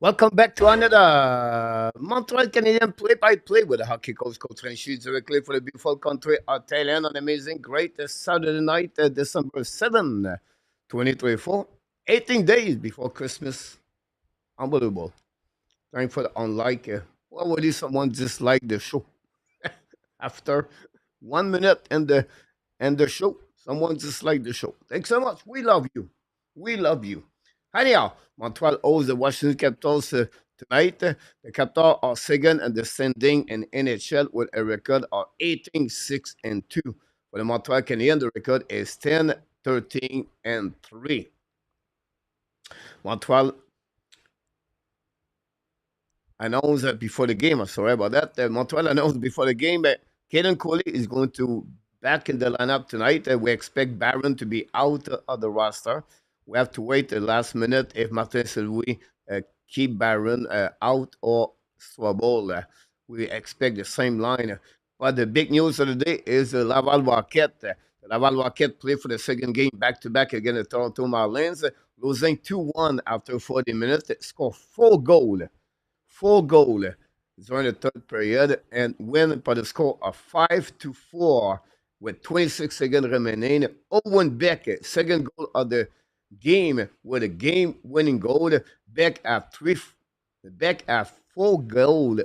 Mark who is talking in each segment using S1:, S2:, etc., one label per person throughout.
S1: Welcome back to another Montreal Canadian play-by-play with the hockey coach, Coach and Habs, directly for the beautiful country of Thailand on amazing, great Saturday night, December 7, 2024. 18 days before Christmas. Unbelievable. Time for the unlike. Why would someone dislike the show? After 1 minute and the show, someone disliked the show. Thanks so much. We love you. We love you. Anyhow, Montreal owes the Washington Capitals tonight. The Capitals are second and descending in NHL with a record of 18-6-2. For the Montreal Canadiens, the record is 10-13-3. Montreal announced before the game. I'm sorry about that. Montreal announced before the game that Caden Coley is going to back in the lineup tonight. We expect Barron to be out of the roster. We have to wait the last minute if Martin St-Louis keep Barron out or Swabble. We expect the same line. But the big news of the day is the Laval Rocket. The Laval Rocket played for the second game back-to-back against the Toronto Marliన్స్, losing 2-1 after 40 minutes. They scored 4 goals during the third period and win by the score of 5-4 with 26 seconds remaining. Owen Beck, second goal of the game with a game-winning goal. Beck have 4 goals,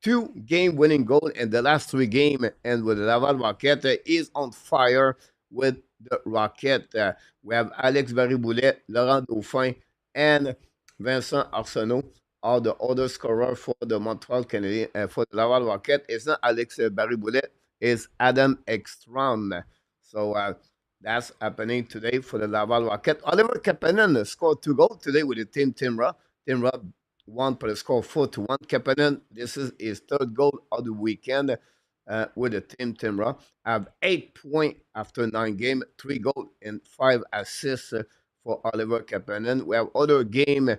S1: 2 game-winning goals in the last 3 games, and with the Laval Rocket is on fire with the Rocket. We have Alex Barry-Boulet, Laurent Dauphin, and Vincent Arsenault are the other scorer for the Montreal Canadiens, for the Laval Rocket. It's not Alex Barry-Boulet, it's Adam Ekstrom. So that's happening today for the Laval Rocket. Oliver Kapanen scored 2 goals today with the team Timra. Timra won for the score 4-1. Kapanen, this is his 3rd goal of the weekend with the team Timra. Have 8 points after 9 games, 3 goals and 5 assists for Oliver Kapanen. We have other game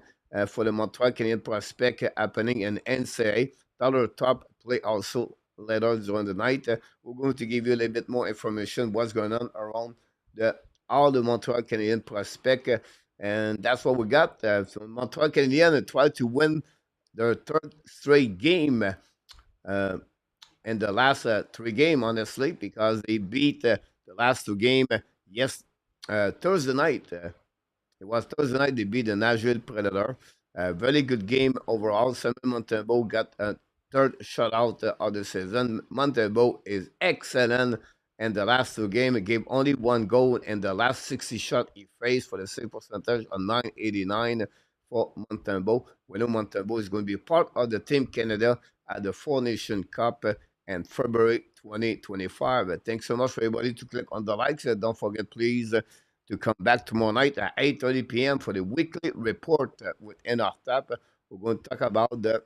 S1: for the Montreal Canadiens prospect happening in NCAA. Tyler Top play also later during the night. We're going to give you a little bit more information what's going on around all the Montreal Canadiens prospect, and that's what we got. So Montreal Canadiens try to win their 3rd straight game in the last 3 games, honestly, because they beat the last 2 games. Thursday night. It was Thursday night they beat the Nashville Predator. Very good game overall. Samuel Montembeault got a 3rd shutout of the season. Montembeault is excellent in the last 2 games. He gave only 1 goal in the last 60 shots he faced for the save percentage of 989 for Montembeault. We know Montembeault is going to be part of the Team Canada at the Four Nation Cup in February 2025. Thanks so much for everybody to click on the likes. Don't forget, please, to come back tomorrow night at 8:30 p.m. for the weekly report with NRTAP. We're going to talk about the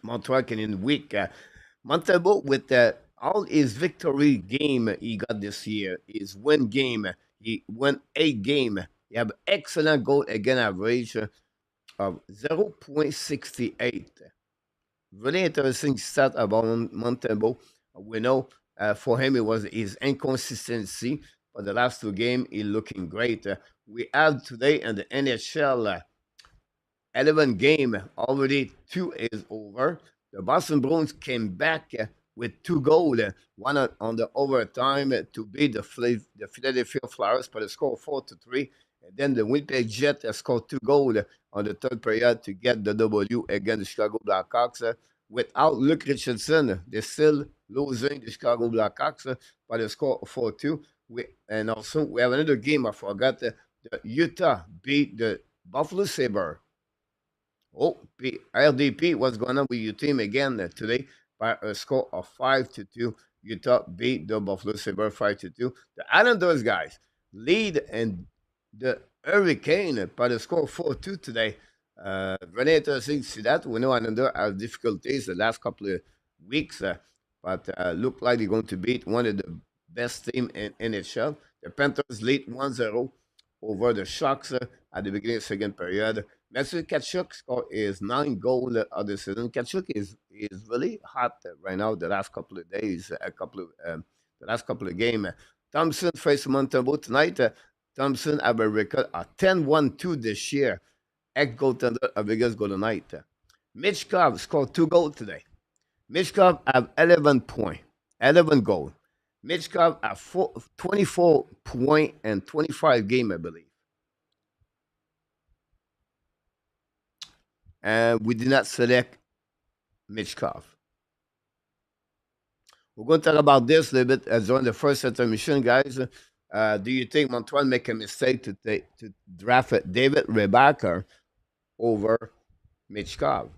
S1: Montreal Canadiens week. Montembeault, with all his victory game he got this year, his win game, he won 8 games. He have excellent goal against average of 0.68. Really interesting stat about Montembeault. We know for him it was his inconsistency. For the last 2 games, he's looking great. We have today in the NHL 11 game, already 2 is over. The Boston Bruins came back with 2 goals, one on the overtime to beat the Philadelphia Flyers for the score 4-3. And then the Winnipeg Jets scored 2 goals on the 3rd period to get the W against the Chicago Blackhawks. Without Luke Richardson, they're still losing the Chicago Blackhawks by the score 4-2. And also, we have another game I forgot. The Utah beat the Buffalo Sabres. RDP, what's going on with your team again today by a score of 5-2. Utah beat the Buffalo Sabres 5-2. The Islanders, guys, lead in the Hurricane by the score 4-2 today. Very interesting to see that. We know Islanders have difficulties the last couple of weeks, but look like they're going to beat one of the best team in NHL. The Panthers lead 1-0 over the Sharks at the beginning of the 2nd period. Matthew Tkachuk score is 9 goals of the season. Tkachuk is really hot right now. The last couple of days, the last couple of games. Thompson faced Montembeault tonight. Thompson have a record of 10-1-2 this year. ex-goaltender of Vegas Golden Knight. Mitch Cobb scored 2 goals today. Mitch Cobb have 11 points, 11 goals. Mitch Cobb have 24 points and 25 games, I believe. And we did not select Mitch Cobb. We're going to talk about this a little bit during the first intermission, guys. Do you think Montreal make a mistake to draft David Rebecca over Mitch Cobb?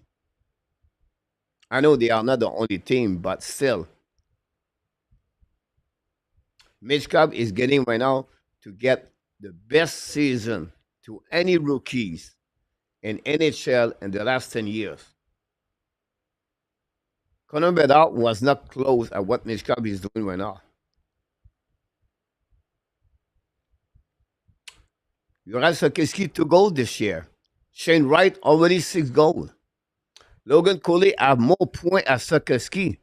S1: I know they are not the only team, but still, Mitch Cobb is getting right now to get the best season to any rookies in NHL in the last 10 years. Connor Bedard was not close at what Mitch Cobb is doing right now. Juraj Sokowski 2 goals this year. Shane Wright already 6 goals. Logan Cooley have more points as Sokowski.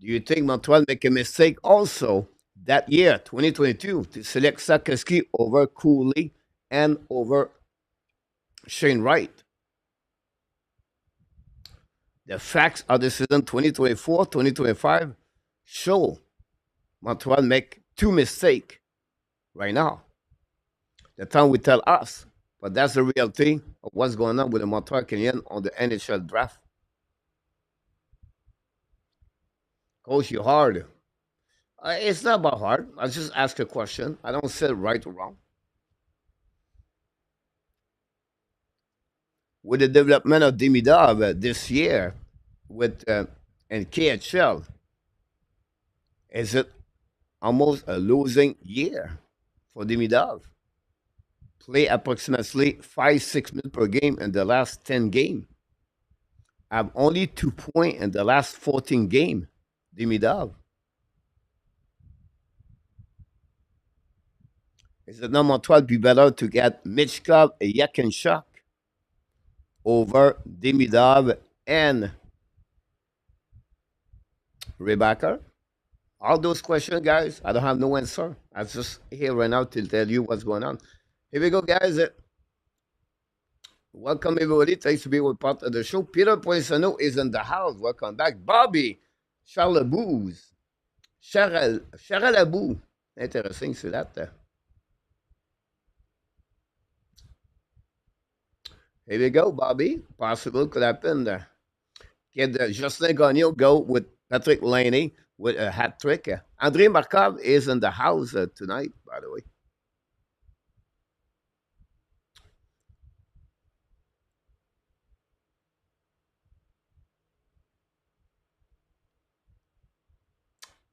S1: Do you think Montreal make a mistake also that year, 2022, to select Sokowski over Cooley and over Shane Wright? The facts of the season 2024, 2025 show Montreal make 2 mistakes right now. The time will tell us, but that's the real thing of what's going on with the Montreal Canadiens on the NHL draft. Coach, you hard. It's not about hard. I just ask a question. I don't say right or wrong. With the development of Demidov this year with and KHL, is it almost a losing year for Demidov? Play approximately 5-6 minutes per game in the last 10 games. Have only 2 points in the last 14 games. Demidov. Is it not Montreal be better to get Mitch Cobb and Yakinchuk over Demidov and Rebecca? All those questions, guys, I don't have no answer. I'm just here right now to tell you what's going on. Here we go, guys. Welcome, everybody. Thanks to be with part of the show. Peter Poissonneau is in the house. Welcome back. Bobby Charlebouz. Charalabou. Interesting, c'est that. Here we go, Bobby. Possible could happen. Get Justin Gagnon go with Patrick Laney with a hat trick. Andrei Markov is in the house tonight, by the way.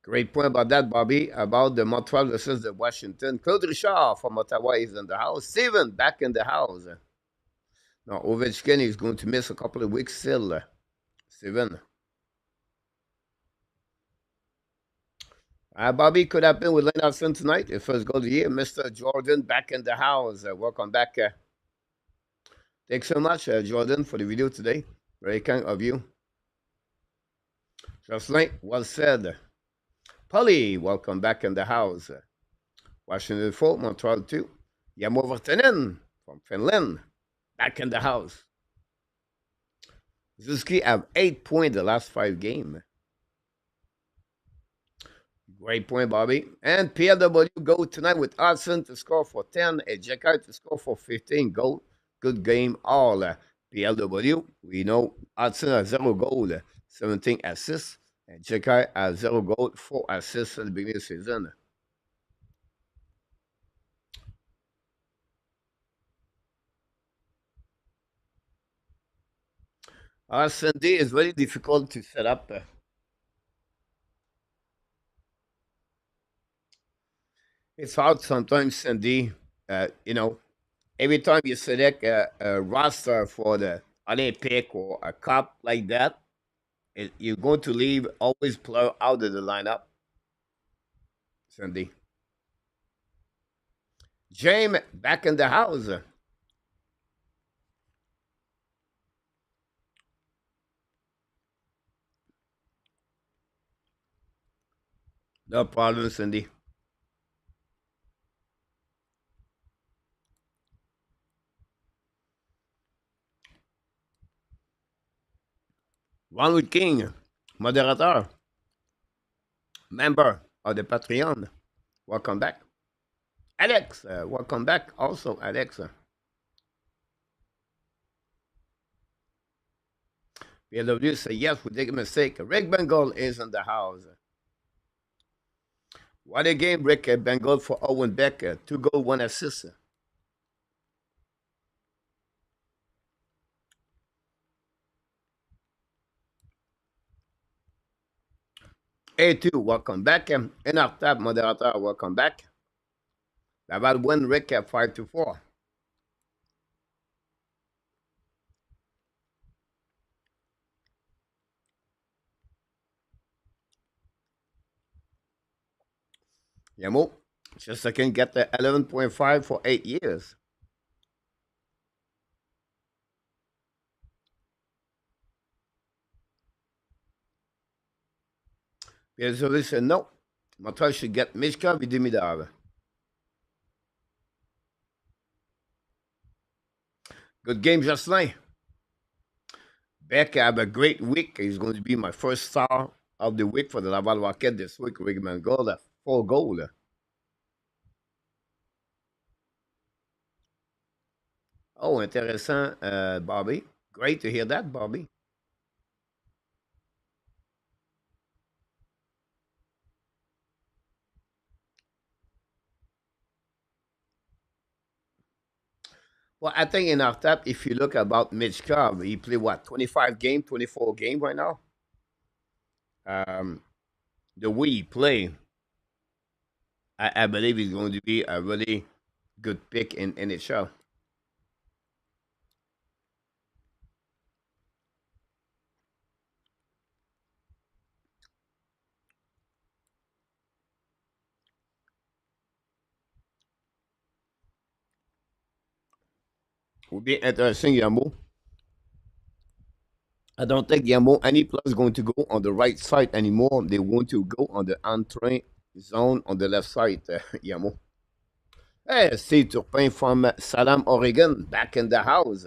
S1: Great point about that, Bobby, about the Montreal versus the Washington. Claude Richard from Ottawa is in the house. Steven back in the house. Now, Ovechkin is going to miss a couple of weeks still. Steven. Bobby, could happen with Leonardson tonight. His first goal of the year. Mr. Jordan back in the house. Welcome back. Thanks so much, Jordan, for the video today. Very kind of you. Jocelyn, well said. Polly, welcome back in the house. Washington 4, Montreal 2. Jamo Virtanen from Finland, back in the house. Zuski have 8 points the last 5 games. Great point, Bobby. And PLW go tonight with Hudson to score for 10 and Jekai to score for 15 goals. Good game all. PLW, we know Hudson has 0 goal, 17 assists. And Jekai has 0 goal, 4 assists at the beginning of the season. Sunday is very difficult to set up. It's hard sometimes, Cindy. Every time you select a roster for the Olympic or a cup like that, you're going to leave always player out of the lineup, Cindy. James back in the house. No problem, Cindy. Ronald King, modérateur, member of the Patreon. Welcome back. Alex, welcome back also, Alex. PLW say yes, we take a mistake. Rick Bengal is in the house. What a game, Rick Bengal for Owen Becker. 2 goal, 1 assist. A2, welcome back. In our tab, moderator, welcome back. Laval win Rick 5-4. Yamo, just can get the 11.5 for 8 years. PSV said no. Montreal should get Mishka Vidimidar. Good game just now. Beck have a great week. He's going to be my first star of the week for the Laval Rocket this week. Rigman goal, a 4 goal. Oh, intéressant, Bobby. Great to hear that, Bobby. Well, I think in our top, if you look about Mitch Cobb, he played what, 25 game, 24 game right now? The way he play, I believe he's going to be a really good pick in NHL. Will be interesting, Yamo. I don't think Yamo any player is going to go on the right side anymore. They want to go on the entry zone on the left side, Yamo. Hey, Steve Turpin from Salem, Oregon, back in the house.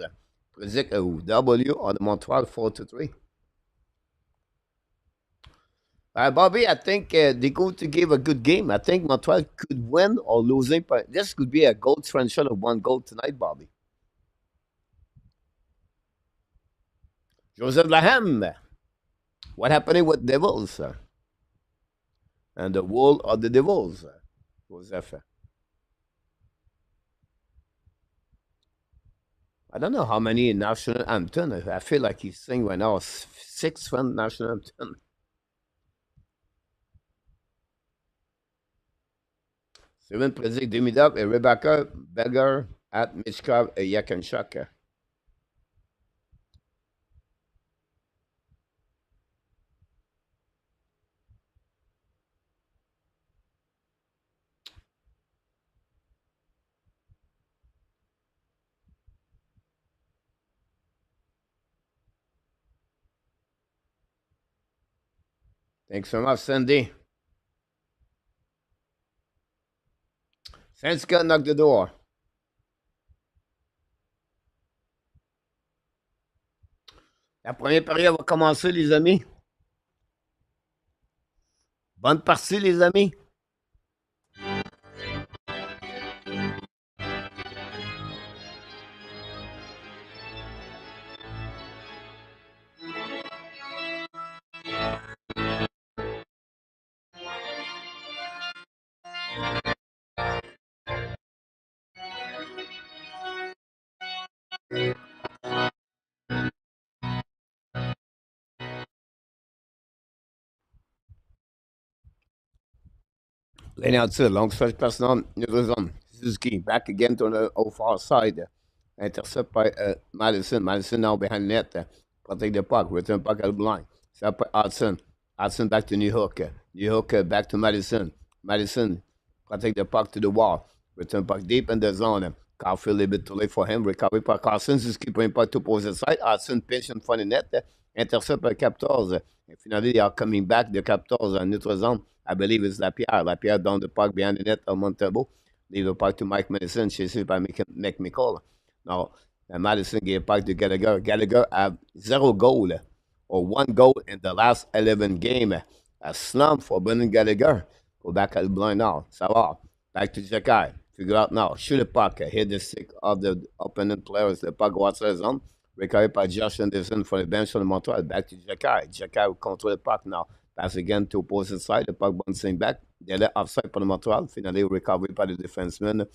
S1: Predict a W on the Montreal 4-3. Bobby, I think they're going to give a good game. I think Montreal could win or losing, but this could be a goal differential of 1 goal tonight, Bobby. Joseph Lahem, what happening with Devils? And the wall of the Devils, Joseph. I don't know how many national anthem. I feel like he's singing right now 6 from national anthem. 7 predict Demidov et Rebecca Beggar at Mishkov et Yakenchuk. Thanks so much, Cindy. Senska knock the door. La première période va commencer, les amis. Bonne partie, les amis. Laying out to the long stretch pass on neutral zone. Suzuki back again to the far side. Intercept by Madison. Madison now behind net. Protect the puck. Return puck at the line. Set by Hudson. Hudson back to New York. New York back to Madison. Madison protect the puck to the wall. Return puck deep in the zone. Caulfield a little bit too late for him. Recovery by Carson. Suzuki putting puck to opposite side. Hudson pinch in front of net. Intercept by Captors. And finally, they are coming back. The Captors in neutral zone. I believe it's Lapierre. Lapierre down the puck behind the net of Montembeault. Leave the puck to Mike Madison. She sees by make me call. Now, Madison gave puck to Gallagher. Gallagher have 0 goal or 1 goal in the last 11 game. A slump for Brendan Gallagher. Go back at the blind now. Savard. Back to Jacky. Figure out now. Shoot the puck. Hit the stick of the opponent players. The puck go outside the zone. Récupéré par Josh Anderson for the bench on the Montreal. Back to Jacky. Jacky will control the puck now. Pass again to opposite side. The puck bouncing back. They're offside for the Montreal. Finally recovered by the defenseman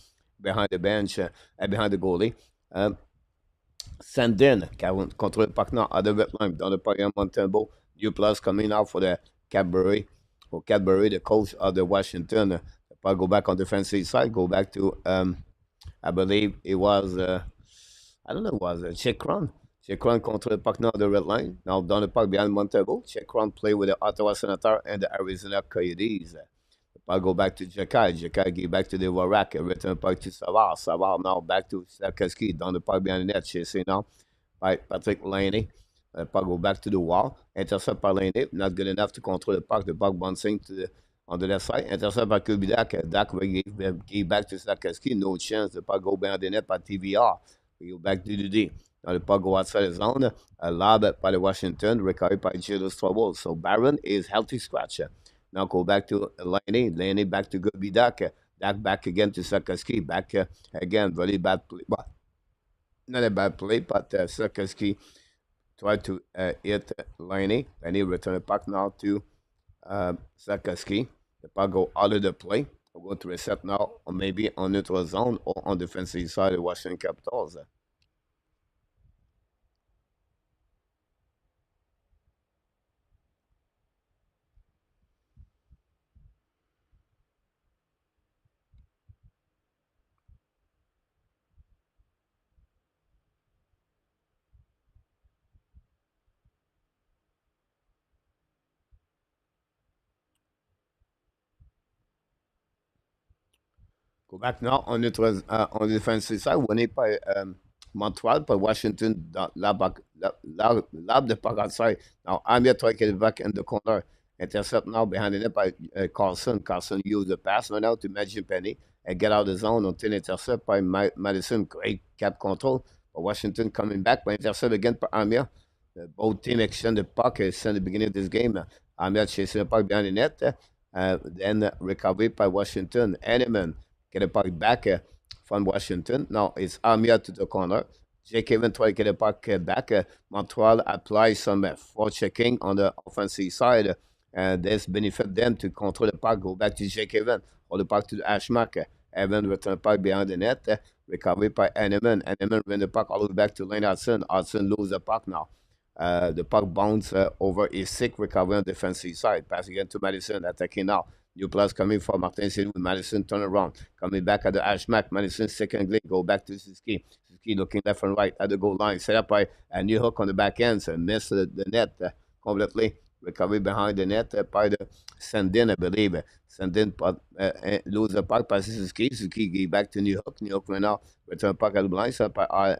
S1: behind the bench and behind the goalie. Sandin qui contrôle le puck now à the red line dans le pavillon Montembeault. New plus coming out for the Cadbury. For Cadbury, the coach of the Washington. The puck go back on the defensive side. Go back to I believe it was I don't know, it was Chikron. Chikron control the puck now at the red line. Now down the puck behind Montembeault. Chikron play with the Ottawa Senators and the Arizona Coyotes. The puck go back to Jacky. Jacky give back to the Warak. Return puck to Savard. Savard now back to Sarkozy. Down the puck behind the net. Chasing now by Patrick Laney. The puck go back to the wall. Intercept by Laney. Not good enough to control the puck. The puck bouncing to the on the left side. Intercept by Kirby Dak. Dak will give back to Sarkozy. No chance. The puck go behind the net by TVR. We go back to the D. Now the puck go outside the zone. A lob by the Washington. Recovered by Julius Trouble. So Barron is healthy scratch. Now go back to Laney. Laney back to Kirby Dak. Dak back again to Sarkozy. Back again. Very bad play. Well, not a bad play, but Sarkozy tried to hit Laney. Laney return the puck now to Sarkozy. The puck go out of the play. We're going to reset now, or maybe on neutral zone or on defensive side of the Washington Capitals. Go back now on on the defensive side, winning by Montreal, but Washington lab the puck outside. Now I'm here trying to get it back in the corner. Intercept now behind the net by Carlson. Carlson used the pass right now to Magic Penny and get out of the zone until intercept by Madison. Great cap control. But Washington coming back, but intercept again by Amir. Both teams exchange the puck since the beginning of this game. Amir chasing the puck behind the net. Then recovered by Washington. Henneman get the puck back from Washington. Now it's Amir to the corner. Jake Evan try to get the puck back. Montreal applies some checking on the offensive side. And this benefit them to control the puck, go back to Jake Evan, or the puck to the Ashmark. Evan return the puck behind the net. Recovered by Henneman. Henneman win the puck all the way back to Lane Hudson. Hudson lose the puck now. The puck bounce over is sick recovery on the defensive side. Pass again to Madison, attacking now. New plus coming from Martin St. Louis. Madison turn around. Coming back at the Ashmack. Madison second glade. Go back to Suzuki. Suzuki looking left and right at the goal line. Set up by a new hook on the back end. So miss the net completely. Recovery behind the net by the Sandin, I believe. Sandin lose the puck by Suzuki. Suzuki give back to New Hook. New Hook right now. Return puck at the blind side by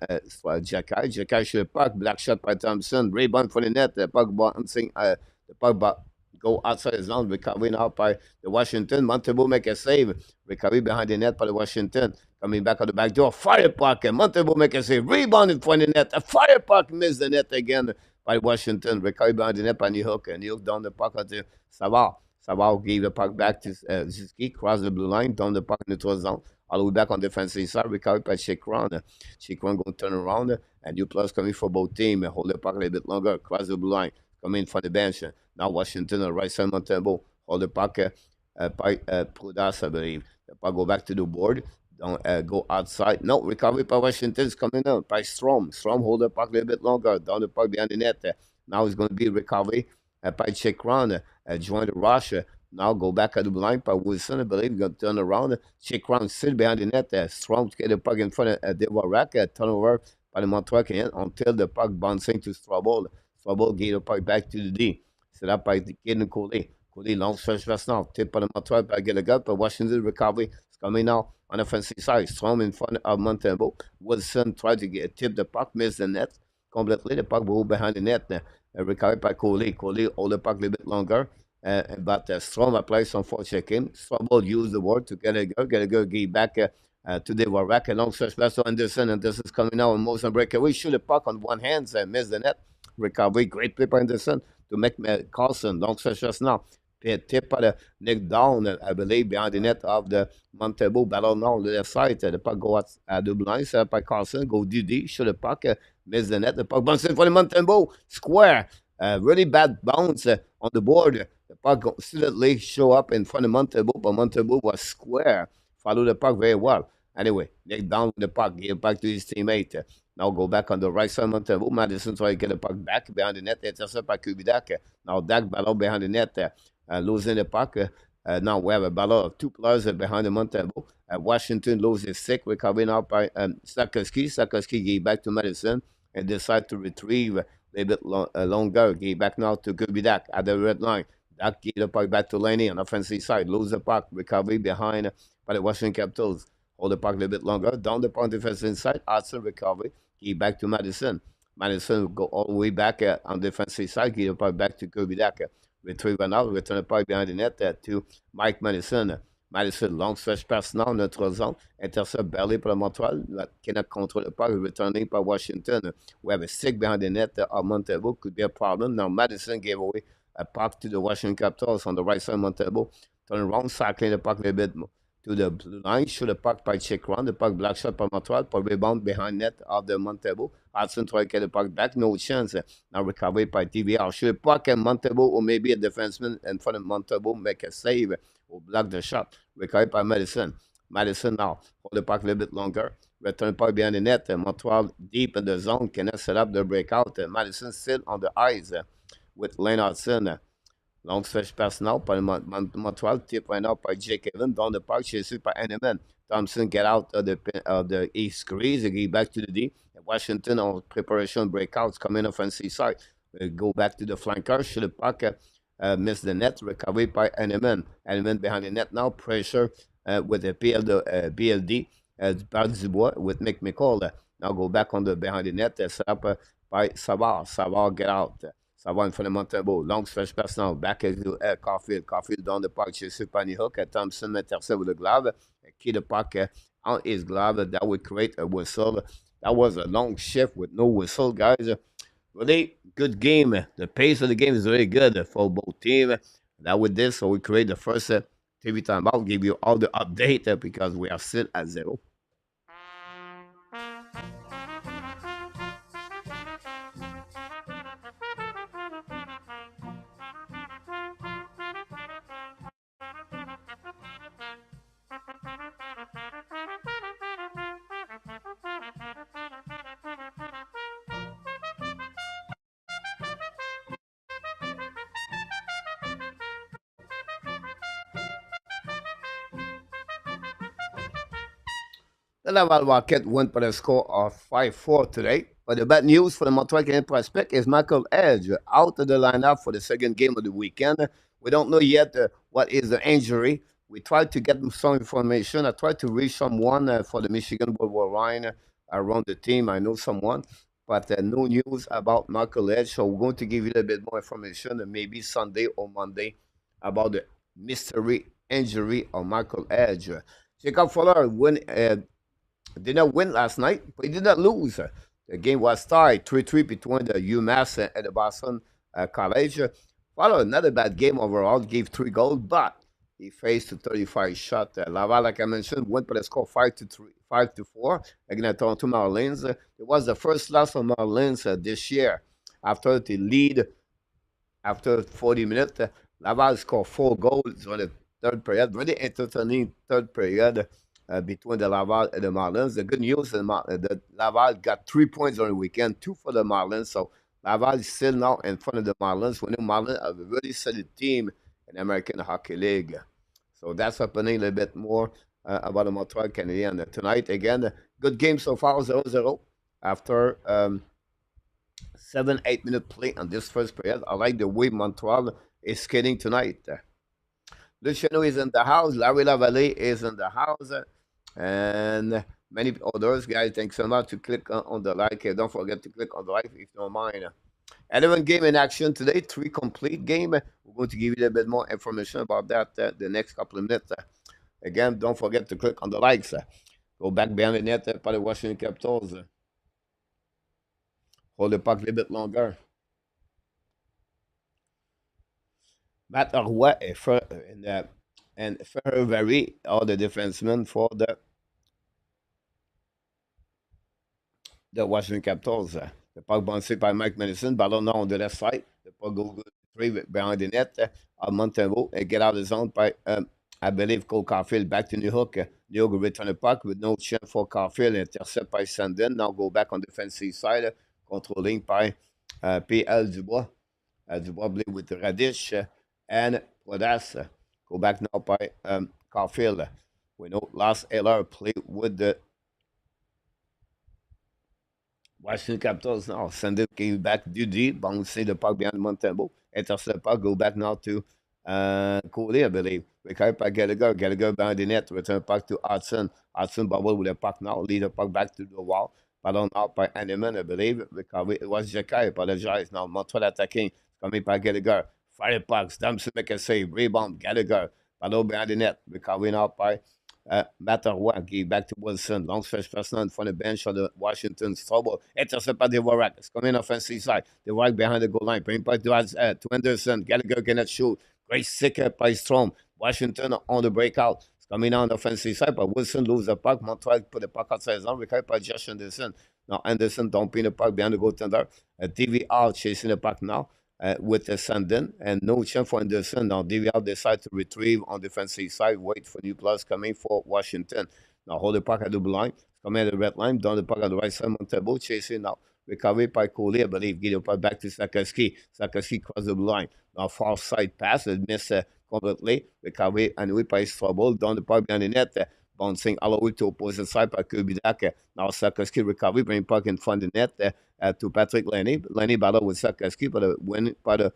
S1: Jacky. Jacky shoot the puck. Black shot by Thompson. Rebound for the net. The puck bouncing. The puck go outside the zone. Recovery now by the Washington. Montembeault make a save. Recovery behind the net by the Washington. Coming back on the back door. Fire puck. And Montembeault make a save. Rebound in front of the net. A fire puck missed the net again by Washington. Recovery behind the net by New Hook. And New Hook down the puck to Savard. Savard gave the puck back to Ziski. Cross the blue line. Down the puck in the neutral zone. All the way back on the defensive side. Recovery by Chikron. Chikron going to turn around. And new plus coming for both teams. Hold the puck a little bit longer. Cross the blue line. Coming from the bench. Now Washington on the right side. Montembeault. Hold the puck by Prudas, I believe. The puck go back to the board. Don't go outside. No, recovery by Washington is coming out by Strom. Strom hold the puck a little bit longer. Down the puck behind the net. Now it's going to be recovery by Chikron. Join the rush. Now go back at the line by Wilson. I believe going to turn around. Chikron still behind the net. Strom to get the puck in front of Devorak. Turnover by the Montreal Canadiens until the puck bouncing to Strobel. Strobel gave the puck back to the D. Set up by Kaden Coley. Coley long stretch pass now. Tip by the Montreal by Gallagher. But Washington recovery is coming now on the offensive side. Strom in front of Montembeault. Wilson tried to get tip the puck, missed the net completely. The puck moved behind the net. Recovered by Coley. Coley hold the puck a little bit longer. But Strom applies some forechecking. Strobel used the word to Gallagher. Gallagher gave back to the Warak. A long stretch pass to Anderson. Anderson's coming now on motion breakaway. Shoot the puck on one hand and missed the net. recovery, great play by Anderson to make Carlson, long stretch just now. Tip par Nick Down, I believe, behind the net of the Montembeault, ballon now, the left side. The puck go à double line, set up by Carlson, go DD, shoot the puck, miss the net. The puck bounces in for the Montembeault, square. Really bad bounce on the board. The puck suddenly show up in front of Montembeault, but Montembeault was square. Follow the puck very well. Anyway, Nick Down with the puck, give it back to his teammate. Now go back on the right side, Montembeault. Madison try to get the puck back behind the net, intercept by Kubidak. Now Dak battle behind the net. Losing the puck. Now we have a battle of two players behind the Montembeault. Washington loses sick, recovering out by Sakoski. Sakoski gave back to Madison and decide to retrieve a little bit longer. Gave back now to Kubidak at the red line. Dak gave the puck back to Laney on the offensive side. Lose the puck. Recovery behind by the Washington Capitals. Hold the puck a little bit longer. Down the puck defensive side. Hudson recovery. Gave back to Madison. Madison will go all the way back on the defensive side. Give the puck back to Kubidak. Retrieve now, return the puck behind the net to Mike Madison. Madison, long stretch pass now, notre zone. Intercept barely pour le Montreal. Cannot control the puck, returning by Washington. We have a stick behind the net of Montembeault. Could be a problem. Now Madison gave away a puck to the Washington Capitals on the right side of Montembeault. Turn around, cycling the puck a little bit to the blue line. Shoot the puck by check round. The puck black shot by Montreal. Puck rebound behind net of the Montembeault. Hudson try to get the puck back. No chance. Now recovered by TVR. Shoot the puck and Montembeault or maybe a defenseman in front of Montembeault make a save or block the shot. Recovered by Madison. Madison now hold the puck a little bit longer. Return the puck behind the net. Montreal deep in the zone. Cannot set up the breakout. Madison still on the ice with Lane Hudson. Long stretch pass now by Montreal, tip right now by Jake Evans down the park, chased by Henneman. Thompson get out of the east squeeze, get back to the D. Washington on preparation breakouts, coming offensive side. Go back to the flanker, shoot the puck, miss the net, recovery by Henneman. Henneman behind the net now, pressure with the BLD, Dubois with Nick McCall. Now go back on the behind the net, set up by Savard. Savard get out. Savard in front of Montembeault. Long stretch pass now. Back to Caulfield. Caulfield down the park. Chased by Hook. Thompson intercept with the glove. Key the puck on his glove. That would create a whistle. That was a long shift with no whistle, guys. Really good game. The pace of the game is very good for both teams. That with this, so we create the first TV timeout. Give you all the update because we are still at 0. The Laval Rocket won by a score of 5-4 today. But the bad news for the Montreal Canadiens prospect is Michael Edge out of the lineup for the second game of the weekend. We don't know yet what is the injury. We tried to get some information. I tried to reach someone for the Michigan World War Ryan around the team. I know someone, but no news about Michael Edge. So we're going to give you a little bit more information, maybe Sunday or Monday, about the mystery injury of Michael Edge. Jacob Fuller did not win last night, but he did not lose. The game was tied 3-3 between the UMass and the Boston College. Follow another bad game overall, gave 3 goals, but he faced a 35 shot. Laval, like I mentioned, went by the score 5-4 against Toronto Marlins. It was the first loss of Marlins this year. After the lead, after 40 minutes, Laval scored 4 goals on the third period. Really entertaining third period. Between the Laval and the Marlins. The good news is that Laval got 3 points on the weekend, 2 for the Marlins. So Laval is still now in front of the Marlins. When the Marlins have a really solid team in the American Hockey League. So that's happening a little bit more about the Montreal Canadiens. Tonight, again, good game so far, 0-0. After 7-8 minute play on this first period. I like the way Montreal is skating tonight. Luciano is in the house. Larry Lavallée is in the house. And many others, guys. Thanks so much to click on the like. Don't forget to click on the like if you don't mind. 11 game in action today. 3 complete game. We're going to give you a bit more information about that the next couple of minutes. Again, don't forget to click on the likes. Go back behind the net by the Washington Capitals. Hold the puck a little bit longer. Matt Roy and Ferrari are the defensemen for the Washington Capitals. The puck bouncé par Mike Madison, ballon on the left side. The puck goes retrieve behind the net. Montembeault and get out of the zone by, I believe, Cole Caulfield back to New York. New York will return the puck with no chance for Caulfield. Intercept by Sandin. Now go back on the defensive side. Controlling by P.L. Dubois. Dubois play with Radish and Rodas. Go back now by Caulfield. We know last Eller play with the Washington Capitals now. Sandin came back du deep, bouncing the puck behind Montembeault. Intercept the puck, go back now to Coley, I believe. Recovered by Gallagher. Gallagher behind the net. Return puck to Hudson. Hudson bubble with the puck now. Lead the puck back to the wall. Ballon out by Animan, I believe. Recovery. It was Jacky. Apologize now. Montreal attacking. Coming by Gallagher. Fire puck. Stamps to make a save. Rebound. Gallagher. Ballon behind the net. Recovery now by Matter give back to Wilson. Long stretch personal in front of the bench of the Washington trouble. Intercept by the Warrack. It's coming offensive side. The Warrack behind the goal line. Bring back to Anderson. Gallagher cannot shoot. Great stick up by Strom. Washington on the breakout. It's coming on the offensive side, but Wilson lose the puck. Montreal put the puck outside his own. Recovered by Josh Anderson. Now Anderson dumping the puck behind the goaltender. DVR chasing the puck now with the Sandin and no chance for Anderson. Now DVR decide to retrieve on defensive side, wait for new players coming for Washington. Now hold the puck at the blue line, coming at the red line, down the puck at the right side, Montembeault chasing now. Recovery by Coley, I believe. Give the puck back to Sakoski. Sakoski cross the blue line. Now far side pass, it missed completely. Recovery and we by trouble, down the puck behind the net. Bouncing all the way to opposite side by Kubidak. Now Sakoski recovery, bring puck in front of the net. To Patrick Lenny. Lenny battle with Sakoski, but win by the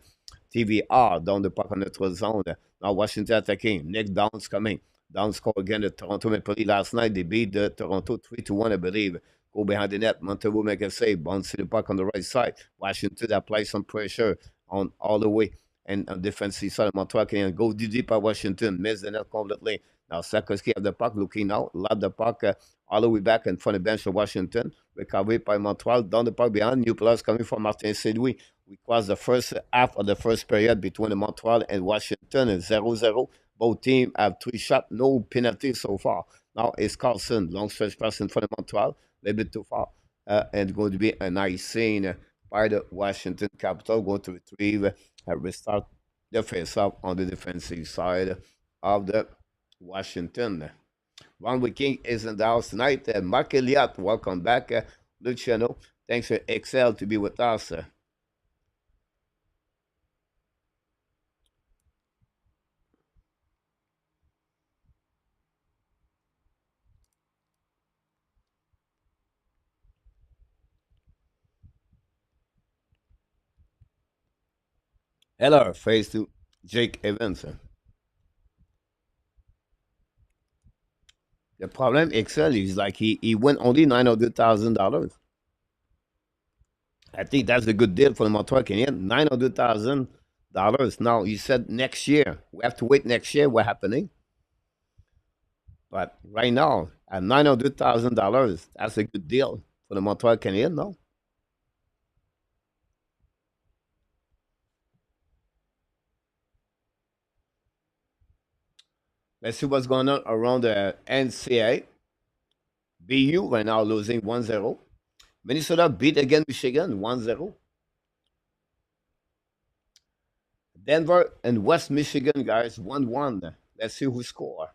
S1: TVR down the puck on the zone. Now Washington attacking. Nick Downs coming. Downs score again the Toronto Maple Leafs last night. They beat the Toronto 3-1, I believe. Go behind the net. Montembeault make a save. Bounce the puck on the right side. Washington apply some pressure on all the way. And on defensive side, Montreal Canadiens go deep by Washington. Miss the net completely. Now Sakoski have the puck looking out. Lob the puck all the way back in front of the bench of Washington. Recovery by Montreal. Down the puck behind. New players coming from Martin St-Louis. We crossed the first half of the first period between the Montreal and Washington and 0-0. Both teams have 3 shots, no penalty so far. Now it's Carlson, long stretch pass in front of Montreal, a little bit too far. And going to be a nice scene by the Washington Capital, going to retrieve and restart the face-off on the defensive side of the Washington. Ron King is in the house tonight. Mark Elliott, welcome back. Luciano, thanks for Excel to be with us. Hello, face to Jake Evans. The problem, Excel, is like he won only $900,000. I think that's a good deal for the Montreal Canadiens. $900,000. Now, you said next year. We have to wait next year what happening. But right now, at $900,000, that's a good deal for the Montreal Canadiens, no? Let's see what's going on around the NCAA. BU right now losing 1-0. Minnesota beat again Michigan 1-0. Denver and West Michigan, guys, 1-1. Let's see who score.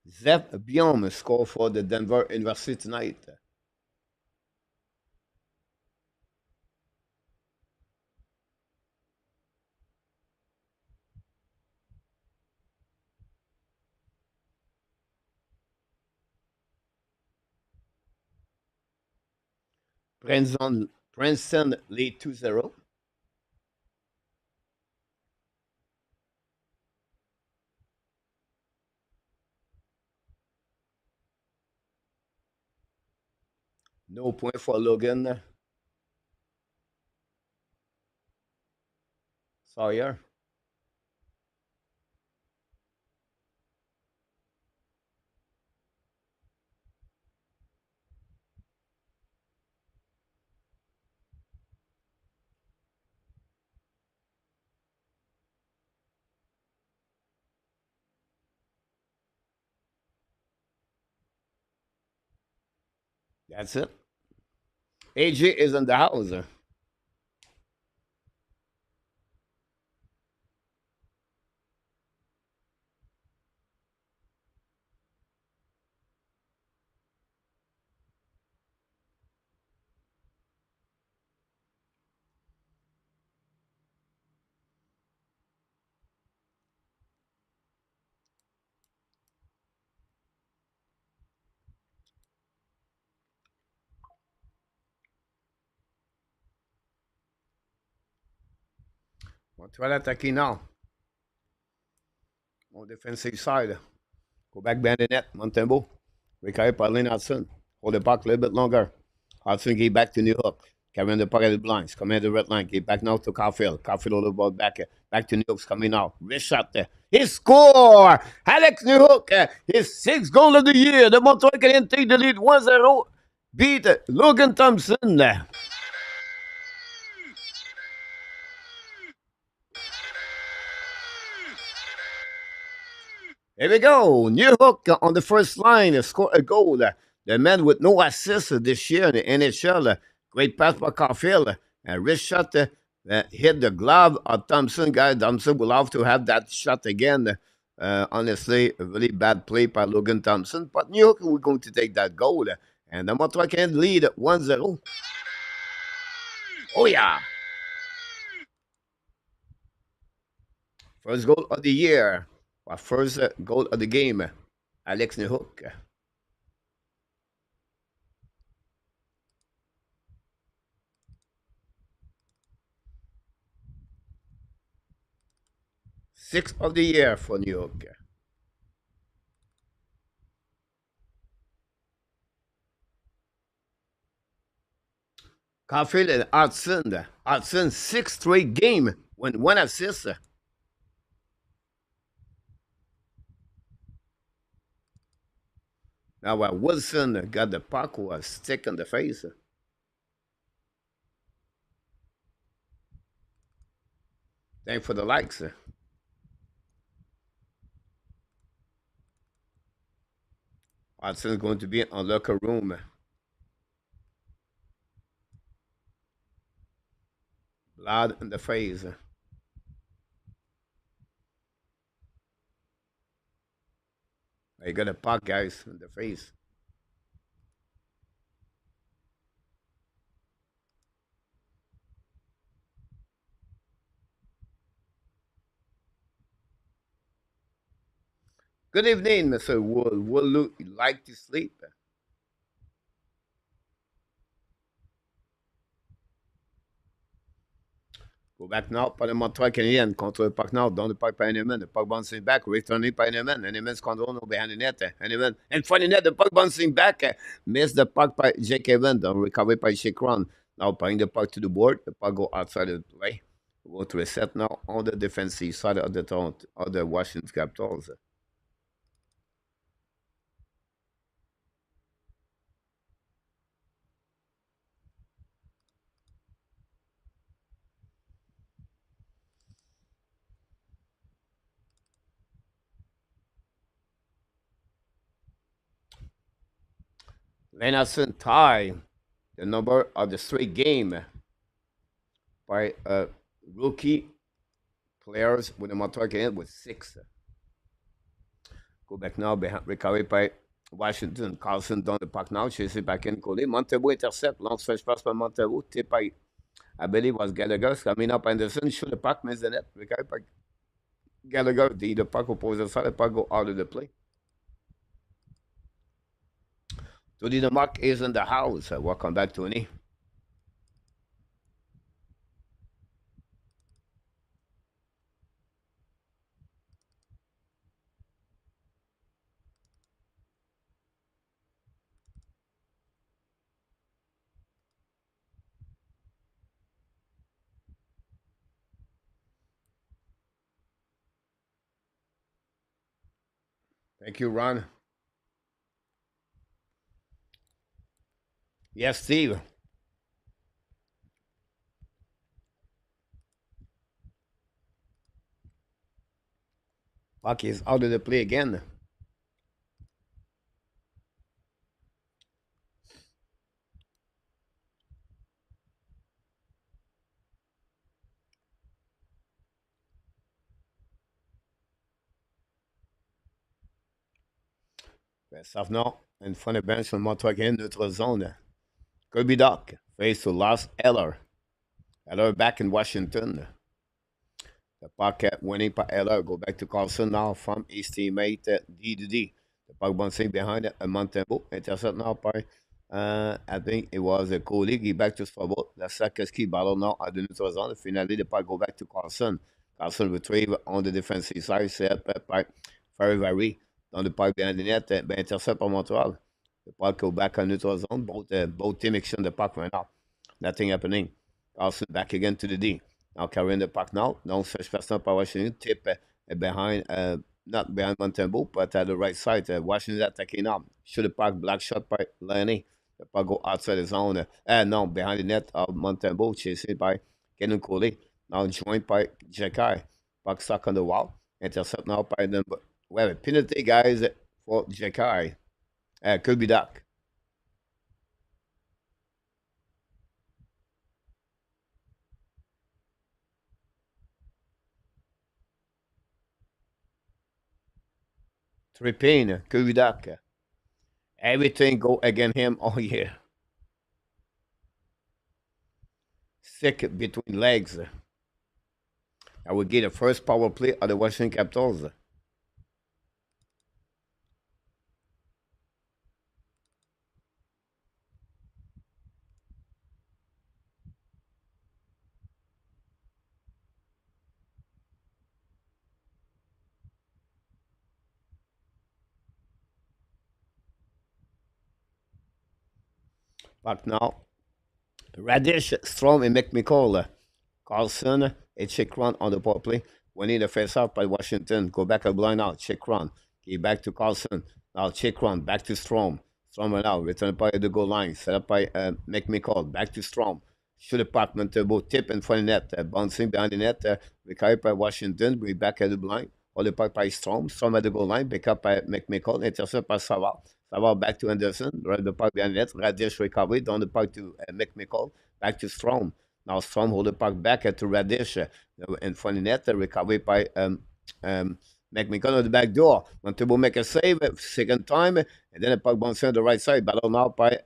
S1: Zeph Biom score for the Denver University tonight. Princeton lead 2-0. No point for Logan Sawyer. That's it. AJ is in the house. Montreal attaqué now. On defensive side. Go back behind the net. Montembeault. Recovered by Lynn Hudson. Hold the puck a little bit longer. Hudson gave back to New Hook. Carrying the puck at the blinds. Coming at the red line. Gave back now to Caulfield. Caulfield a little ball back. Back to New Hook's coming now. Wrist shot there. He score! Alex New Hook. His sixth goal of the year. The Montreal Canadiens take the lead 1-0. Beat Logan Thompson. Here we go. New Hook on the first line scored a goal. The man with no assists this year in the NHL. Great pass by Caulfield. A wrist shot hit the glove of Thompson. Guy Thompson will have to have that shot again. Honestly, a really bad play by Logan Thompson. But New York, we're going to take that goal. And the Montreal can lead 1-0. Oh, yeah. First goal of the year. Our first goal of the game. Alex New Hook. Sixth of the year for New York. Caulfield and Hudson. Hudson, sixth straight game with one assist. Now, Wilson got the puck with a stick in the face. Thanks for the likes. Hudson's going to be in a locker room. Blood in the face. You got a puck, guys, in the face. Good evening, Mr. Wool. Would you like to sleep? Go back now par le Montreal Canadiens. Contre le puck now. Dans le puck par Heinemann. The puck bouncing back. Returning by Heinemann. Heinemann's control no behind the net. Heinemann in front of the net. The puck bouncing back. Missed the puck by Jake Evans. Recovered by Shake Ron. Now putting the puck to the board. The puck go outside of the play. We go to a set now on the defensive side of the Washington Capitals. Lenarson tie the number of the straight game by rookie players with the Montreal Canadiens with 6. Go back now, recovered by Washington. Carlson dans le puck now, chasé by Ken Coley. Montembeault intercept, lance fresh pass by Montembeault. Tip by, I believe, was Gallagher. Coming up Anderson, shoot the puck, miss the net. Recovered by Gallagher. The puck opposite side, the puck go out of the play. Tony the Mark is in the house. Welcome back, Tony. Thank you, Ron. Yes, Steve. Puck is out of the play again. Savenant, in front of bench from Montreal Canadiens, neutral zone. Kirby Doc face to Lost Eller. Eller back in Washington. The puck winning by Eller. Go back to Carlson now from his teammate D to D. The puck bouncing behind Montembeault. Intercept now by, I think it was a colleague. Back to Strabo. La Sarkoski battle now à de neutral zone. Finally, the puck go back to Carlson. Carlson retrieve on the defensive side. Set by Very dans le puck behind the net. Intercept par Montreal. The puck go back on neutral zone. Both teams exchange the puck right now. Nothing happening. Carlson back again to the D. Now carrying the puck now. Now search personal by Washington. Tip behind, not behind Montembeault, but at the right side. Washington attacking now. Shoot the puck. Black shot by Lenny. The puck go outside the zone. No, behind the net of Montembeault. Chased by Kenan Coley. Now joined by Jekai. Puck stuck on the wall. Intercept now by number. Well, penalty, guys, for Jekai. Could be Duck. Tripping, could be Duck. Everything go against him all year. Sick between legs. I will get the first power play of the Washington Capitals. But now, Radish, Strom, and McMichael. Carlson, a check run on the power play. Winning the face off by Washington. Go back a blind out. Check run. Get back to Carlson. Now check run. Back to Strom. Strom right now. Return by the goal line. Set up by McMichael. Back to Strom. Shoot a puck. Montembeault tip in front of the net. Bouncing behind the net. Recovered by Washington. Bring back at the blind. Hold the puck by Strom. Strom at the goal line. Back up by McMichael. Intercept by Savard. Savard back to Anderson. Right the puck behind the net. Radish recovery. Down the puck to McMichael. Back to Strom. Now Strom hold the puck back to Radish in front of the net, recovery by McMichael on the back door. Montembeault make a save, second time, and then the puck bouncing on the right side. Battle now by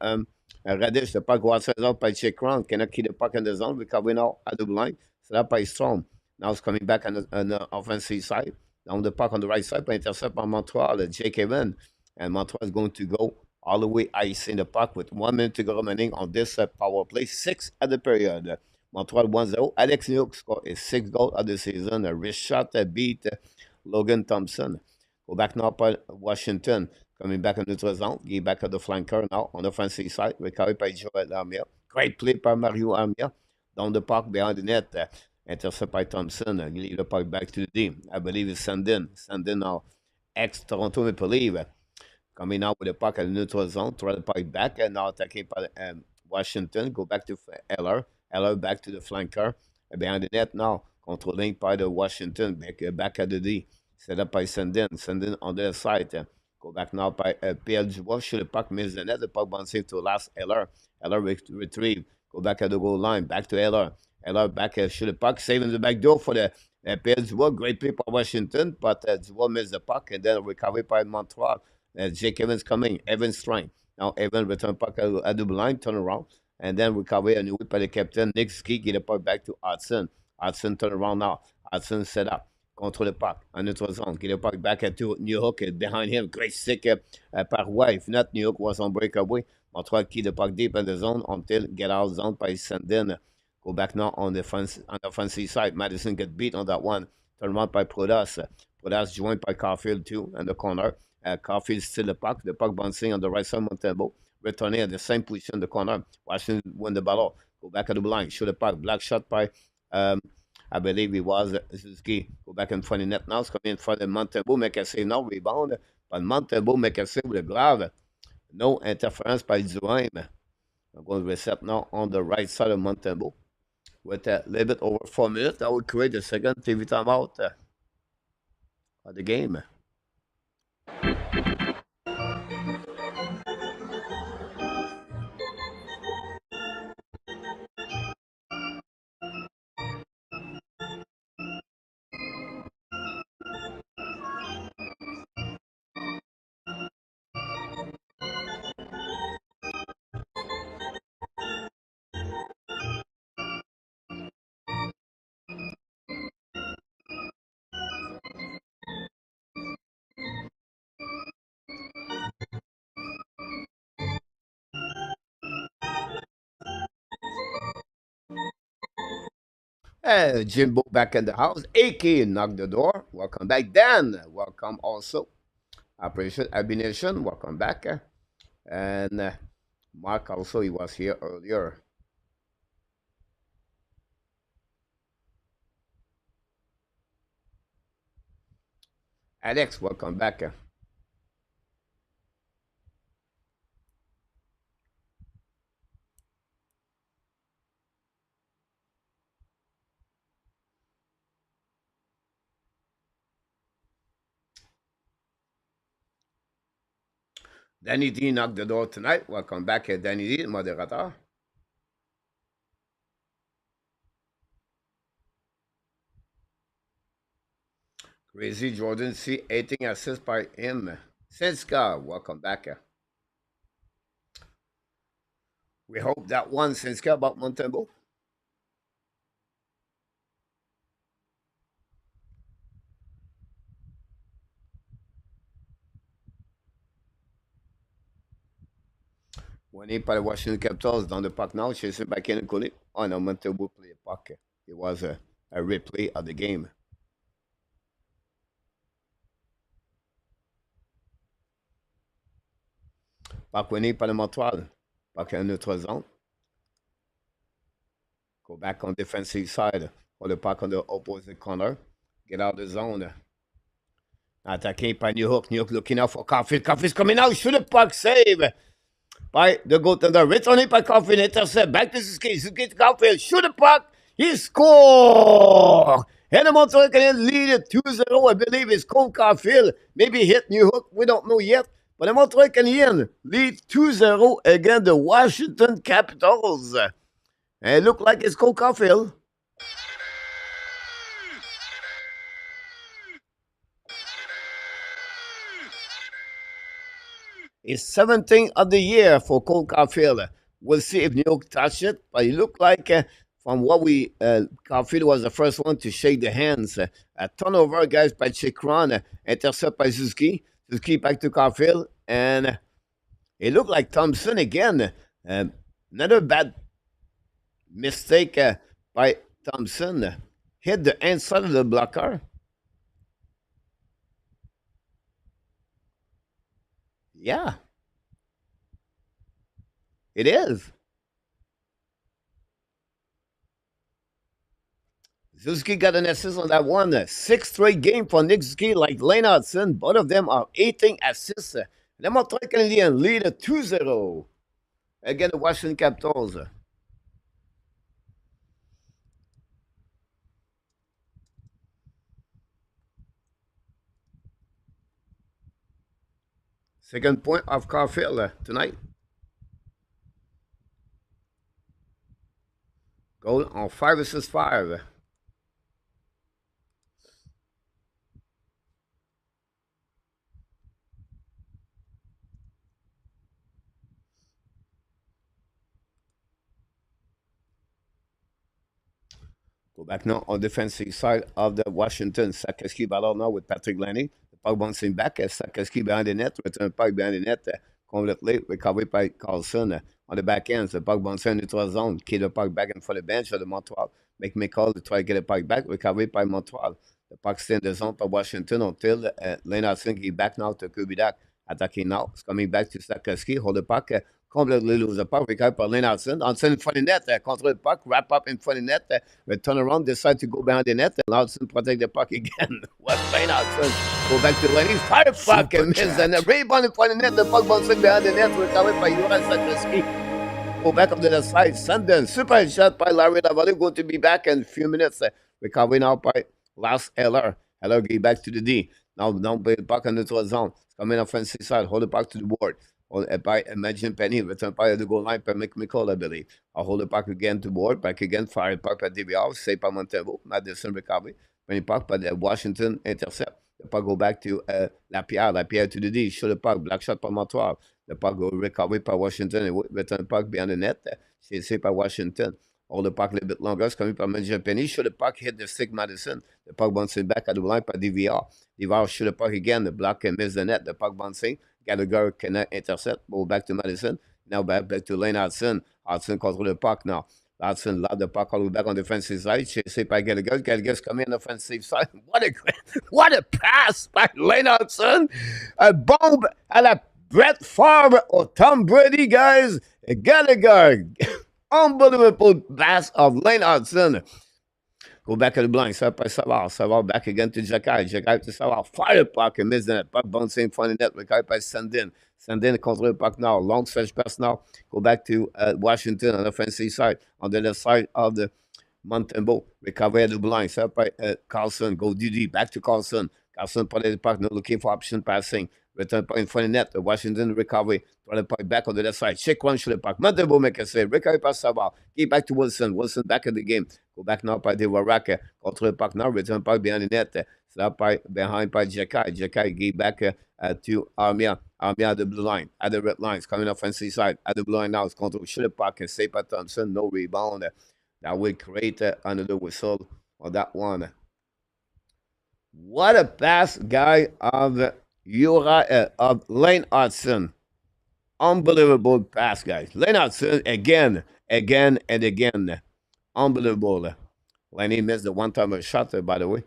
S1: Radish. The puck was out by Jake Crown. Cannot keep the puck in the zone. Recovery now at the line. Set up by Strom. Now it's coming back on the offensive side. Down the puck on the right side by intercept by Montreal. Jake Evan. And Montreal is going to go all the way icing the puck with 1 minute to go remaining on this power play. 6 at the period. Montreal 1-0. Alex Newhook scored his 6th goal of the season. A wrist shot beat Logan Thompson. Go back now by Washington. Coming back on neutral zone. Get back at the flanker now on the offensive side. Recovered by Joel Armia. Great play by Mario Armia. Down the puck behind the net. Intercept by Thompson. Leave the puck back to the team. I believe it's Sandin. Sandin now. Ex-Toronto Maple Leaf. Coming out with the puck at the neutral zone. Throw the puck back. And now attacking by Washington. Go back to Eller. Eller back to the flanker. Behind the net now. Controlling by the Washington. Back at the D. Set up by Sandin. Sandin on their side. Go back now by Pierre Dubois. Shoot the puck, miss the net. The puck bouncing to last Eller. Eller retrieve. Go back at the goal line. Back to Eller. Eller back, shoot the puck. Saving the back door for the Pierre Dubois. Great play by Washington. But Dubois missed the puck. And then recovery by Montreal. Jake Evans coming. Evans trying. Now Evans return puck at the line. Turn around. And then recovery and whip by the captain. Nick Ski get the puck back to Hudson. Hudson turn around now. Hudson set up. Control the puck. En neutral zone. Get the puck back to Newhook. Behind him. Great stick par Roy. If not, Newhook was on breakaway. Montreal keep the puck deep in the zone until get out zone by Sandin. Go back now on the offensive side. Madison get beat on that one. Turn around by Prodas. Prodas joined by Caulfield too in the corner. Caulfield still the puck. The puck bouncing on the right side. Montembeault returning at the same position in the corner. Washington win the ball. Go back at the blind. Shoot the puck. Black shot by, I believe it was Suzuki. Go back in front of the net now. It's coming in front of Montembeault. Make a save now. Rebound. But Montembeault make a save with a glove. No interference by Duhaime. I'm going to reset now on the right side of Montembeault. With a little bit over 4 minutes, that will create the second TV timeout of the game. Jimbo back in the house. AK knock the door. Welcome back. Dan, welcome also. Operation Abination, welcome back. And Mark also, he was here earlier. Alex, welcome back. Danny D knocked the door tonight. Welcome back, Danny D, moderator. Crazy Jordan C, 18 assists by him. Senska, welcome back. We hope that one, Senska, about Montembeault. When he played Washington Capitals dans le parc now, je sais pas qui est collé. Oh non, Montembeault played the puck. It was a replay of the game. Puck winning par le Montreal. Puck in notre zone. Go back on defensive side. Or the puck on the opposite corner. Get out of the zone. Attaqué par New Hook. New Hook looking out for Caulfield. Caulfield's coming out. Shoot the puck. Save by the goaltender. Returning by Caulfield. Intercept. Back to Suzuki. Suzuki to Caulfield. Shoot the puck. He scored. And the Montreal Canadiens lead it 2-0. I believe it's Cole Caulfield. Maybe hit New Hook. We don't know yet. But the Montreal Canadiens lead 2-0 against the Washington Capitals. And it looked like it's Cole Caulfield. It's 17th of the year for Cole Caulfield. We'll see if New York touch it, but it looked like from what we Caulfield was the first one to shake the hands. A turnover, guys, by Chikron, intercept by Suzuki. Suzuki back to Caulfield, and it looked like Thompson again. Another bad mistake by Thompson. Hit the inside of the blocker. Yeah. It is. Suzuki got an assist on that one. Sixth straight game for Nick Suzuki, like Lane Hudson. Both of them are 18 assists. The Montreal Canadiens lead 2-0 against the Washington Capitals. Second point of Caulfield tonight. Goal on 5 versus 5. Go back now on defensive side of the Washington. Sakeski battle now with Patrick Lanning. The puck bouncing back. Sakeski behind the net. Return puck behind the net. Completely recovered by Carlson on the back end. The puck bouncing in the neutral zone. Keep the puck back in for the bench of the Montreal. Make me call to try to get the puck back. Recovered by Montreal. The puck stay in the zone by Washington until Leonard Singh back now to Kubidak. Attacking now. It's coming back to Sakeski. Hold the puck. Complètement lose the puck. Recovered by Lane Hudson. Hudson in front of the net. Control the puck. Wrap up in front of the net. Turn around. Decide to go behind the net. And Hudson protect the puck again. What Lane Hudson? Go back to Lenny. Fire puck and miss. And the rebound in front of the net. The puck bouncing behind the net. Recovered by Jonas Sakeski. Go back up to the side. Sundin. Super shot by Larry Lavalley. Going to be back in a few minutes. Recovery now by Lars Eller. Eller get back to the D. Now down by the puck on the neutral zone. It's coming offensive side. Hold the puck to the board. By Imagine Penny, return by the goal line by McCall, I believe. I'll hold the puck again to board, back again, fire puck by DVR, save by Montembeault, Madison recovery, penny puck by the Washington intercept. The puck go back to Lapierre to the D, show the puck, black shot by Montreal. The puck go recovery by Washington, and return puck behind the net, saved by Washington. Hold the puck a little bit longer, it's coming by Imagine Penny, show the puck, hit the stick Madison. The puck bouncing back at the line by DVR. DVR shoot the puck again, the block and miss the net, the puck bouncing. Gallagher cannot intercept. Go back to Madison. Now back to Lane Hudson. Hudson control the puck now. Larson lobbed the puck all the way back on the defensive side. Chased by Gallagher. Gallagher's coming on the offensive side. What a pass by Leonardson. A bomb à la Brett Favre or Tom Brady, guys. Gallagher. Unbelievable pass of Leonardson. Go back at the blind. Set by Savard. Savard back again to Jacky. Jacky to Savard. Fire puck and miss the net. Puck bouncing in front of the net. Recovered by Sandin. Sandin control the puck now. Long stretch pass now. Go back to Washington on the offensive side. On the left side of the Montembeault. Recover at the blind. Set by Carlson. Go DD. Back to Carlson. Carlson put the puck. Now looking for option passing. Return puck in front of the net. Washington recovery. Throw the puck back on the left side. Check one to the puck. Montembeault make a save. Recovery by Savard. Give back to Wilson. Wilson back in the game. Go back now by the Waraka. Control the puck now. Return puck behind the net. Slap by behind by Jacky. Jacky give back to Armia. Armia at the blue line. At the red lines. Coming offensive side. At the blue line now. It's control. Shoot the puck and save by Thompson. No rebound. That will create another whistle on that one. What a pass, guy, of Lane Hudson. Unbelievable pass, guys. Lane Hudson again, and again. Unbelievable. Lenny missed the one-timer shot, by the way.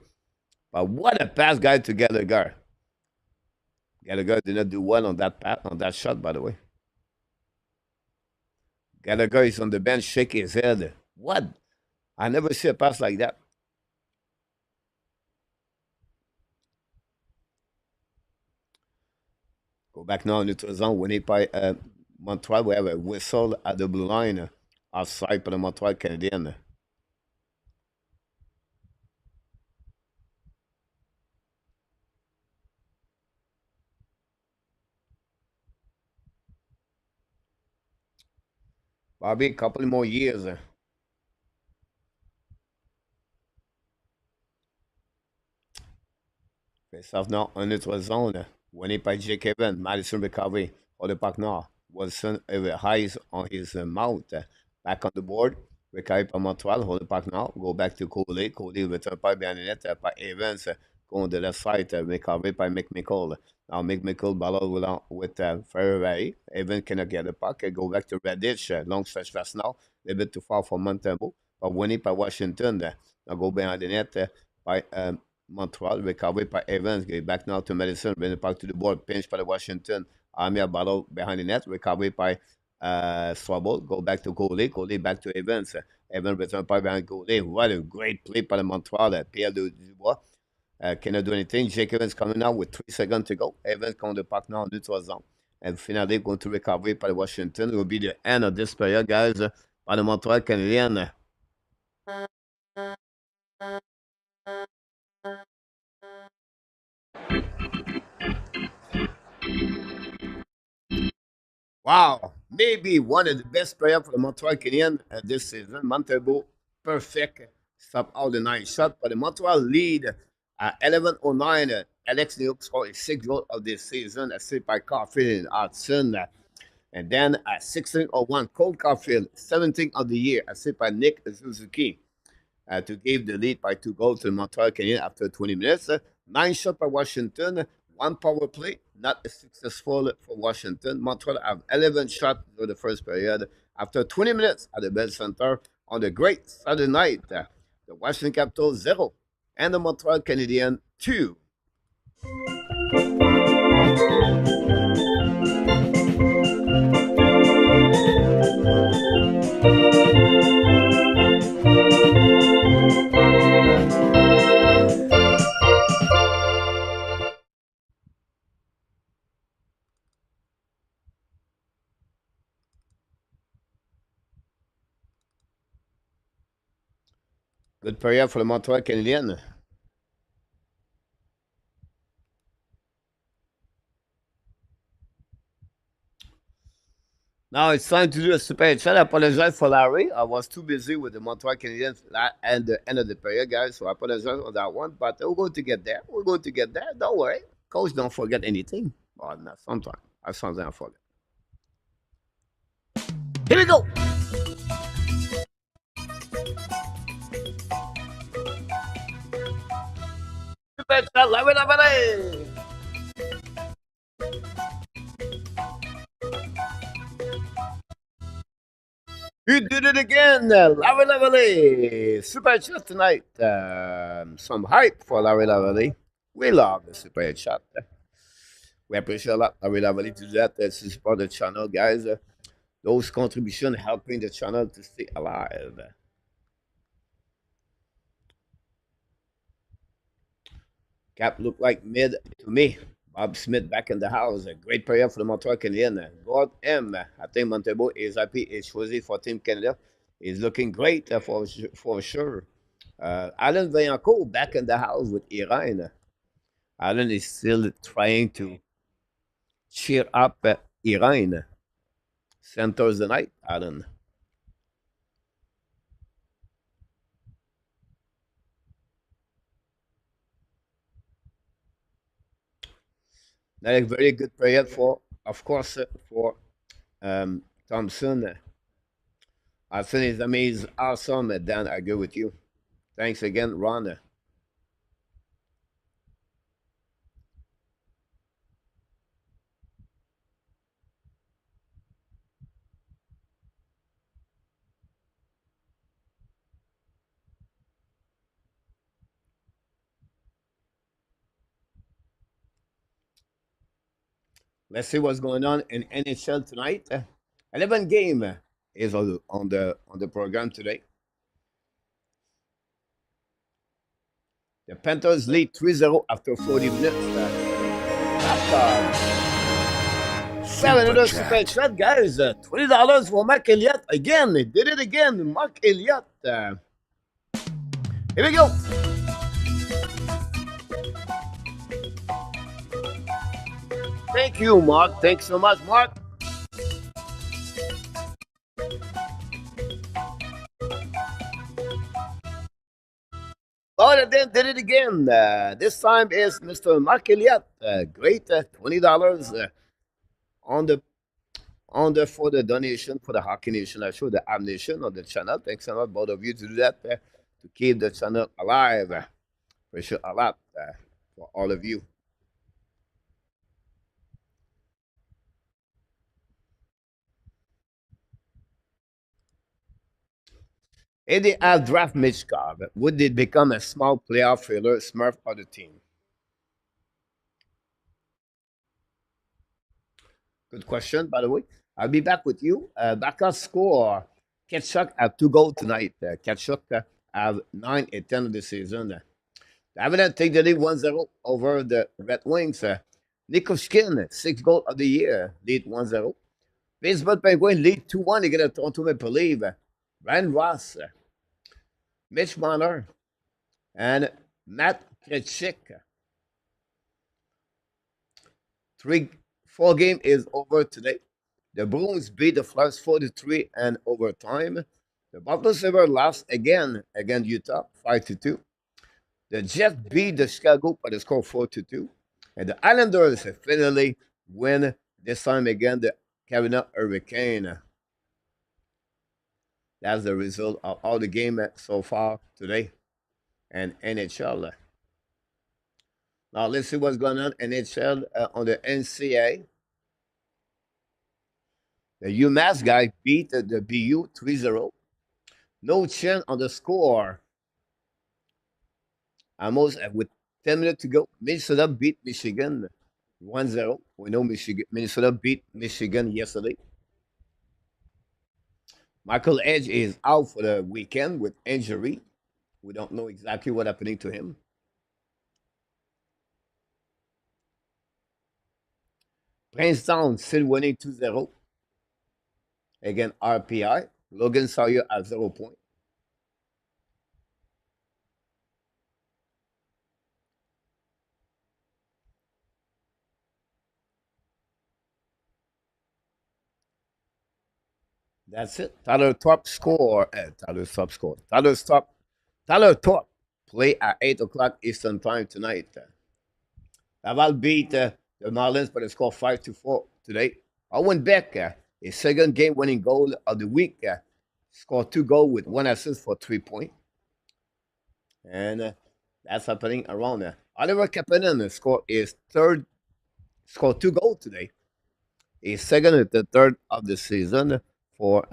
S1: But what a pass, guy, to Gallagher. Gallagher did not do well on that pass, on that shot, by the way. Gallagher is on the bench, shaking his head. What? I never see a pass like that. Go back now into the zone. Winning by Montreal. We have a whistle at the blue line. Offside for the Montreal Canadiens. Bobby, a couple more years. Face off now on notre zone. Winning by Jake Evans. Madison recovery. For the puck now. Wilson highs on his mount. Back on the board. Recovery by Montreal. Hold the puck now. Go back to Coley. Coley return by behind the net by Evans. Go on the left side. Recovery by McMichael. Now McMichael battle with Ferrari. Evans cannot get the puck. Go back to Redditch. Long stretch pass now. A little bit too far for Montembeault. But winning by Washington. Now go behind the net by Montreal. Recovery by Evans. Get back now to Madison. Bring the puck to the board. Pinch by the Washington. Armia battle behind the net. Recovery by Swabble. Go back to Coley. Coley back to Evans. Evans return by behind Coley. What a great play by the Montreal. Pierre Dubois cannot do anything. Jake Evans coming out with 3 seconds to go. Evans on the puck now. Neutral zone. And finally going to recovery by Washington. It will be the end of this period, guys, by the Montreal Canadiens. Wow, maybe one of the best players for the Montreal Canadiens this season. Montembeault, perfect. Stop all the 9 shots. But the Montreal lead at 11:09. Alex Newhook scored a 6th goal of this season, assisted by Caulfield and Hudson. And then at 16:01, Cole Caulfield, 17th of the year, assisted by Nick Suzuki, to give the lead by 2 goals to the Montreal Canadiens after 20 minutes. 9 shots by Washington. 1 power play, not successful for Washington. Montreal have 11 shots for the first period. After 20 minutes at the Bell Center on the great Saturday night, the Washington Capitals 0 and the Montreal Canadiens 2. Good period for the Montreal Canadiens. Now it's time to do a super chat. I apologize for Larry. I was too busy with the Montreal Canadiens at the end of the period, guys. So I apologize for that one. But we're going to get there. We're going to get there. Don't worry. Coach, don't forget anything. But not sometimes. Sometimes I forget. Here we go. Super chat. Larry. He did it again. Larry Lavalley. Super chat tonight. Some hype for Larry Lavalley. We love the super chat. We appreciate a lot Larry Lavalley to do that. To support the channel, guys. Those contributions helping the channel to stay alive. Cap looked like mid to me. Bob Smith back in the house. A great player for the Montreal Canadiens. God M. I think Montembeault is happy. Is choisi for Team Canada. He's looking great for sure. Alan Vaillancourt back in the house with Iran. Alan is still trying to cheer up Iran. Centers the night, Alan. That is a very good player for, of course, for Thompson. I think his name is awesome. Dan, I agree with you. Thanks again, Ron. Let's see what's going on in NHL tonight. 11 game is on the program today. The Panthers lead 3-0 after 40 minutes. Seven
S2: Super
S1: other super
S2: chat.
S1: chat, guys. $20 for Mark Elliott. Again, he did it again. Mark Elliott. Here we go. Thank you, Mark. Thanks so much, Mark. Oh, then did it again. This time is Mr. Mark Elliott. Great, $20 on the for the donation for the Hockey Nation. I show the Am Nation on the channel. Thanks a lot, both of you, to do that to keep the channel alive. Appreciate a lot for all of you. If they have draft Mitchkov, would it become a small playoff failure, Smurf or the team? Good question, by the way. I'll be back with you. Backup score. Ketchuk have 2 goals tonight. Ketchuk have 9 and 10 of the season. Avalanche take the lead 1-0 over the Red Wings. Nikoshkin, 6 goal of the year, lead 1-0. Pittsburgh Penguins lead 2-1 against the Toronto Maple Leafs. Ryan Ross, Mitch Marner, and Matt Krejcik. 4 game is over today. The Bruins beat the Flyers 43 and overtime. The Buffalo Sabres lost again against Utah 5-2. The Jets beat the Chicago by the score 4-2. And the Islanders finally win this time again the Carolina Hurricane. That's the result of all the games so far today and NHL. Now let's see what's going on NHL on the NCAA. The UMass guy beat the BU 3-0. No change on the score. Almost with 10 minutes to go. Minnesota beat Michigan 1-0. We know Minnesota beat Michigan yesterday. Michael Edge is out for the weekend with injury. We don't know exactly what's happening to him. Princeton still winning 2-0 against RPI. Logan Sawyer at 0 point. That's it. Tyler Top score. Tyler's top score. Tyler Top play at 8 o'clock Eastern time tonight. Laval beat the Marlins by the score 5-4 today. Owen Beck, his second game winning goal of the week, scored 2 goals with 1 assist for 3 points. And that's happening around there. Oliver Kapanen scored 2 goals today. He's second and the third of the season for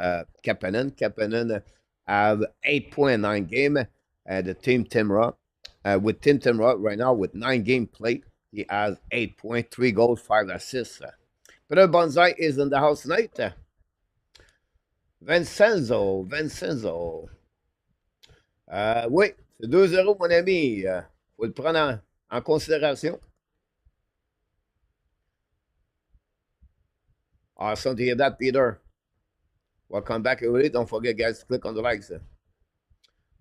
S1: Kapanen. Kapanen have 8.9 game. The team Timra with Tim Timra right now with 9 game play. He has 8.3 goals, 5 assists. Peter Bonzai is in the house tonight. Vincenzo. Oui, c'est 2-0, mon ami. Faut le prendre en considération. Awesome to hear that, Peter. Welcome back, everybody. Don't forget, guys, to click on the likes.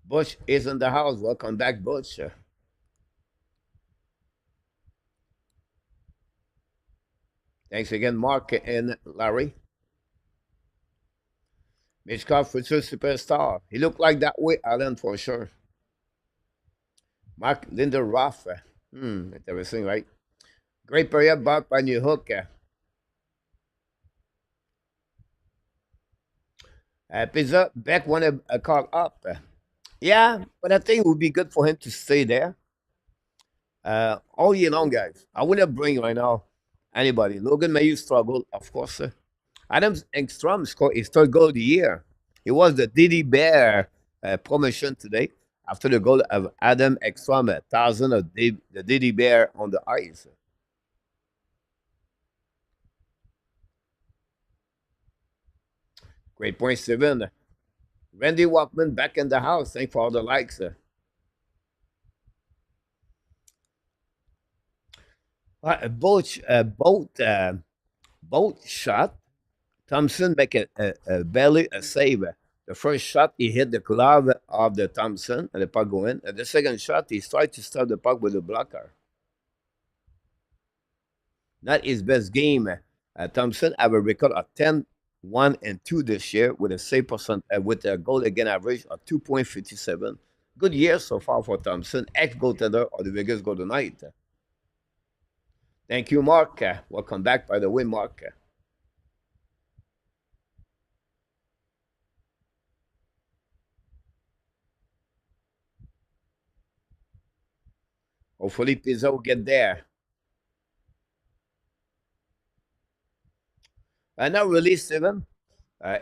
S1: Bush is in the house. Welcome back, Bush. Thanks again, Mark and Larry. Mitchkov, future superstar. He looked like that way, Alan, for sure. Mark Linderoth. Interesting, right? Great period, Bob, by New Hook. Pizza, Beck wanted a call up. Yeah, but I think it would be good for him to stay there all year long, guys. I wouldn't bring right now anybody. Logan Mayu struggled, of course. Adams Engstrom scored his third goal of the year. It was the Diddy Bear promotion today after the goal of Adam Engstrom, 1,000 of the Diddy Bear on the ice. Great point, Steven. Randy Walkman back in the house. Thanks for all the likes. Both shot. Thompson make barely a save. The first shot, he hit the glove of the Thompson and the puck go in. And the second shot, he tried to stop the puck with a blocker. Not his best game. Thompson have a record of 10-1-2 this year with a save percent with a goal against average of 2.57. Good year so far for Thompson, ex-goaltender of the Vegas Golden Knights. Thank you, Mark. Welcome back, by the way, Mark. Hopefully, Pizza will get there. Not really, Steven.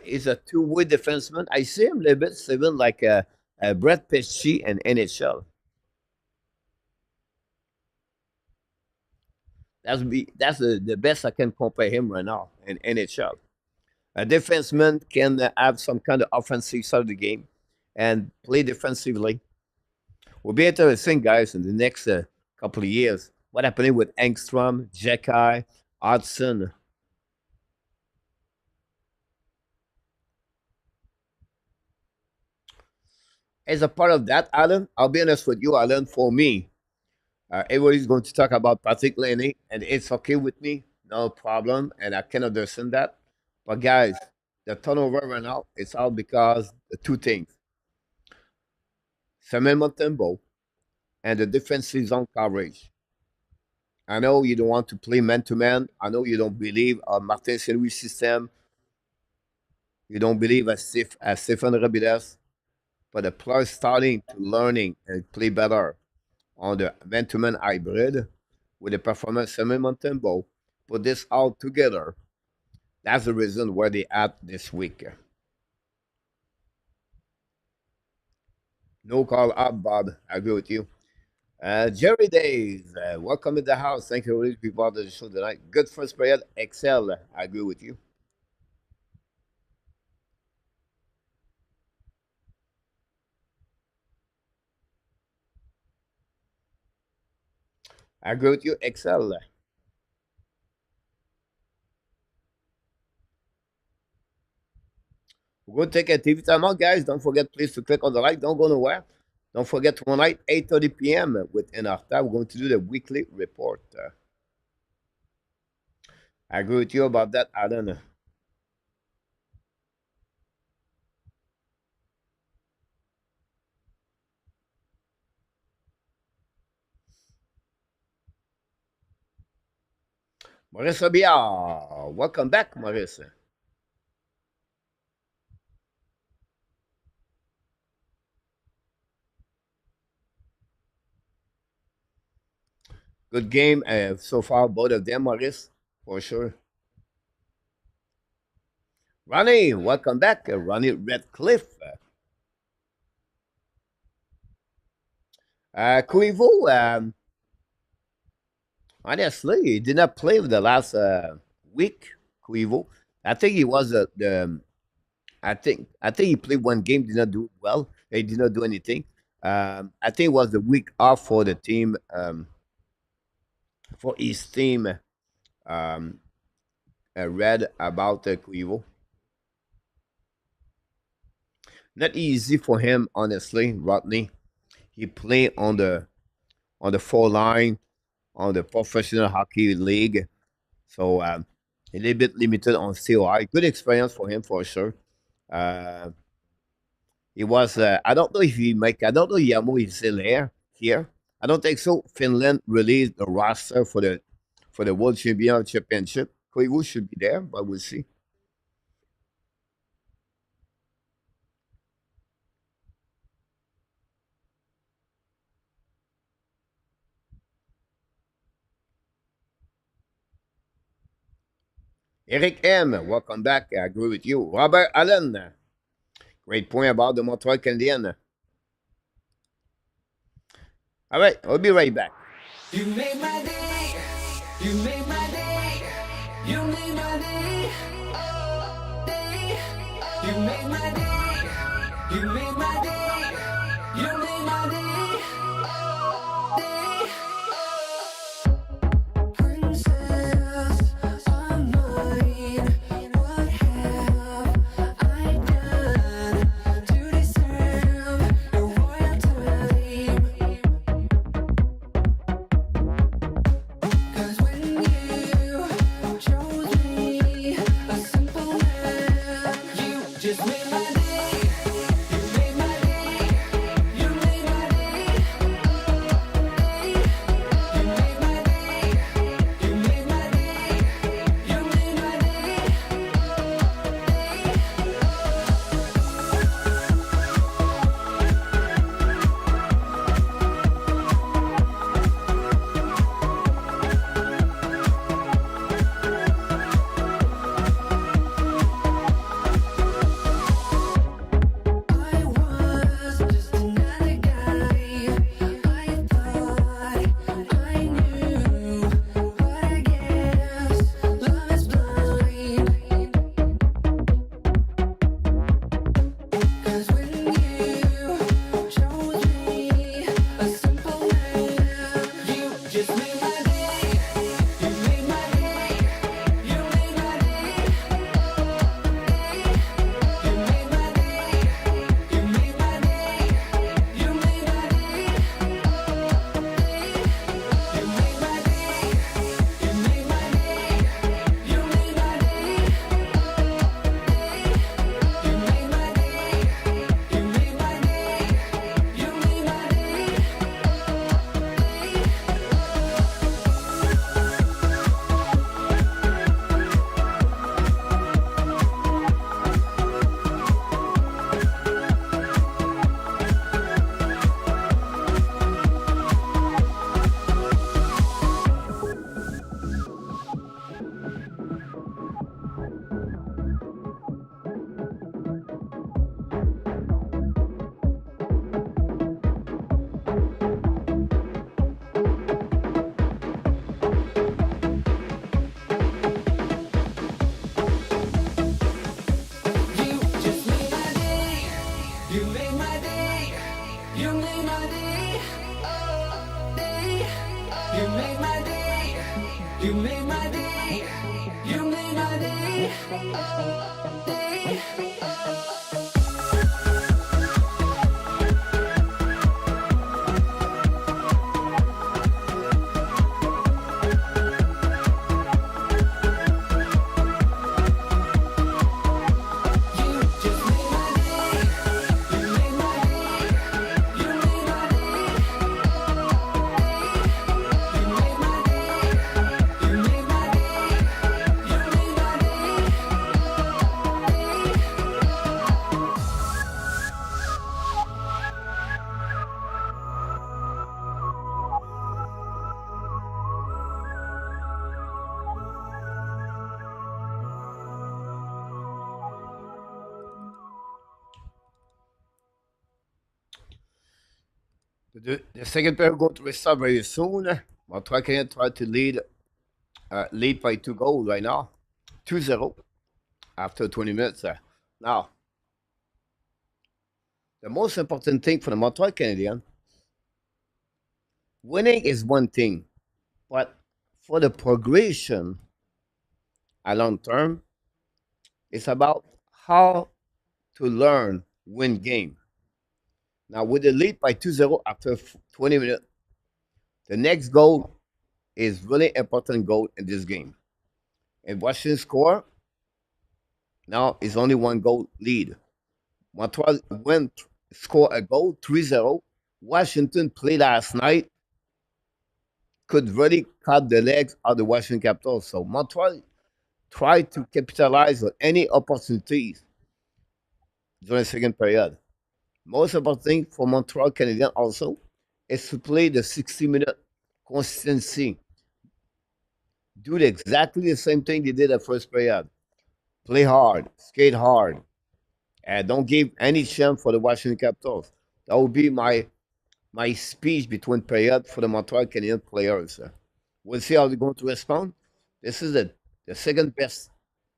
S1: He's a two-way defenseman. I see him a little bit, Steven, like Brett Pesci and NHL. That's the best I can compare him right now in NHL. A defenseman can have some kind of offensive side of the game and play defensively. Will be interesting, guys, in the next couple of years. What happening with Engstrom, Jekai, Hudson? As a part of that, Alan, I'll be honest with you, Alan. For me, everybody's going to talk about Patrick Laney, and it's okay with me, no problem, and I can understand that. But guys, the turnover right now, it's all because the two things: Samuel Montembeault and the defensive zone coverage. I know you don't want to play man to man. I know you don't believe on Martin Saint Louis system. You don't believe as Stephen Rabides, but the players starting to learning and play better on the man-to-man hybrid with the performance Samuel Montembeault. Put this all together. That's the reason where they at this week. No call up, Bob. I agree with you. Jerry Days, welcome to the house. Thank you for being part of the show tonight. Good first period. Excel. I agree with you. I agree with you. Excel. We're going to take a TV time out, guys. Don't forget, please, to click on the like. Don't go nowhere. Don't forget tonight, 8:30 p.m. with Enarta. We're going to do the weekly report. I agree with you about that, Alan. Maurice Biard. Welcome back, Maurice. Good game so far, both of them, Maurice, for sure. Ronnie, welcome back. Ronnie Redcliffe. Cuivo, honestly, he did not play for the last week. Cuivo, I think he was the. I think he played one game, did not do well. He did not do anything. I think it was the week off for the team, for his team. Um, I read about Cuivo. Not easy for him, honestly, Rodney. He played on the four line on the professional hockey league, so a little bit limited on COI. Good experience for him for sure. Uh, he was. I don't know if he make. I don't know Yamo is still here. I don't think so. Finland released the roster for the World Championship. Koivu should be there, but we'll see. Eric M, welcome back. I agree with you. Robert Allen, great point about the Montreal Canadiens. All right, I'll be right back.
S2: You made my day. You made my day. You made my day. Oh, day. You made my day. You made my day. You made my day. Oh, day. Princess of mine, what have I done to deserve your royalty? 'Cause when you chose me, a simple man, you just made my day. You made my day. You made my day. Day. You made my day. You made my day. You made my day. I was just another guy. I thought I knew, but I guess love is blind. 'Cause when you chose me, a simple man, you just made my day. You made my day. You made my day. You made my day. You made my day. You made my day. You made my day. You made my day. You made my day. You made my day. You made my day. You made my day. You just made my day. You made my day. You made my day. Oh, day. You made my day. You made my day. You made my day. Oh, day. You just made my day. You made my day. You made my day. You made my day. You made my day. You made my day.
S1: The second period going to restart very soon. Montreal Canadiens try to lead by 2 goals right now. 2-0 after 20 minutes. Now, the most important thing for the Montreal Canadiens, winning is one thing, but for the progression a long term, it's about how to learn win game. Now, with the lead by 2-0 after 20 minutes, the next goal is really important goal in this game. And Washington score, now it's only 1 goal lead. Montreal went score a goal 3-0. Washington played last night, could really cut the legs of the Washington Capitals. So Montreal tried to capitalize on any opportunities during the second period. Most important thing for Montreal Canadiens also is to play the 60-minute consistency. Do exactly the same thing they did at first period. Play hard, skate hard, and don't give any chance for the Washington Capitals. That would be my speech between period for the Montreal Canadiens players. We'll see how they're going to respond. This is the second best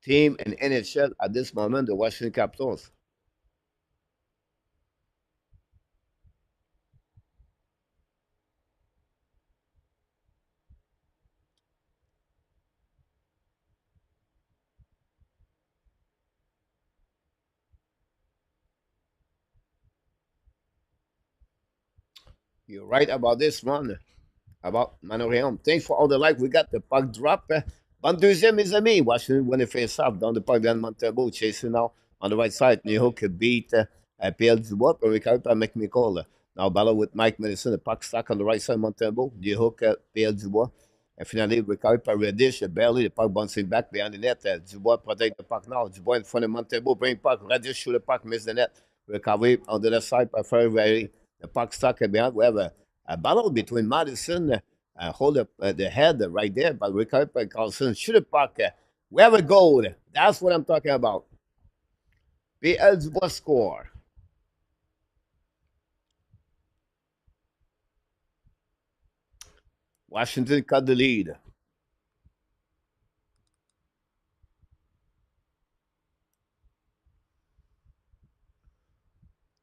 S1: team in NHL at this moment, the Washington Capitals. You're right about this one, about Montreal. Thanks for all the like. We got the puck drop. Bonne deuxième, mes amis. Washington win the face-off dans le parc d'Anne Montembeault. Chasing now on the right side. New Hook beat Pierre Dubois. But we can't make me call. Now battle with Mike Madison. The puck stuck on the right side. Montembeault. New Hook, Pierre Dubois. And finally, recovered by Radish. Barely the puck bouncing back behind the net. Dubois protect the puck now. Dubois in front of Montembeault. Bring puck. Radish shoot the puck. Miss the net. Recovery on the left side by Ferry. The puck stuck behind. We have a battle between Madison. Hold up the head right there, but recovered by Carlson. Shoot the puck. We have a goal. That's what I'm talking about. Pierre Dubois score. Washington cut the lead.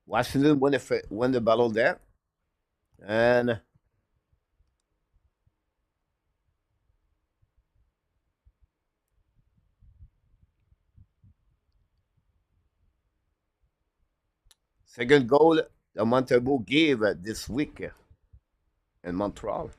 S1: Washington won the battle there. And second goal the Montembeault gave this week in Montreal.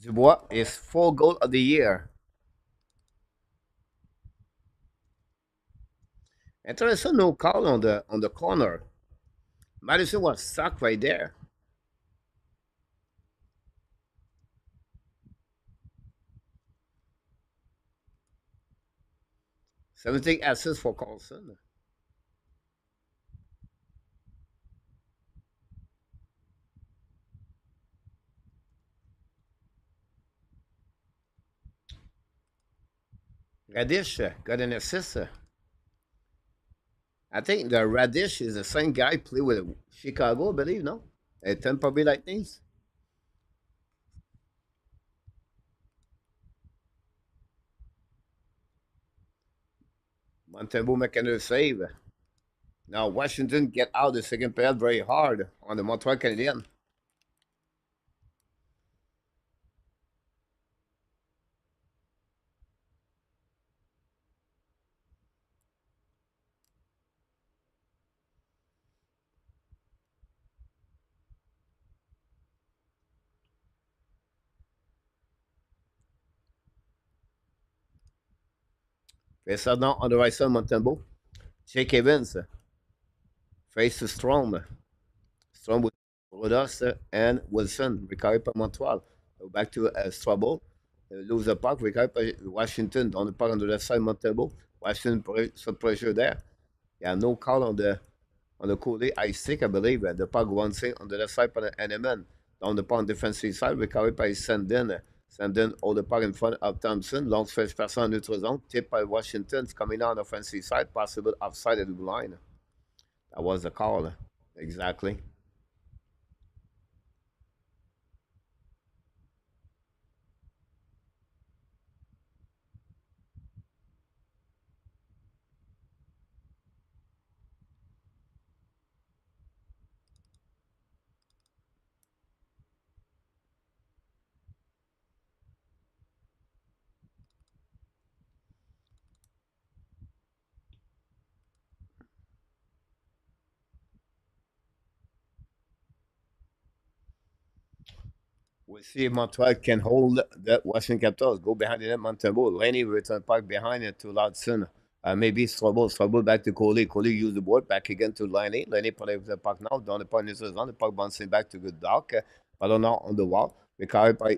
S1: Dubois is 4 goal of the year. Interesting, no call on the corner. Madison was stuck right there. 17 assists for Carlson. Radish got an assist. I think the Radish is the same guy play with Chicago, I believe, no? At Tampa Bay Lightnings. Montembeault making a save. Now Washington get out the second period very hard on the Montreal Canadiens. Face out now on the right side, Montembeault. Jake Evans face to Strom. Strom with Rodas and Wilson. Recovered by Montreal. Back to Strabo. Lose the puck. Recovered by Washington on the puck on the left side, Montembeault. Washington some pressure there. Yeah, no call on the on the côté ice stick, I believe. The puck bouncing on the left side par Eneman. On the puck defensive side, recovered by Sandin. Sandin hold the puck in front of Thompson. Long stretch pass en neutral zone. Tipped by Washington. It's coming out on the offensive side. Possible offside at the blue line. That was the call. Exactly. We'll see if Montreal can hold the Washington Capitals. Go behind the net, Montembeault. Laney return puck behind it to Lodson. Maybe Strobel. Strobel back to Coley. Coley use the board back again to Laney. Laney play with the puck now. Down the puck is on the puck bouncing back to good Doc. Ballon now on the wall. Recovered by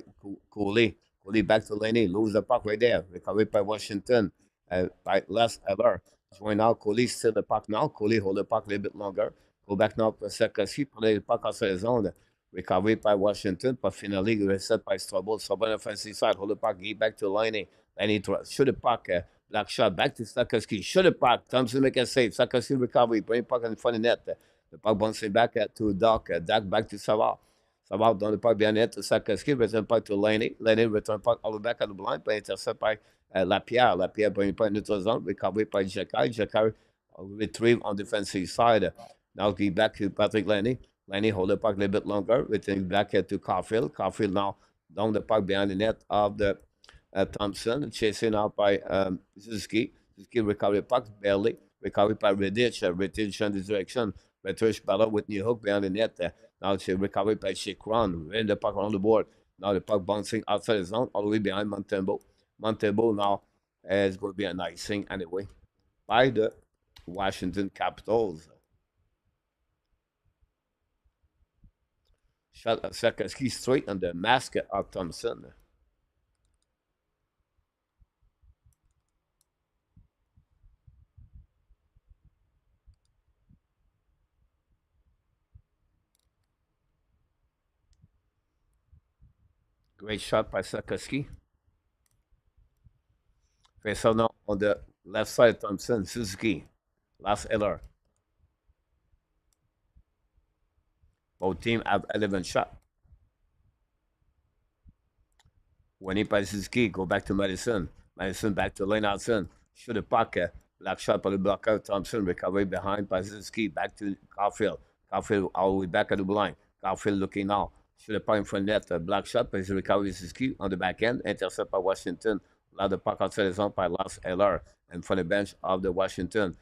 S1: Coley. Coley back to Laney. Lose the puck right there. Recovered by Washington. By Les Eller. Join now. Coley still the puck now. Coley hold the puck a little bit longer. Go back now for Sekasi. Play the puck outside the zone. Recovery by Washington, but finally reset by Strobel. Strobel on the offensive side. Hold the puck. Give back to Liney. Liney shoot the puck. Black shot back to Sakaski. Shoot the puck. Thompson make a save. Sakaski recovery. Bring puck in front of net. The puck bouncing back to Doc. Doc back to Savard. Savard down the puck behind net to Sakaski. Return puck to Liney. Liney return puck all the way back at the blind. Play intercept by Lapierre. Lapierre bring puck neutral zone. Recovery by Jacquard. Jacquard retrieve on defensive side. Now give back to Patrick Laney. Laney hold the puck a little bit longer, returning back to Caulfield. Caulfield now down the puck behind the net of the Thompson, chasing out by Ziski. Ziski recovered the puck barely, recovered by Redich. Redich in the direction. Redich battle with New Hook behind the net. Now she recovered by Shikron, in the puck on the board. Now the puck bouncing outside the zone, all the way behind Montembeault. Montembeault now is going to be an icing anyway by the Washington Capitals. Shot Sakaski straight on the mask of Thompson. Great shot by Sakaski. Face off now on the left side of Thompson. Suzuki. Last Eller. Both team have 11 shot. Winning by Suzuki. Go back to Madison. Madison back to Lane Hudson. Shoot a puck. Black shot by the blocker. Thompson recovery behind by Suzuki. Back to Caulfield. Caulfield all the way back at the blind. Caulfield looking now. Shoot a puck in front net. Black shot by his recovery Suzuki on the back end. Intercept by Washington. Allow the puck outside the zone by Lars Eller. And from the bench of the Washington.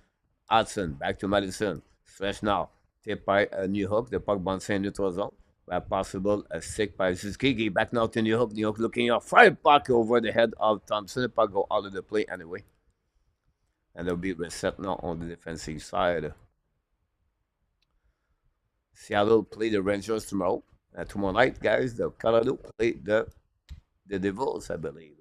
S1: Hudson back to Madison. Slash now. Tip by New Hook. The puck bouncing neutral zone. Where possible, a stick by Ziskigi. Back now to New Hook. New Hook looking up. Fire puck over the head of Thompson. The puck go out of the play anyway. And they'll be reset now on the defensive side. Seattle play the Rangers tomorrow. Tomorrow night, guys, the Colorado play the Devils, I believe.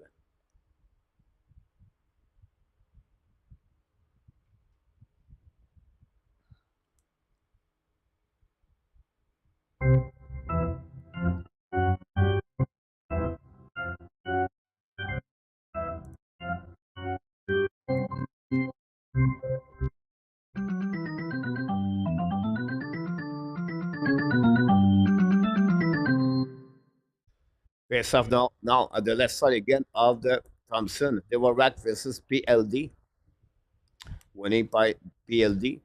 S1: Face off now at the left side again of the Thompson. They were racked versus PLD. Winning by PLD.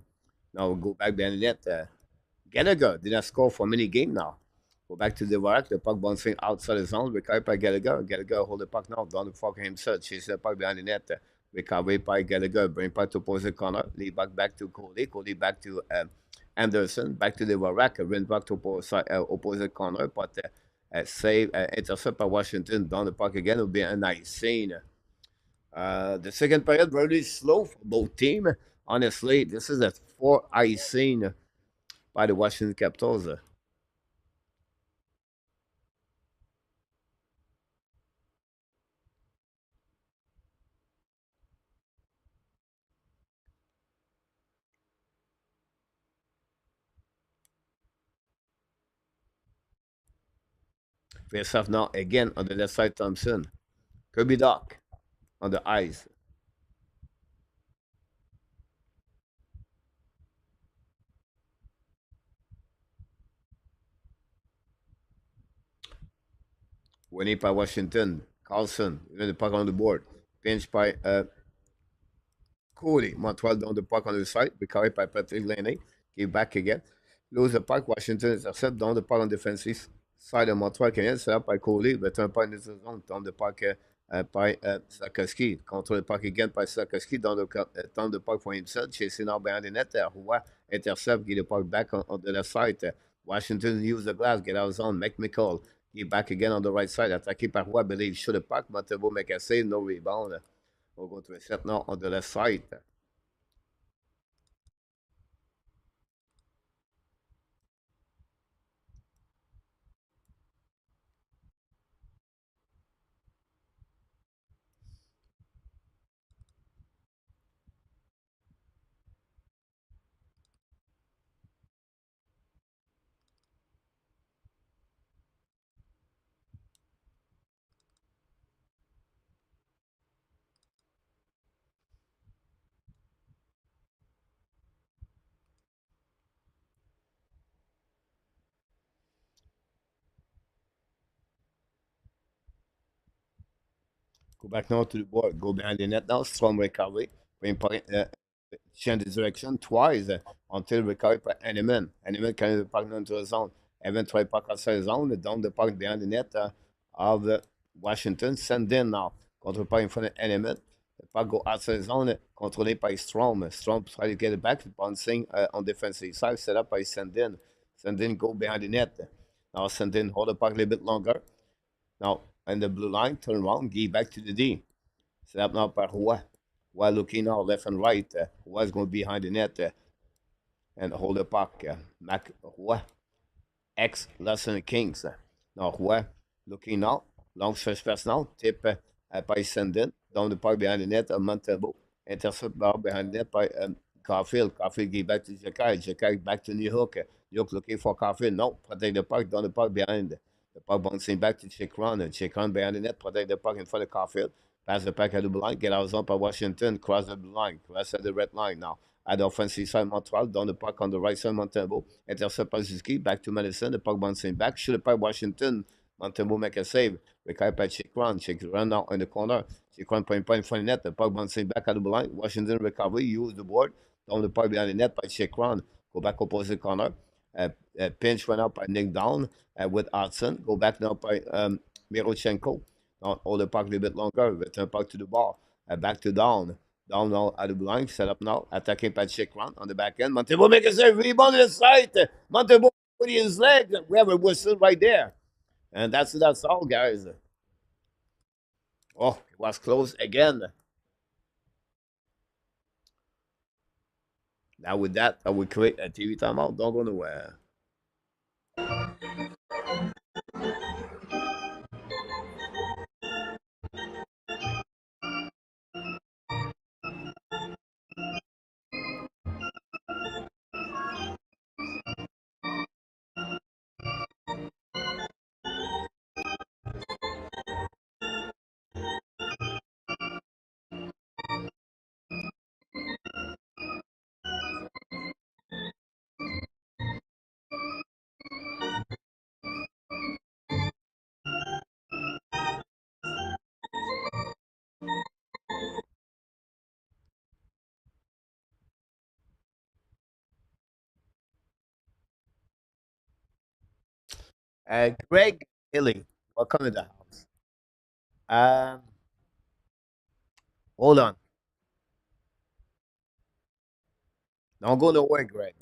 S1: Now we'll go back behind the net. Gallagher did not score for many games now. Go back to the rack. The puck bouncing outside the zone. Recovered by Gallagher. Gallagher hold the puck now. Down the fuck himself. Chase the puck behind the net. Recovered by Gallagher. Bring puck to opposite corner. Lead back to Cody. Cody back to Anderson. Back to the rack. Run back to opposite corner. But save intercept by Washington. Down the puck again. It will be a nice scene. The second period really slow for both teams. Honestly, this is a 4 eye scene by the Washington Capitals. Face off now again on the left side, Thompson. Kirby Doc on the ice. Winning by Washington. Carlson, even the puck on the board. Pinch by Cody. Montreal down the puck on the side. Recovered by Patrick Laney. Give back again. Lose the puck. Washington intercept down the puck on defensive side of Montreal Canadiens. Set up by Cody. Return puck into the zone. Down the puck by Sarkowski. Control the puck again by Sarkowski. Down the puck for himself. Chasing out behind the net. Roy intercept. Give the puck back on the left side. Washington use the glass. Get out of zone. McMichael. Give back again on the right side. Attaqué par Roy. Believe shoot the puck. Montembeault make a save. No rebound. We'll go to a set now on the left side. Go back now to the board. Go behind the net now. Strong recovery. Bring puck, change the direction twice until recovered by Animan. Animan carries the puck into the zone. Evan try puck outside the zone. Down the puck behind the net of Washington. Send in now. Control puck in front of Animan. The puck go outside the zone. Controlled by Strom. Strom try to get it back. Bouncing on defensive side. Set up by Sandin. Sandin go behind the net. Now Sandin hold the puck a little bit longer. Now, in the blue line, turn around, give back to the D. Set up now by Roy. While looking now left and right, Roy's going behind the net and hold the puck. Mac Roy, ex Lesson Kings. Now, Roy looking now, long stretch pass now, tip by Sendin, down the puck behind the net of Montembeault. Intercept ball behind the net by Caulfield. Caulfield give back to Jakai. Jakai back to New Hook. New Hook looking for Caulfield. No, protect the puck, down the puck behind. The puck bouncing back to Chikron. And Chikron behind the net, protect the puck in front of Caulfield. Pass the puck at the blue line, get out zone by Washington, cross the blue line, cross at the red line now. At the offensive side, Montreal, down the puck on the right side, Montembeault. Intercept by Suzuki, back to Madison, the puck bouncing back, shoot the puck Washington. Montembeault make a save. Recovered by Chikron. Chikron now in the corner. Chikron point in front of the net, the puck bouncing back at the blue line. Washington recovery, use the board. Down the puck behind the net by Chikron. Go back opposite corner. Pinch went up by Nick Down with Hudson. Go back now by Mirochenko. Now hold the puck a little bit longer. Return puck to the ball. Back to Down. Down now at the blind. Set up now. Attacking by Chikron on the back end. Montembeault make a save. Rebound to the side. Montembeault putting his leg. We have a whistle right there. And that's all, guys. Oh, it was close again. Now with that, I will create a TV timeout. Don't go nowhere. Greg Hilling, welcome to the house. Um, hold on. Don't go nowhere, Greg.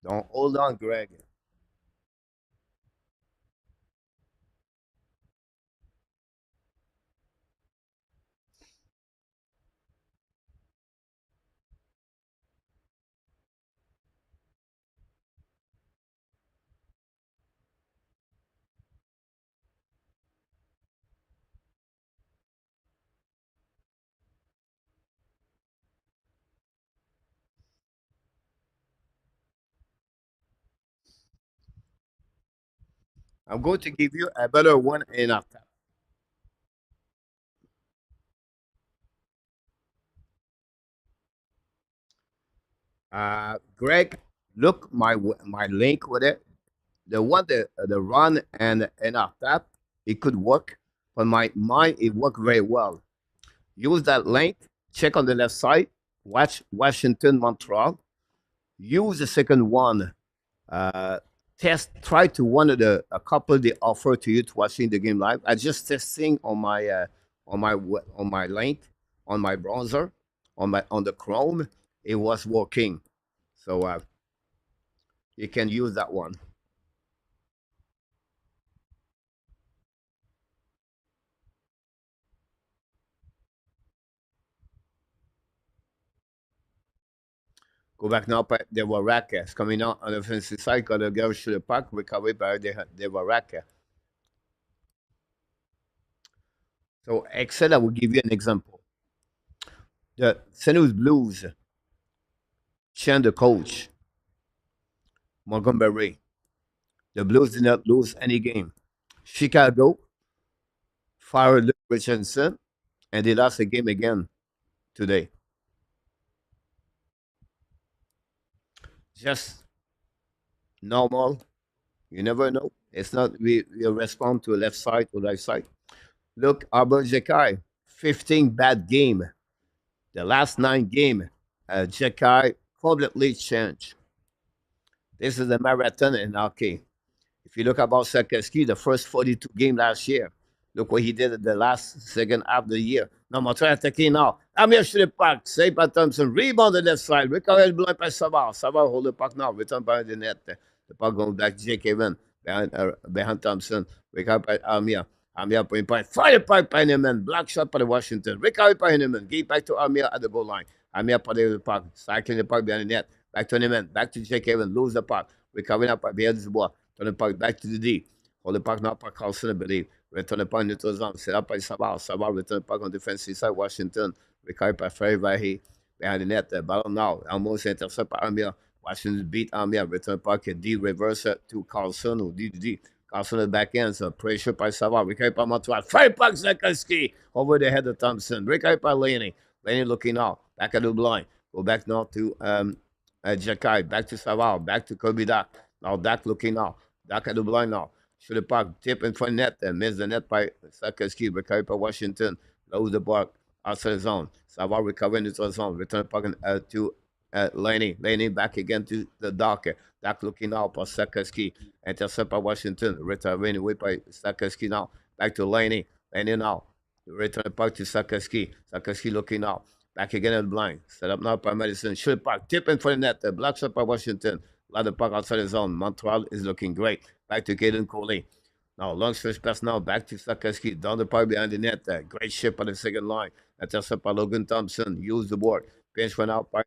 S1: Don't hold on, Greg. I'm going to give you a better one in our top. Greg, look my link with it. The one the run and our tap, it could work. But my mind, it worked very well. Use that link. Check on the left side. Watch Washington Montreal. Use the second one. Uh, try to one of the a couple they offer to you to watching the game live. I just testing on my link on my browser on the Chrome. It was working, so you can use that one. Go back now. There were rackets coming out on the offensive side. Got a girl shoot the puck, recovery by they were racket. So Excel, I will give you an example. The St. Louis Blues change the coach Montgomery. The Blues did not lose any game. Chicago fired Luke Richardson, and they lost a game again today. Just normal. You never know. It's not we respond to left side or right side. Look, Arbor Jekai, 15 bad game. The last 9 game, Jekai completely changed. This is a marathon in hockey. If you look about Sakeski, the first 42 game last year, look what he did at the last second half of the year. Now, Montreal attacking now. Amir shoot the puck. Save by Thompson. Rebound on the left side. Recovery blind by Savard. Savard hold the puck now. Return behind the net. The puck going back to Jake Evan behind Thompson. Recovery by Amir. Amir point point. Fire puck by Heineman. Black shot by the Washington. Recovery by Heineman. Give back to Amir at the goal line. Amir put the puck. Cycling the puck behind the net. Back to Heineman. Back to Jake Evan. Lose the puck. Recovery up by Beelzebub. Turn the puck back to the D. Hold the puck now by Carlson, I believe. Return the puck neutral zone. Set up by Savard. Savard return the puck on defensive side. Washington. Recovered by Ferry Vahi. Behind the net. Ballon now. Almost intercept by Amir. Washington beat Amir. Return the puck. D reverse to Carlson. Or D to D. Carlson at the back end. So pressure by Savard. Recovered by Montreal. Ferry puck Zekalski. Over the head of Thompson. Recovered by Laney. Laney looking out. Back at the blind. Go back now to Jakai. Back to Savard. Back to Kirby Dak. Now Dak looking now. Dak at the blind now. Shoot the puck, tip in front net, and miss the net by Sakeski. Recovered by Washington. Lose the puck outside the zone. Savard recovering into the zone. Return the puck to Laney. Laney back again to the Dak. Dak looking out for Sakeski. Intercept by Washington. Return away by Sakeski now. Back to Laney. Laney now. Return the puck to Sakeski. Sakeski looking out. Back again at the blind. Set up now by Madison. Shoot the puck, tip in front of net. Block shot by Washington. Lot the puck outside the zone. Montreal is looking great. Back to Caden Coley. Now, long stretch pass now. Back to Sakeski. Down the puck behind the net. Great shift on the second line. Intercept by Logan Thompson. Use the board. Pinch went out by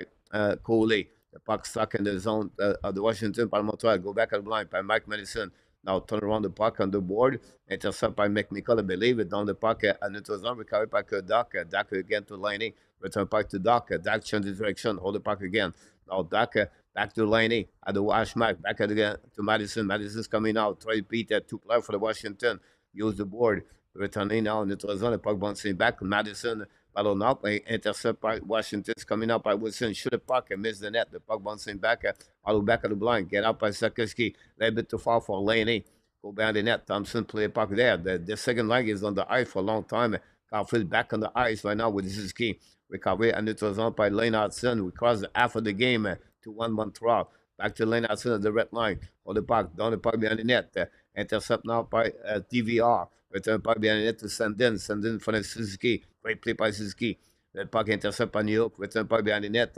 S1: Coley. The puck stuck in the zone of the Washington by Montreal. Go back at the blind by Mike Madison. Now turn around the puck on the board. Intercept by McNichol, I believe it. Down the puck and into the zone. Recovered by Dak. Dak again to Laney. Return puck to Dak. Dak changes direction. Hold the puck again. Now Dak back to Laney at the wash mark. Back again to Madison. Madison's coming out. Try to beat that 2 player for the Washington. Use the board. Returning now into the zone. The puck bouncing back. Madison battle up. Intercept by Washington's coming up by Wilson. Shoot the puck and miss the net. The puck bouncing back. All back at the blind. Get out by Sakeski. A little bit too far for Laney. Go behind the net. Thompson play the puck there. The second leg is on the ice for a long time. Caulfield back on the ice right now with his key. Recovery and it was on by Lane Hudson. We crossed half of the game to 1 Montreal. Back to Lane Hudson at the red line. Hold the puck. Down the puck behind the net. Intercept now by DVR. Return puck behind the net to Sandin. Sandin for the Suzuki. Great play by Suzuki. The puck intercept by New York. Return puck behind the net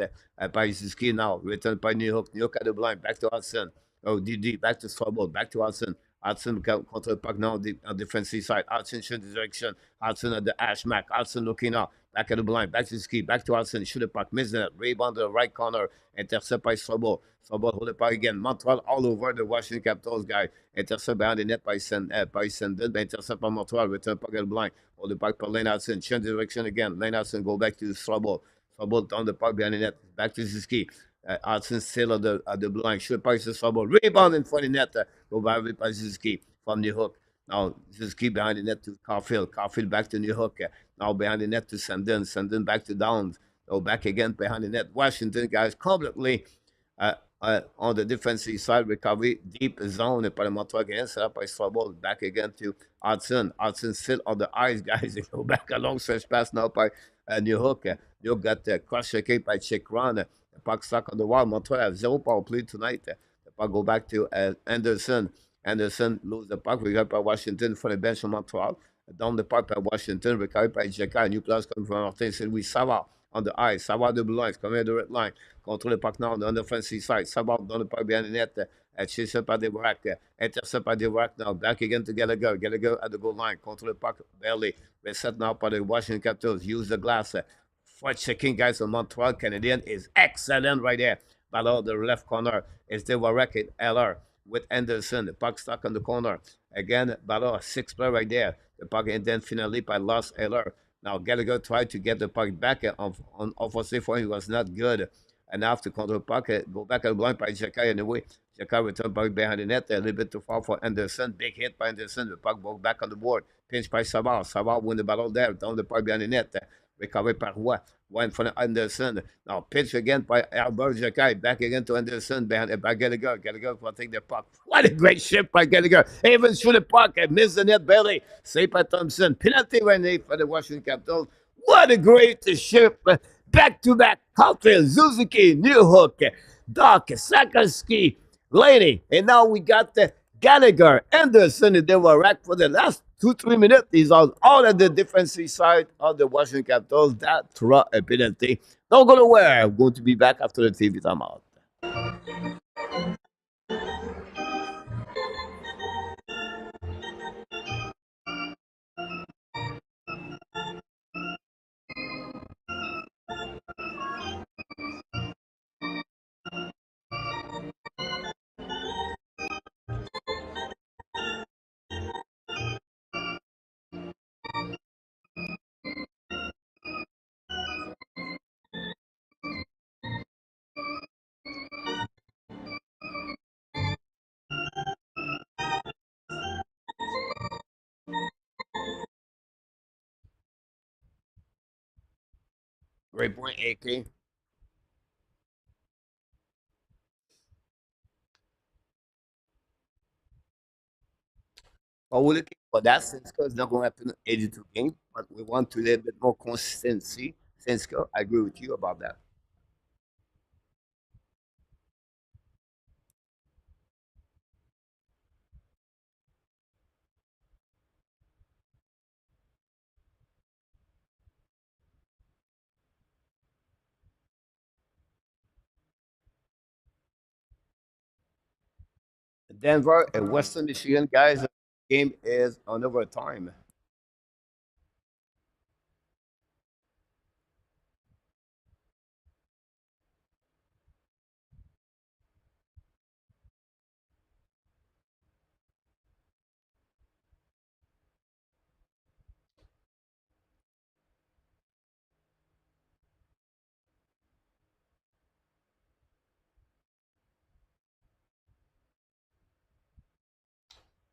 S1: by Suzuki now. Return by New York. New York at the blind. Back to Hudson. Oh, DD. Back to Swabble. Back to Hudson. Hudson control the puck now on the defensive side. Hudson shoot the direction. Hudson at the ash mark. Hudson looking out. Back at the blind. Back to the ski. Back to Hudson. Shoot the puck. Miss it. Rebound to the right corner. Intercept by Swabble. Swabble hold the puck again. Montreal all over the Washington Capitals guy. Intercept behind the net by Sendin. Intercept by Montreal. Return puck at the blind. Hold the puck by Lane Hudson. Change direction again. Lane Hudson go back to Swabble. Swabble down the puck behind the net. Back to the ski. Hudson still at the blind. Shoot puck to Swabble. Rebound in front of the net. Go by with by Suzuki. from New Hook. Now just keep behind the net to Caulfield. Caulfield back to New Hook. Now behind the net to Sandin. Sandin back to Downs. Oh, back again behind the net. Washington, guys, completely uh, on the defensive side, recovery, deep zone par le Montreal Canadiens. Set up by Slowball. Back again to Hudson. Hudson still on the ice, guys. They go back along stretch pass now by New Hook. New Hook got cross-checked by Chick Run. The puck stuck on the wall. Montreal have zero power play tonight. The puck go back to Anderson. Anderson lose the puck. We got by Washington for the bench of Montreal. Down the puck by Washington. Recovered by Jacka. New place coming from Martin. Saint Louis. Savard on the ice. Savard de Boulogne. Coming at the red line. Contrôle le puck now on the offensive side. Savard dans le puck behind the net. Chased by Dvorak. Intercept by Dvorak now. Back again to Gallagher. Gallagher at the goal line. Contrôle le puck barely. Reset now by the Washington Capitals. Use the glass. For checking, guys, on Montreal Canadiens is excellent right there. Ballard, the left corner, is Dvorak and Eller with Anderson. The puck stuck on the corner. Again, Ballard, six player right there. The puck and then finally by Lost Eller. Now Gallagher tried to get the puck back on offensive for him. It was not good. And after control puck, go back at the blind by Jacka anyway. Jacka returned puck behind the net, a little bit too far for Anderson. Big hit by Anderson. The puck broke back on the board. Pinch by Savard. Savard win the battle there. Down the puck behind the net. Recovered par Roy. Roy in front of Anderson. Now pitch again by Albert Jacka. Back again to Anderson by Gallagher. Gallagher will take the puck. What a great shift by Gallagher. Even through the puck and missed the net barely. Saved by Thompson. Penalty right now for the Washington Capitals. What a great shift. Back to back. Caulfield, Suzuki, New Hook, Doc, Sakarski, Lady. And now we got the Gallagher, Anderson, and they were racked for the last 2-3 minutes. He's on all of the defensive side of the Washington Capitals. That throw a penalty. Don't go nowhere. I'm going to be back after the TV timeout. Great point, AK. But we're looking for that since it's not going to happen in 82 games, but we want to a little bit more consistency. Since I agree with you about that. Denver and Western Michigan, guys, the game is on overtime.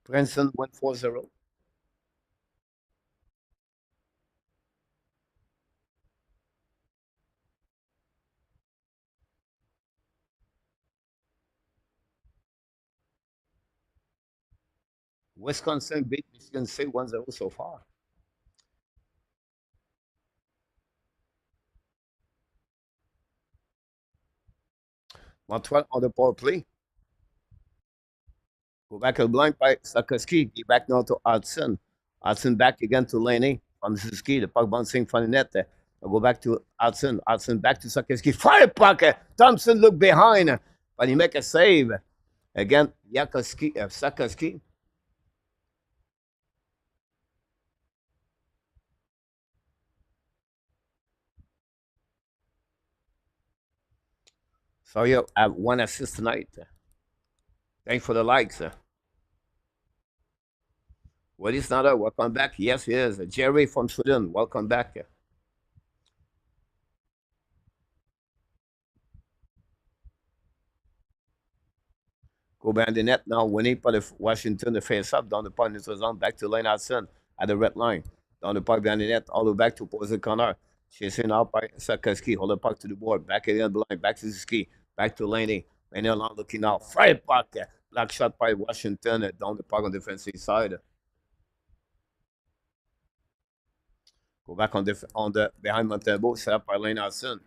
S1: Princeton went 4-0. Wisconsin beat Michigan State 1-0 so far. Montreal on the power play. Go back to the blind by Sakoski. Get back now to Hudson. Hudson back again to Laney. From Suzuki. The puck bouncing from the net. I'll go back to Hudson. Hudson back to Sakoski. Fire puck. Thompson look behind. But he make a save. Again, Yakoski, Sakoski. So you have one assist tonight. Thanks for the likes. What is not a welcome back? Yes, he is. Jerry from Sweden, welcome back. Go behind the net now, winning par the Washington, the face-up, down the part neutral zone, back to Lane Hudson at the red line. Down the park behind the net, all the way back to opposite corner. Chasing out by Sakaski, hold the puck to the board, back again blind, back to the ski, back to Laney. Laney along looking out, fire puck, black shot by Washington, down the park on the defensive side. Go back on the behind Montembeault, set up by Lane Hudson.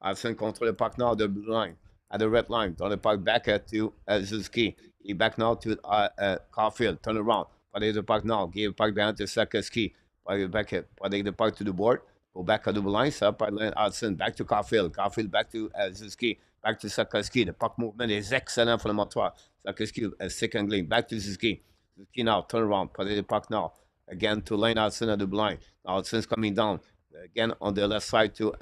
S1: Hudson control the puck now, the blue line, at the red line. Turn the puck back to Zuski. He back now to Caulfield. Turn around. Play the puck now. Give the puck down to Sakaski. Play back it. Play the puck to the board. Go back at the blue line. Set up by Lane Hudson. Back to Caulfield. Caulfield back to Zuski. Back to Sakaski. The puck movement is excellent for the Montreal. Sakaski, second lane. Back to Zuski. Zuski now. Turn around. Play the puck now. Again to Lane Hudson at the blind. Now Hudson's coming down. Again on the left side to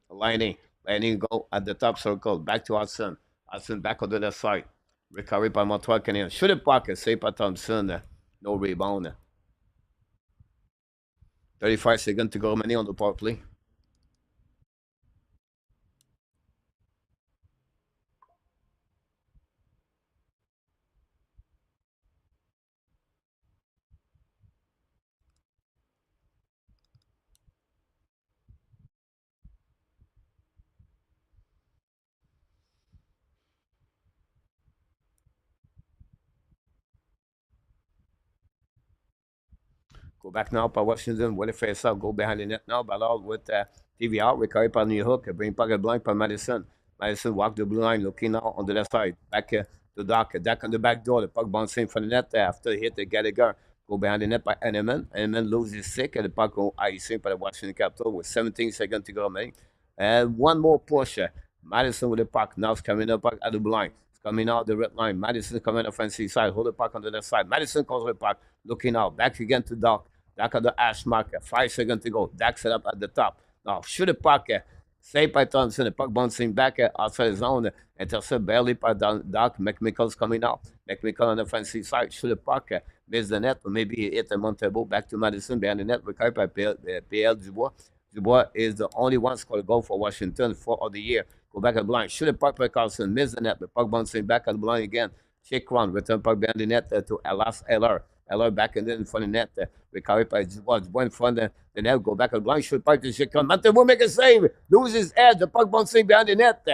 S1: Liney. Landing go at the top circle. Back to Hudson. Hudson back on the left side. Recovery by Montreal Canadiens. Shoot it pocket. Save by Thompson. No rebound. 35 seconds to go. Many on the power play. Go back now by Washington. With the face up. Go behind the net now. Ballard with TV out. Recovery by New Hook. Bring pocket blank by Madison. Madison walk the blue line. Looking now on the left side. Back to Doc. Doc on the back door. The puck bouncing from the net after he hit the Gallagher. Go behind the net by Enneman. Enneman loses sick. And the puck go icing by the Washington Capital with 17 seconds to go, man. And one more push. Madison with the puck. Now it's coming up at the blue line. It's coming out the red line. Madison coming offensive side. Hold the puck on the left side. Madison calls the puck. Looking out. Back again to Doc. Dak at the ash marker. 5 seconds to go. Dak set up at the top. Now shoot the puck. Saved by Thompson. The puck bouncing back outside the zone. Intercept barely by Doc. McMichael's coming out. McMichael on the offensive side. Shoot the puck. Miss the net. Or maybe he hit the Montembeault. Back to Madison. Behind the net. Recovered by PL Dubois. Dubois is the only one scored a goal for Washington for the year. Go back at blind. Shoot the puck by Carlson. Miss the net. The puck bouncing back at the blind again. Shake run. Return puck behind the net to Alas Eller. Eller back and then in front of the net. Recovered by Dubois. Dubois in front of the net. Go back at blind. Shoot puck to Shake run. Montembeault make a save. Lose his edge. The puck bouncing behind the net.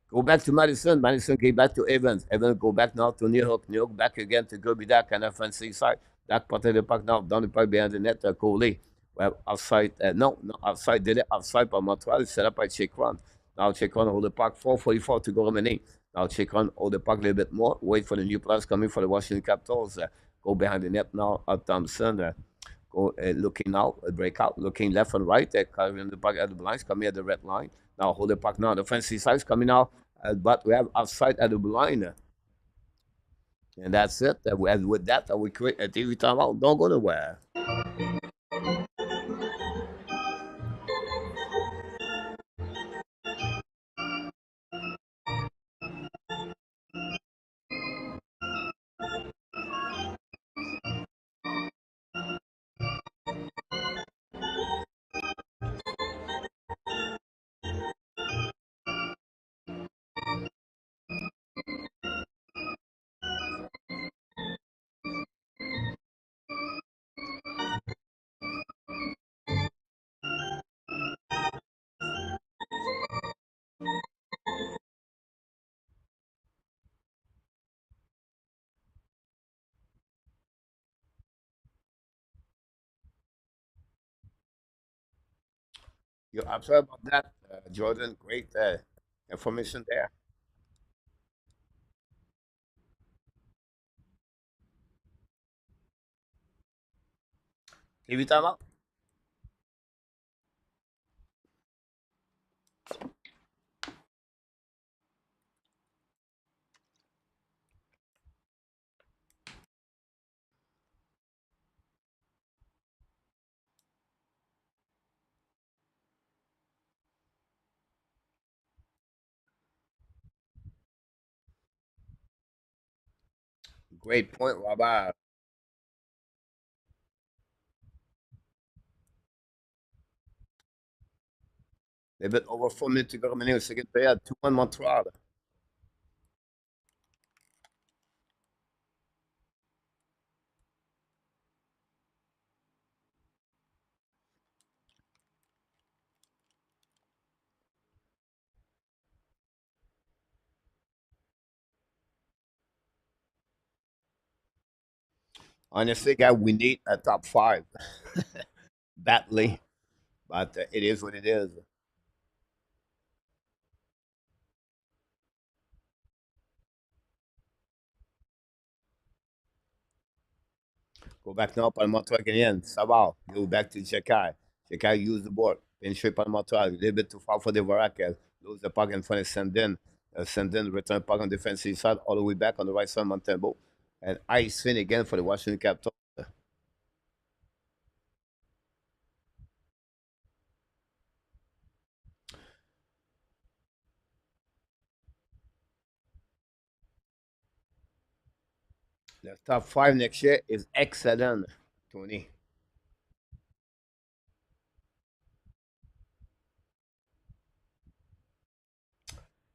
S1: Go back to Madison. Madison came back to Evans. Evans go back now to New York. New York back again to Gobi Dak on the offensive side. Dak potted the puck now down the puck behind the net. Coley. Well, outside. No, outside. Did it outside by Montreal. Set up by Chikron. Now Chikron hold the puck. 4:44 to go remaining. Now Chikron hold the puck a little bit more. Wait for the new players coming for the Washington Capitals. Go behind the net now. Thompson. Go looking out, breakout, looking left and right. Carrying the puck at the blinds, coming at the red line. Now hold the puck now. The offensive side is coming out, but we have outside at the line. And that's it. With that, we create a TV timeout. Don't go nowhere. You're absolutely about that, Jordan. Great information there. TV timeout. Great point, Robert. A bit over 4 minutes to go remaining. Second period. 2-1 Montreal. Honestly, guy, we need a top five badly, but it is what it is. Go back now par le Montreal Canadiens. Ça va. Go back to Jekai. Jekai use the board. Pinché par le Montreal. A little bit too far for the Varak. Lose the puck in front of Sandin. Sandin return puck on defensive side all the way back on the right side of Montembeault. And ice fin again for the Washington Capitals. The top five next year is excellent, Tony.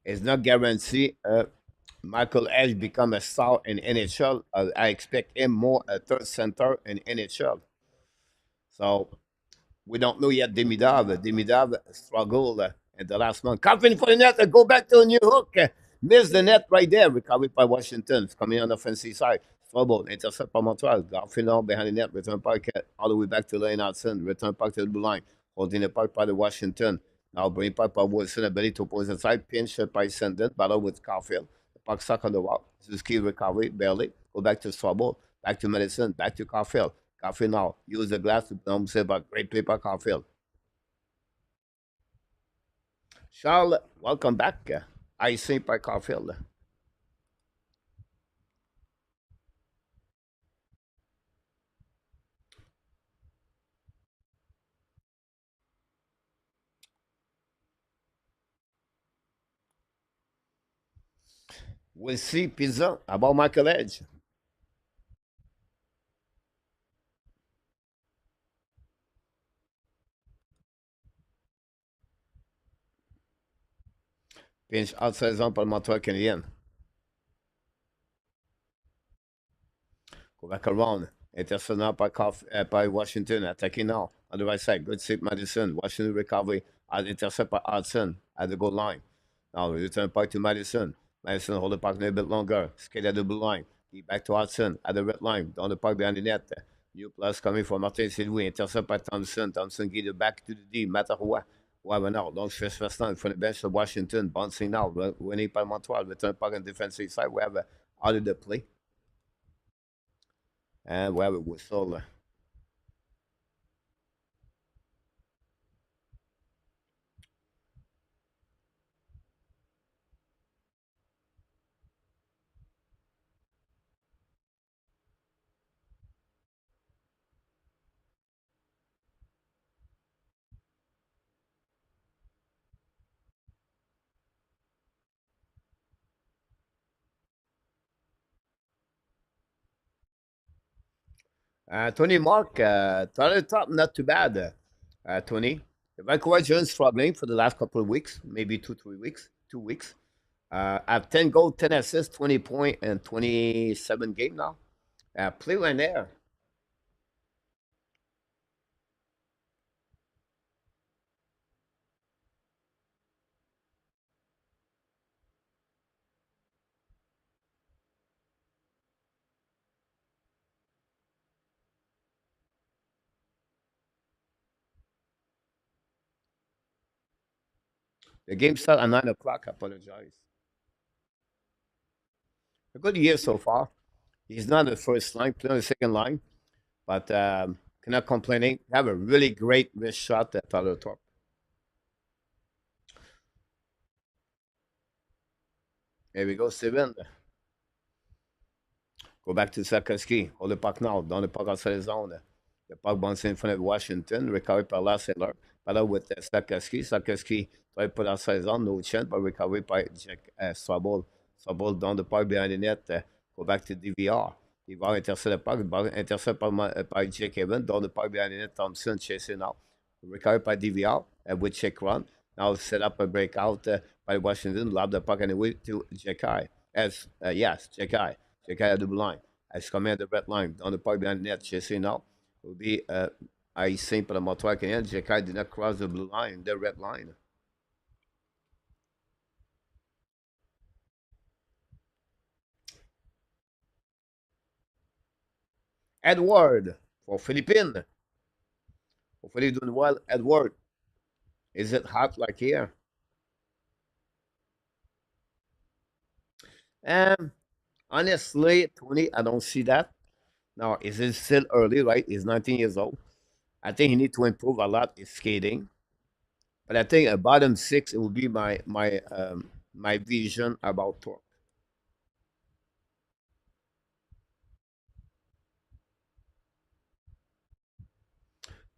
S1: It's not guaranteed. Michael Edge become a star in NHL. I expect him more a third center in NHL. So we don't know yet Demidov. Demidov struggled in the last month. Coffin for the net. Go back to a new hook. Missed the net right there. Recovered by Washington. It's coming on the offensive side. Trouble. Intercept by Montreal. Garfield now behind the net. Return puck all the way back to Lane Hudson. Return puck to the blue line. Holding the puck by the Washington. Now bring puck by Wilson. Ability to oppose the side. Pinch by Sendon. Battle with Garfield. The puck stuck on the wall. Suzuki recovery. Barely. Go back to Trouble. Back to Madison. Back to Garfield. Caulfield now. Use the glass to say about great play by Caulfield. Charles, welcome back. I think by Caulfield. We'll see Pizza about Michael Edge. Pinch outside zone par le Montreal Canadiens. Go back around. Intercepted now by Washington. Attacking now on the right side. Good save, Madison. Washington recovery. Intercept by Hudson at the goal line. Now return back to Madison. Madison hold the puck a little bit longer. Skate at the blue line. Get back to Hudson at the red line. Down the puck behind the net. New plus coming from Martin St-Louis. Intercept by Thompson. Thompson get it back to the D. Matter what. Whatever now. Long stretch first time from the bench of Washington. Bouncing now. Winning by Montreal. Return puck on defensive side. Wherever out of the play. And wherever whistle. Tony Mark, Tyler Top, not too bad. Tony, the Vancouver Giants struggling for the last couple of weeks, maybe 2 3 weeks, 2 weeks. Have 10 goals, 10 assists, 20 point, and 27 game now. Play right there. The game start at 9 o'clock. I apologize. A good year so far. He's not the first line, play on the second line, but cannot complaining. Have a really great wrist shot at Tyler Top. Here we go, Steven. Go back to Sakaski. Hold the puck now. Down the puck outside the zone. The puck bounces in front of Washington. Recovered by Lasseller. Battle with Sakaski. Sakaski try to put outside the zone. No chance, but recovered by Jack Swabble. Swabble down the puck behind the net. Go back to DVR. DVR intercept the puck. Intercept by Jake Evans. Down the puck behind the net. Thompson chasing out. Recovered by DVR with check run. Now set up a breakout by Washington. Lob the puck anyway to Jekai. Yes, Jekai. Jekai at the blue line. As coming at the red line. On the puck behind the net. Chasing now. Will be I think para Montreal Canadiens. Jekai did not cross the blue line, the red line. Edward for Philippines. Hopefully you're doing well. Edward, is it hot like here? Um, Honestly, Tony, I don't see that. Now, is it still early, right? He's 19 years old. I think he need to improve a lot in skating. But I think a bottom six, it would be my vision about torque.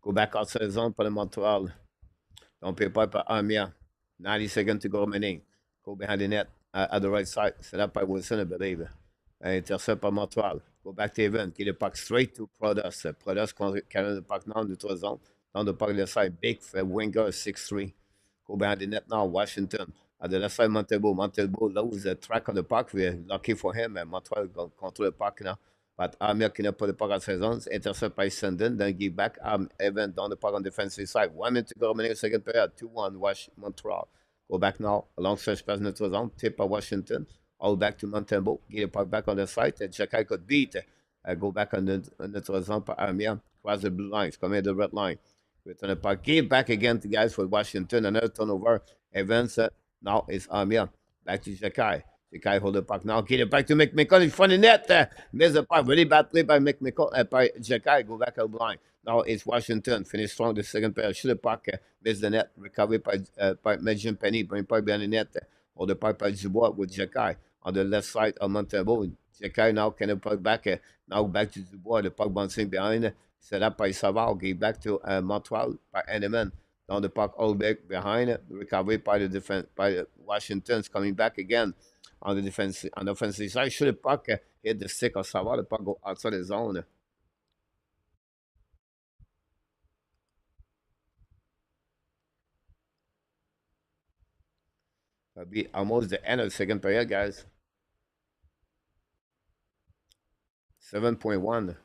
S1: Go back outside the zone for the Montreal. Don't pay pipe at Amia. 90 seconds to go remaining. Go behind the net at the right side. Set up by Wilson, I believe. Intercept par Montreal. Go back to Evan. Get the puck straight to Prodas. Prodas carrying the puck now into the zone. Down the puck left side. Big winger, 6'3". Go behind the net now. Washington. At the left side, Montembeault. Montembeault loses the track on the puck. We're lucky for him. And Montreal control the puck now. But Amir cannot put the puck outside zone. Intercept by Sandin. Then give back Evan down the puck on the defensive side. 1 minute to go remaining second period. 2-1 Montreal. Go back now. Long stretch pass into the zone. Tip by Washington. All back to Montembeault. Get the puck back on the side. Jacky could beat. Go back on the zone for Amir. Cross the blue lines. Come in the red line. Return the puck. Give back again to guys for Washington. Another turnover. Evans. Now it's Amir. Back to Jacky. Jacky hold the puck now. Get it back to McMichael in front of the net. Miss the puck. Really bad play by McMichael. By Jacky. Go back out line. Now it's Washington. Finish strong the second pair. Shoot the puck. Miss the net. Recovery by Medjin Penny. Bring puck behind the net. Hold the puck by Dubois with Jacky on the left side of Montembeault. Jacky now can the puck back. Now back to Dubois. The puck bouncing behind. Set up by Savard. Give back to Montreal by Henneman. Down the puck all back behind. Recovery by the defense by the Washington's coming back again on the defense on the offensive side. Should the puck hit the stick of Savard, the puck go outside the zone. That'll be almost the end of the second period, guys. 7.1.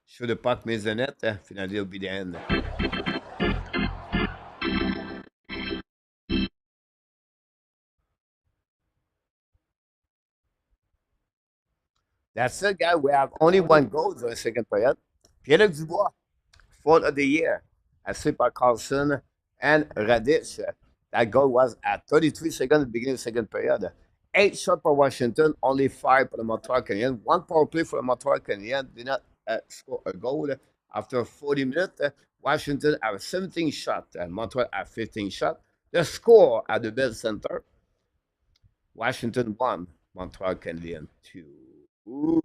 S1: Should the puck miss the net, finally it'll be the end. That's it, guys. We have only one goal in the second period. Pierre Dubois, fourth of the year, assisted by Carlson and Radic. That goal was at 33 seconds at the beginning of the second period. 8 shots for Washington, only 5 for the Montreal Canadiens. One power play for the Montreal Canadiens. Did not score a goal. After 40 minutes, Washington have 17 shots and Montreal have 15 shots. The score at the Bell Center, Washington 1, Montreal Canadiens 2. Ooh.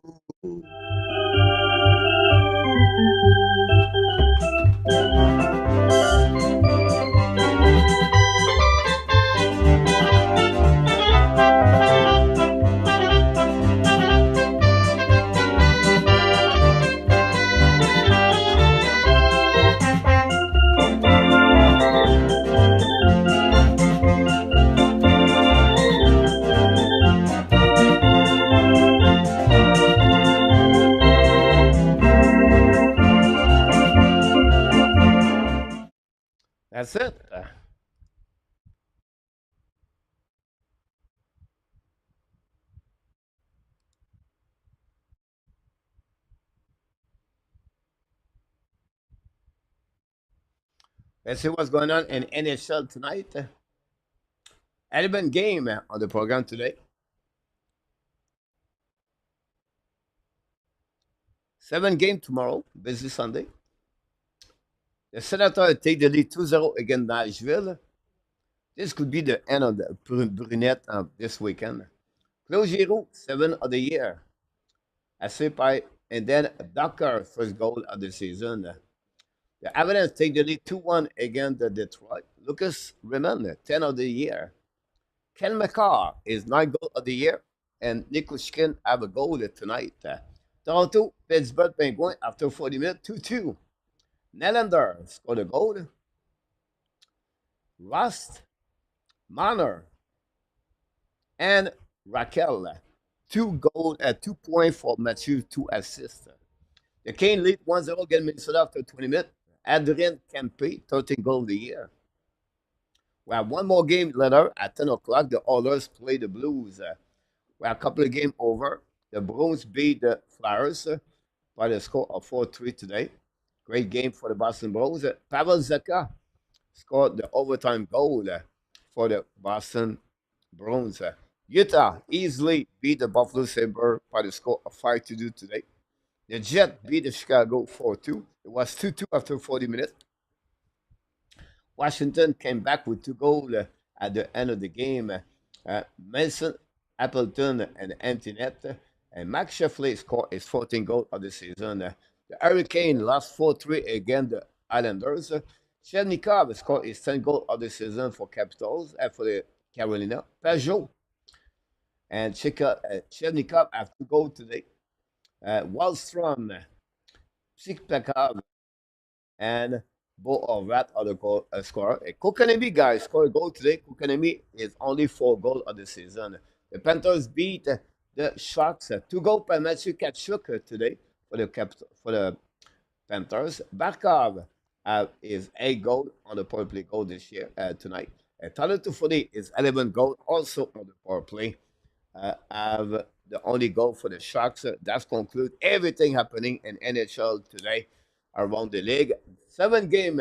S1: That's it. Let's see what's going on in NHL tonight. Element game on the program today. 7 game tomorrow, busy Sunday. The Senators take the lead 2-0 against Nashville. This could be the end of the brunette this weekend. Claude Giroux, 7 of the year. Assisted by, and then Docker, first goal of the season. The Avalanche take the lead 2-1 against the Detroit. Lucas Raymond, 10 of the year. Ken McCarr is 9 goal of the year. And Nick Kushkin have a goal tonight. Toronto, Pittsburgh Penguins after 40 minutes, 2-2. Nylander scored a goal. Rust, Manor, and Raquel. 2 goals, 2 points for Matthew, 2 assists. The Kane lead 1-0 against Minnesota after 20 minutes. Adrien Kempe, 13 goals of the year. We have one more game later at 10 o'clock. The Oilers play the Blues. We have a couple of games over. The Bruins beat the Flyers by the score of 4-3 today. Great game for the Boston Bruins. Pavel Zeka scored the overtime goal for the Boston Bruins. Utah easily beat the Buffalo Sabres by the score of 5-2 today. The Jet beat the Chicago 4-2. It was 2-2 after 40 minutes. Washington came back with 2 goals at the end of the game. Mason Appleton and empty net. And Max Sheffley scored his 14th goal of the season. The Hurricane lost 4-3 against the Islanders. Chednikov scored his 10th goal of the season for Capitals for the Carolina. Peugeot and Chednikov have 2 goals today. Wallstrom, Sikpakov, and Bo Rat are the goal scorer. Kokanemi guys scored a goal today. Kokanemi is only 4 goals of the season. The Panthers beat the Sharks 2 goals by Matthew Kachuk today for the Panthers. Barkov is 8 goals on the power play goal this year tonight. Tyler Toffoli is 11 goals also on the power play. Have the only goal for the Sharks. That concludes everything happening in NHL today around the league. 7 game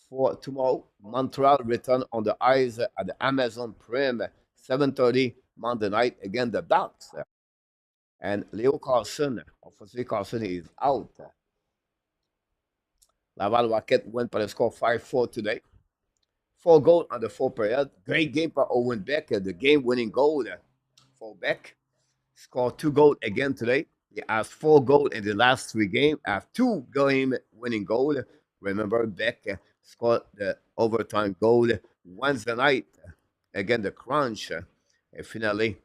S1: for tomorrow. Montreal return on the ice at the Amazon Prime, 7:30 Monday night against the Ducks. And Leo Carlson, obviously Carlson is out. Laval Rocket went by the score 5-4 today. 4 goals on the 4 period. Great game by Owen Beck, the game-winning goal for Beck. Scored 2 goals again today. He has 4 goals in the last 3 games. Have 2 game-winning goals. Remember, Beck scored the overtime goal Wednesday night against the Crunch. And finally,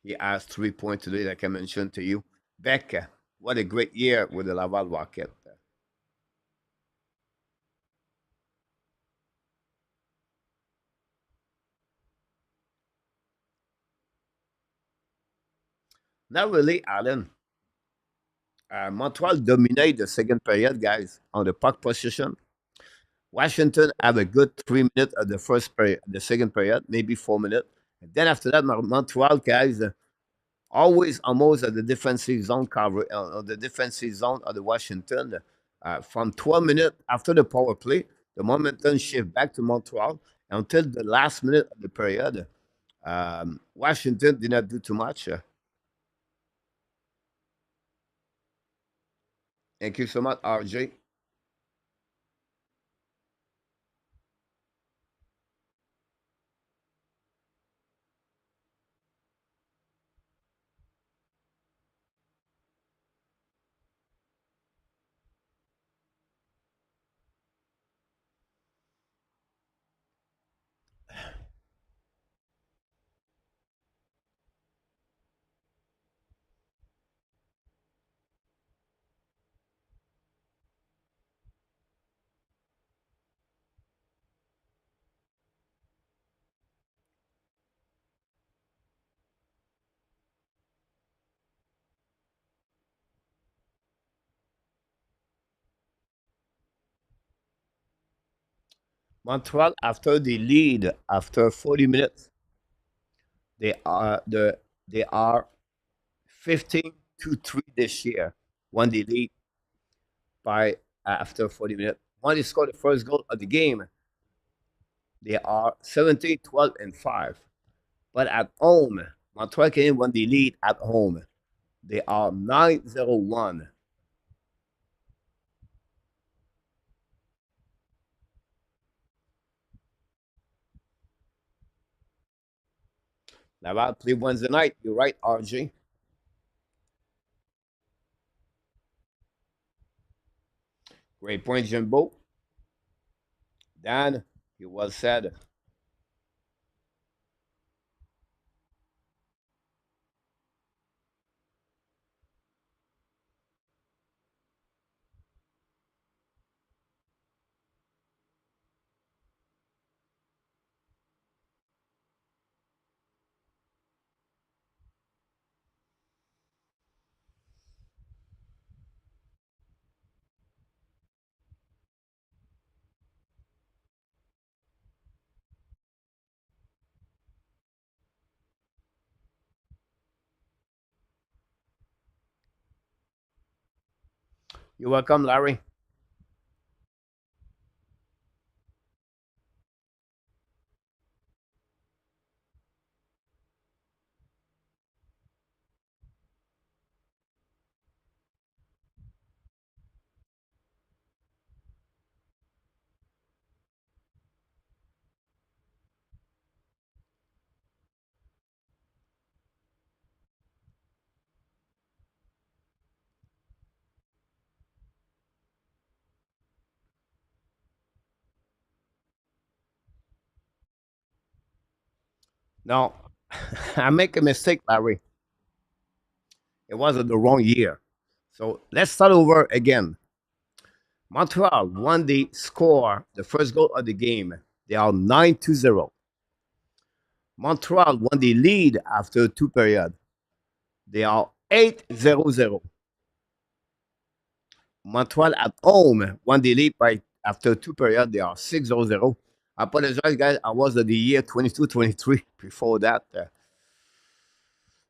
S1: he has 3 points today, like I mentioned to you. Beck, what a great year with the Laval Rocket. Not really, Alan. Montreal dominated the second period, guys, on the puck position. Washington have a good 3 minutes of the first period, the second period, maybe 4 minutes. And then after that, Montreal guys always almost at the defensive zone cover, the defensive zone of the Washington. From 12 minutes after the power play, the momentum shift back to Montreal until the last minute of the period. Washington did not do too much. Thank you so much, RJ. Montreal, after the lead, after 40 minutes, they are they are 15-3 this year. When they lead by after 40 minutes. When they score the first goal of the game, they are 17-12-5. But at home, Montreal Canadiens, when they lead at home, they are 9-0-1. Laval play Wednesday night. You're right, RJ. Great point, Jimbo. Dan, you well said. You're welcome, Larry. Now, I make a mistake, Larry. It was the wrong year. So let's start over again. Montreal won the score, the first goal of the game. They are 9-0. Montreal won the lead after two periods. They are 8-0. Montreal at home won the lead by after two periods. They are 6-0. I apologize, guys. I was at the year 22-23. Before that,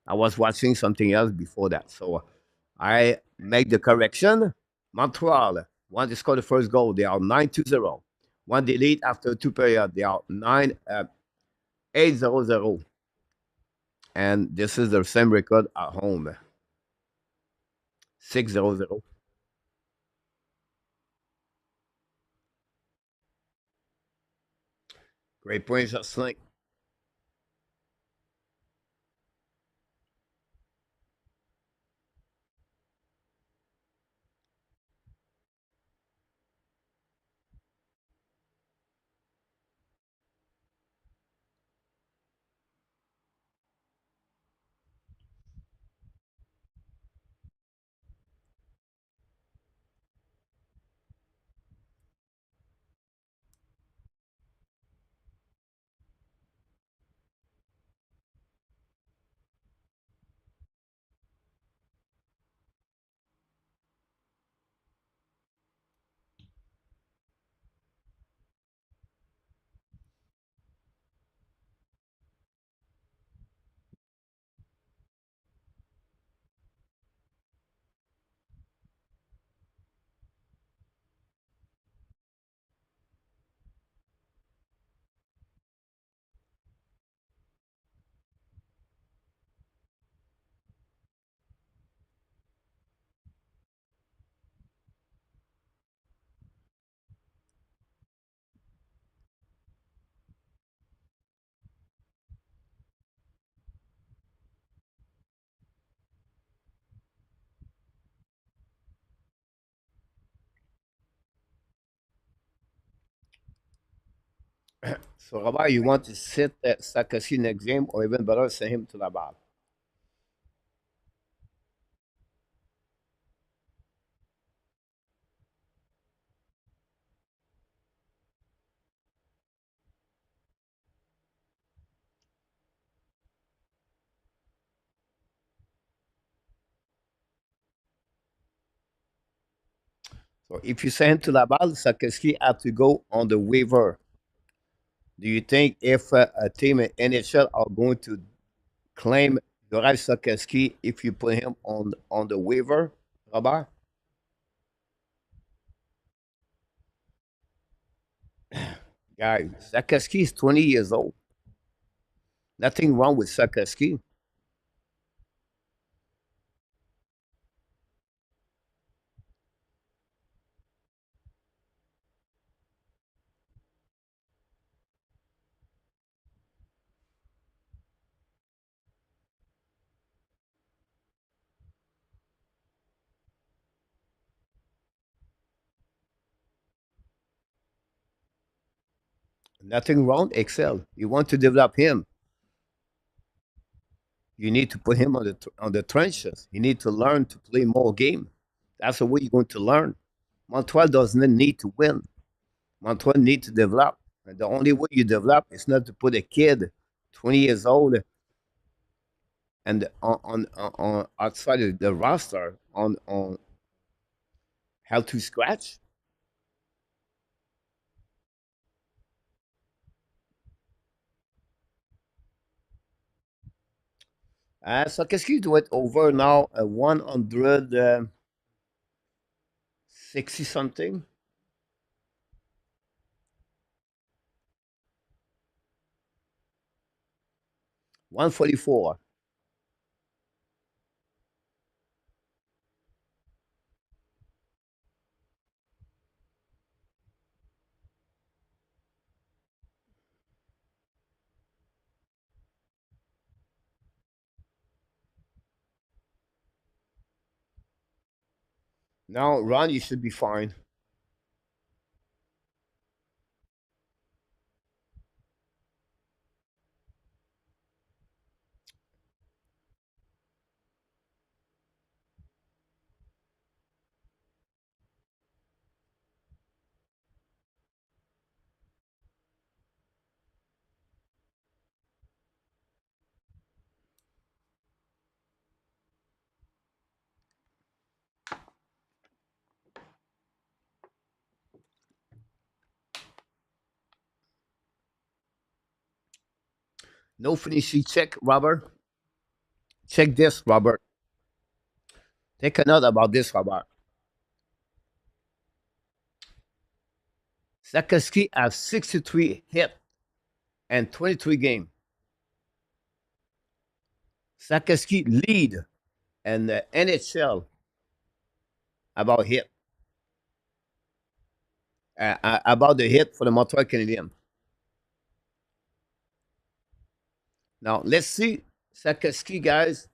S1: I was watching something else before that. So I make the correction. Montreal won to score the first goal. They are 9-0. Won the lead after two periods. They are 8-0. And this is the same record at home. 6-0. Great points, Jocelyn. So, Robert, you want to sit Sarkozy next game, or even better, send him to the bar. So, if you send him to Laval, Sarkozy had to go on the waiver. Do you think if a team in NHL are going to claim Yorav Sarkozy if you put him on the waiver, Robert? Guys, Sarkozy is 20 years old. Nothing wrong with Sarkozy. Nothing wrong, excel. You want to develop him. You need to put him on the trenches. You need to learn to play more game. That's the way you're going to learn. Montreal doesn't need to win. Montreal need to develop. And the only way you develop is not to put a kid, 20 years old, and on outside of the roster on how to scratch. So qu'est-ce qu'il doit être over now 100 60 something. 144. Now, Ron, you should be fine. No finishing check, Robert. Check this, Robert. Take a note about this, Robert. Sakaski has 63 hit and 23 game. Sakaski lead and the NHL about hit, about the hit for the Montreal Canadiens. Now, let's see Sakaski, guys,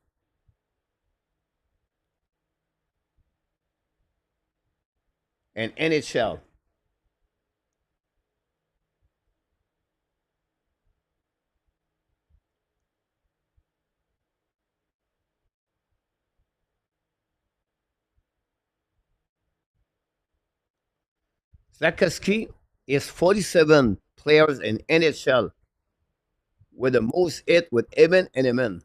S1: and NHL. Sakaski is 47 players in NHL with the most hit with Evan and Eman.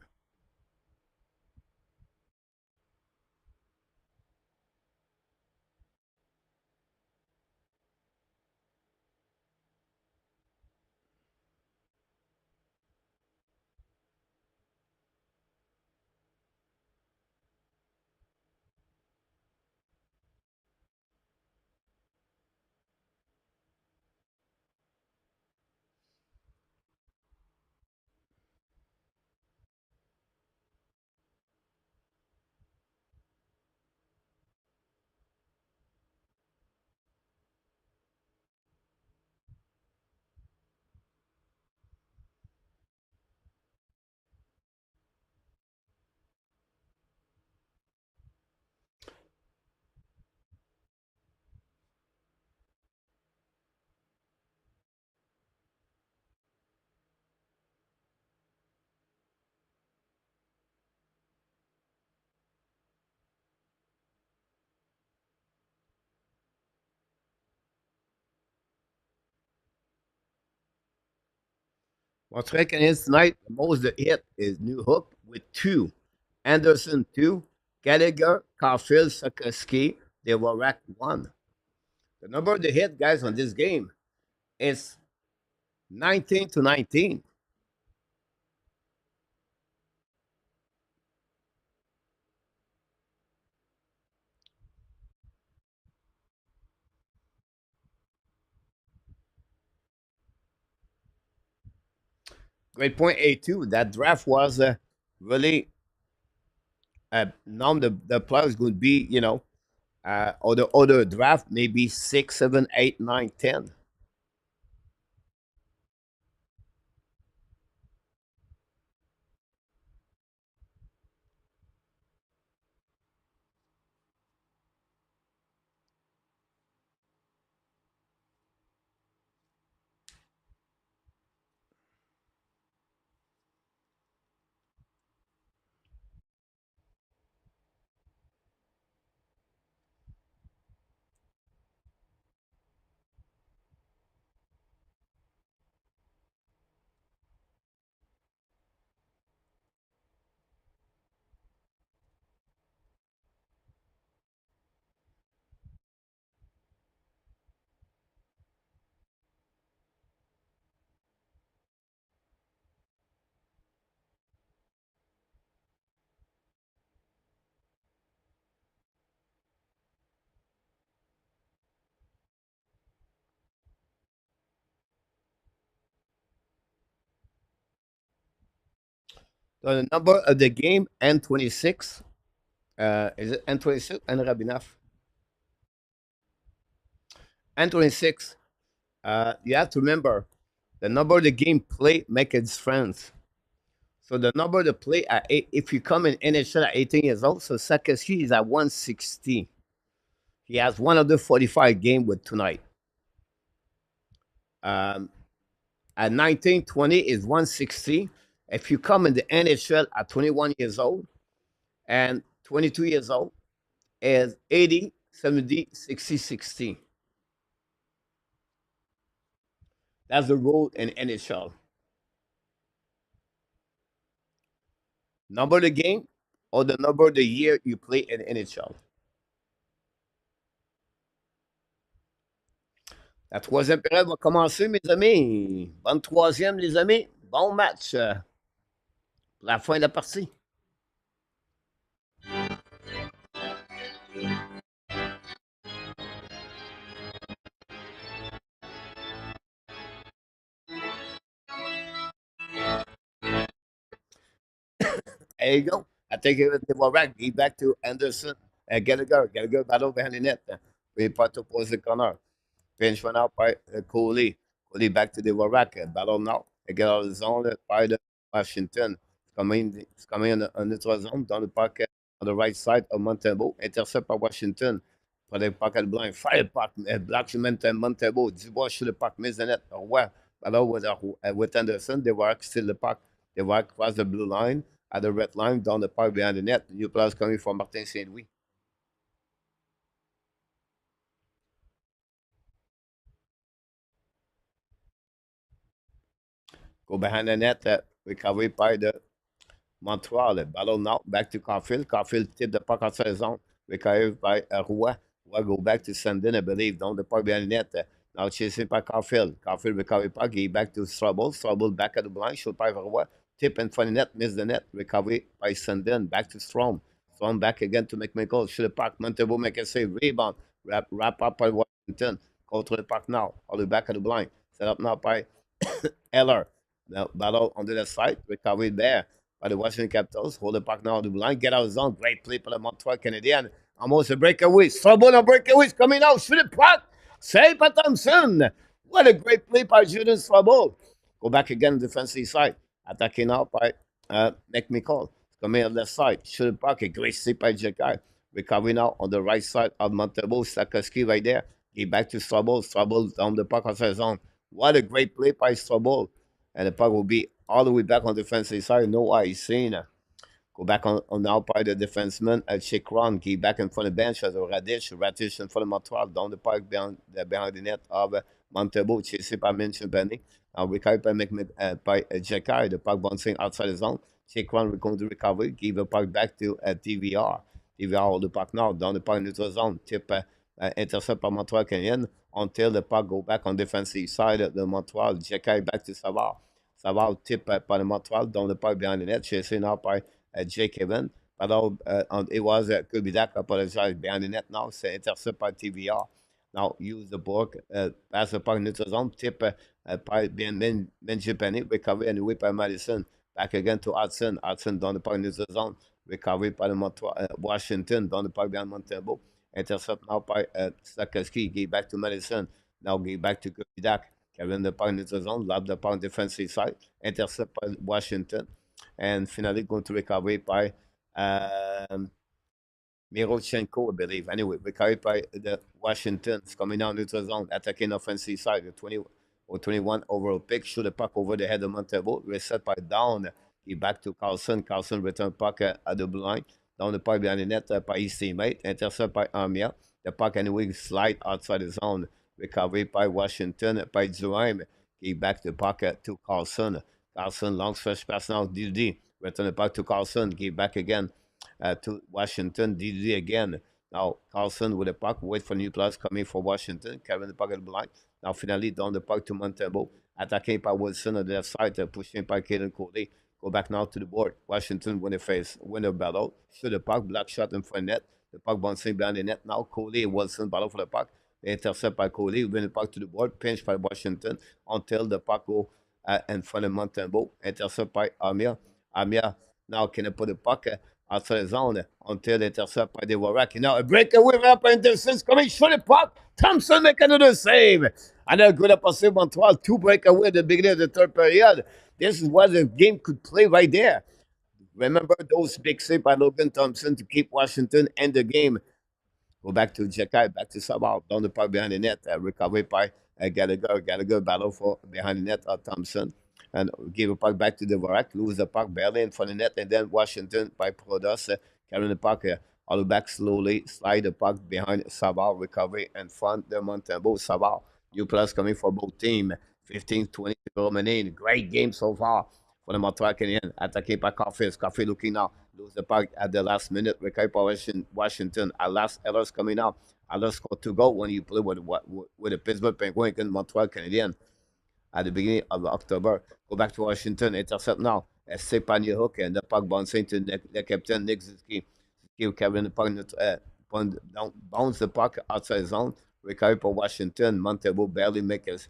S1: Montreal Canadiens tonight, the most hit is New Hook with two. Anderson, two. Gallagher, Caulfield, Sakaski, they were racked one. The number of the hit, guys, on this game is 19 to 19. Great point, A2. That draft was really, now the players would be, or the other draft, maybe 6, 7, 8, 9, 10. So the number of the game, N26. Is it N26? N N26. You have to remember the number of the game play make its friends. So the number to play at eight, if you come in NHL at 18 years old, so Sakowski is at 160. He has one of the 45 game with tonight. Um, at 19, 20 is 160. If you come in the NHL at 21 years old and 22 years old, is 80, 70, 60, 60. That's the rule in NHL. Number of the game or the number of the year you play in NHL. La troisième période va commencer, mes amis. Bonne troisième, les amis. Bon match pour la fin de la partie. There you go. I think it was right. Get back to Anderson. Get a go. Get a go battle behind the net. Puis pas to pose the corner. Pinch one out by Cooley. Cooley back to the Warrack. Battle now. Et get out of the zone by the Washington. It's coming on the zone dans le parc on the right side of Montembeault. Intercept by Washington. Pour le pocket blind. Fire puck. Blocks Montembeault. Dubois sur le puck. Mise the net. Ouais. Battle with Anderson. They were still the puck. They were across the blue line at the red line down the park behind the net. New players coming from Martin St. Louis. Go behind the net. Recovery by the Montreal. Battle now back to Caulfield. Caulfield tip the puck outside the zone. Recovered by Roy. Roy go back to Sandin, I believe, down the park behind the net. Now chasing by Caulfield. Caulfield recovery puck. He back to Strubble. Strubble back at the blind. Shoot by Roy. Tip in front of the net. Miss the net. Recovery by Sandin. Back to Strom. Strom back again to make McCall. Shoot the puck. Montembeault make a save. Rebound. Wrap up by Washington. Go to the puck now. All the way back at the blind. Set up now by Eller. Now battle on the left side. Recovery there by the Washington Capitals. Hold the puck now on the line. Get out of zone. Great play for the Montreal Canadiens. Almost a breakaway. Strubble on breakaway. Coming out. Shoot the puck. Save by Thompson. What a great play by Jordan Strubble. Go back again on the defensive side. Attacking now by McMichael. Coming on the left side. Shoot the puck. A great save by Jekai. Recovery now on the right side of Montembeault. Sakowski right there. Get back to Strubble. Strubble down the puck outside zone. What a great play by Strubble. And the puck will be all the way back on the defensive side. No why he's saying go back on now by the defenseman at Chikron. Get back in front of the bench as a Radish in front of Montreal. Down the park behind the net of Montembeault. Chasing by Minch Benny. Now recovered by Jekai. The puck bouncing outside the zone. Chikron going to recover. Give the puck back to TVR. TVR hold the puck now. Down the park neutral zone. Tip intercept by Montreal Canadiens until the puck go back on defensive side of the Montreal. Jekai back to Savard. Savard tip by the Montreal down the park behind the net. Chasing out by Jake Evan. But it was could be that apologize behind the net now. C'est intercept by TVR. Now use the book, pass the puck neutral zone. Tip by Benji recovery anyway by Madison. Back again to Hudson. Hudson down the park neutral zone. Recovery by the Montreal, Washington down the park behind Montembeault. Intercept now by Sakowski. Get back to Madison. Now get back to Kubidak. Kevin the puck in the zone. Lob the puck on defensive side. Intercept by Washington. And finally going to recovery by Mirochenko, I believe. Anyway, recovered by the Washington. It's coming down neutral zone. Attacking offensive side. The 20 or 21 overall pick. Shoot the puck over the head of Montembeault. Reset by down. He back to Carlson. Carlson return puck at the blue line. Down the puck behind the net by his teammate. Intercept by Armia. The puck anyway slide outside the zone. Recovery by Washington by Zuraim. He back the puck to Carlson. Carlson long stretch pass now. DD. Return the puck to Carlson. Give back again to Washington. DD again. Now Carlson with the puck. Wait for new players coming for Washington. Carrying the puck at the blind. Now finally down the puck to Montembeault. Attacking by Wilson on the left side. Pushing by Caden Cody. Go back now to the board. Washington win the battle. Shoot the puck, black shot in front of net. The puck bouncing behind the net now. Coley and Wilson battle for the puck. Intercept by Coley. Win the puck to the board. Pinch by Washington until the puck go in front of Montembeault. Intercept by Amir. Amir Now, can I put the puck outside the zone until intercept by the Waraki? Now, a breakaway right by Anderson's coming, shot the puck. Thompson make another save. Another good opposite Montreal, two breakaway at the beginning of the third period. This is what the game could play right there. Remember those big saves by Logan Thompson to keep Washington in the game. Go back to Jekai, back to Sabah, down the park behind the net, recovery by Gallagher battle for behind the net, Thompson, and give the puck back to the Varak, lose the puck barely in front of the net, and then Washington by Prodas, carrying the puck all the back slowly, slide the puck behind Sabah, recovery in front the Montembeault, Sabah, new players coming for both team, 15-20 to go remaining, great game so far for the Montreal Canadiens, attaqué par Caulfield, Caulfield looking now, lose the puck at the last minute. Recovery by Washington. Our last Ellis coming out. Ellis scored two goals when you play with the Pittsburgh Penguins and Montreal Canadiens at the beginning of October. Go back to Washington. Intercept now. Stepani Hook and the puck bouncing to the captain Nick Ziski. Kevin the puck bounce the puck outside zone. Recovery for Washington. Montembeault barely make us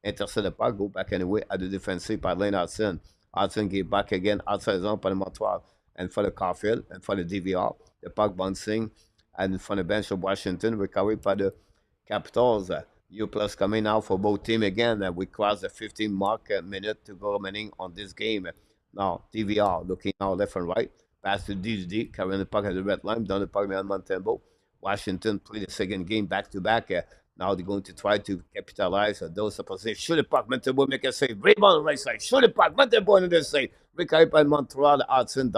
S1: intercept the puck. Go back anyway at the defensive by Lane Hudson. Hudson give back again outside zone for the Montreal and for the Caulfield and for the DVR. The puck bouncing and for the bench of Washington. Recovery by the Capitals. U plus coming out for both teams again. We crossed the 15 mark minute to go remaining on this game. Now, TVR looking now left and right. Pass to DD, carrying the puck at the red line, down the puck behind Montembeault. Washington play the second game back to back. Now they're going to try to capitalize on those oppositions. Shoot the puck, Montembeault make a save. Rebound on the right side. Shoot the puck, Montembeault on the save. Recovered by Montreal, Hudson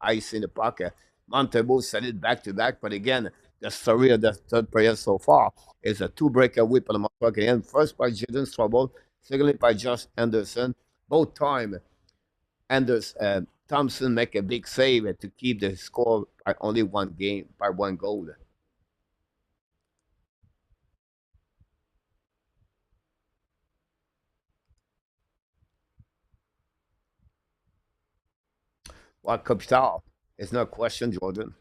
S1: ice in the puck. Montembeault sent it back to back, but again, the story of the third period so far is a two breakaway for the Montreal Canadiens. First by Jaden Strobel, secondly by Josh Anderson. Both time, Anderson Thompson make a big save to keep the score by only one game by one goal. Well, Capital is no question, Jordan.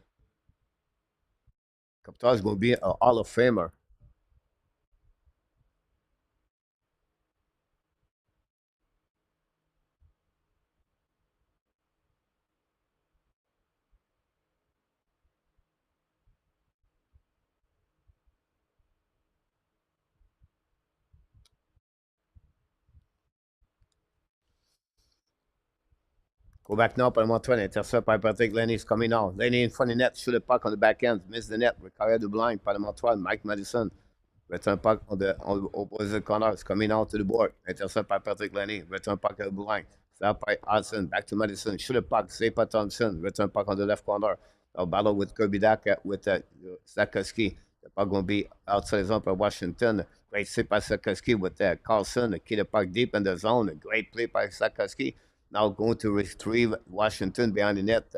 S1: Capital is going to be a Hall of Famer. Go back now by Montreal. Intercept by Patrick Lenny is coming now. Lenny in front of the net. Shoot the puck on the back end. Miss the net. Recover the blind by the Montreal. Mike Madison. Return puck on the opposite corner. It's coming out to the board. Intercept by Patrick Lenny. Return puck at the blind. Stop by Hudson. Back to Madison. Shoot the puck. Save by Thompson. Return puck on the left corner. A battle with Kirby Dak with Sakoski. The puck going to be outside zone by Washington. Great save by Sakoski with Carlson. Key the puck deep in the zone. Great play by Sakoski. Now going to retrieve Washington behind the net.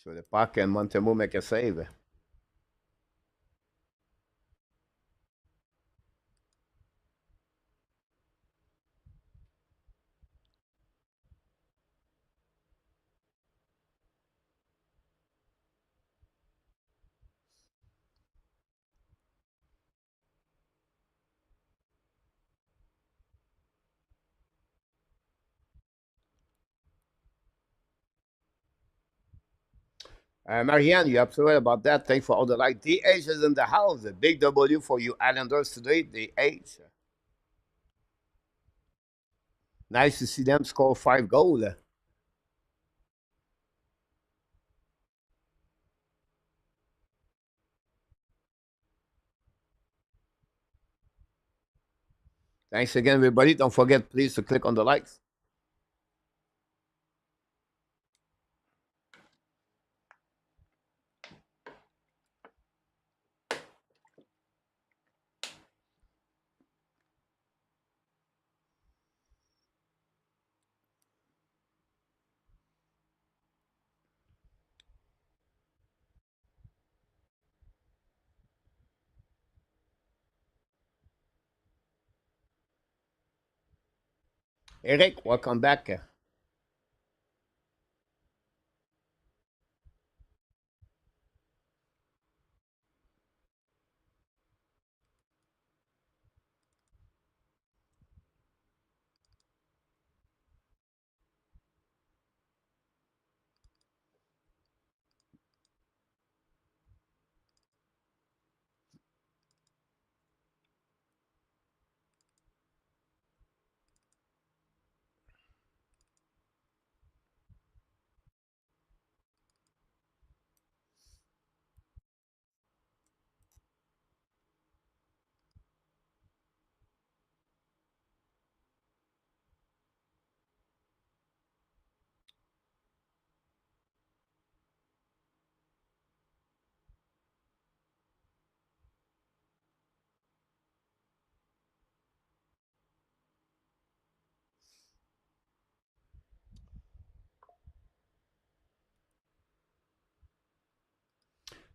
S1: So the puck and Montembeault make a save. Marianne, you're absolutely right about that. Thanks for all the like. DH is in the house. A big W for you Islanders today. DH. Nice to see them score 5 goals. Thanks again, everybody. Don't forget, please, to click on the likes. Eric, welcome back.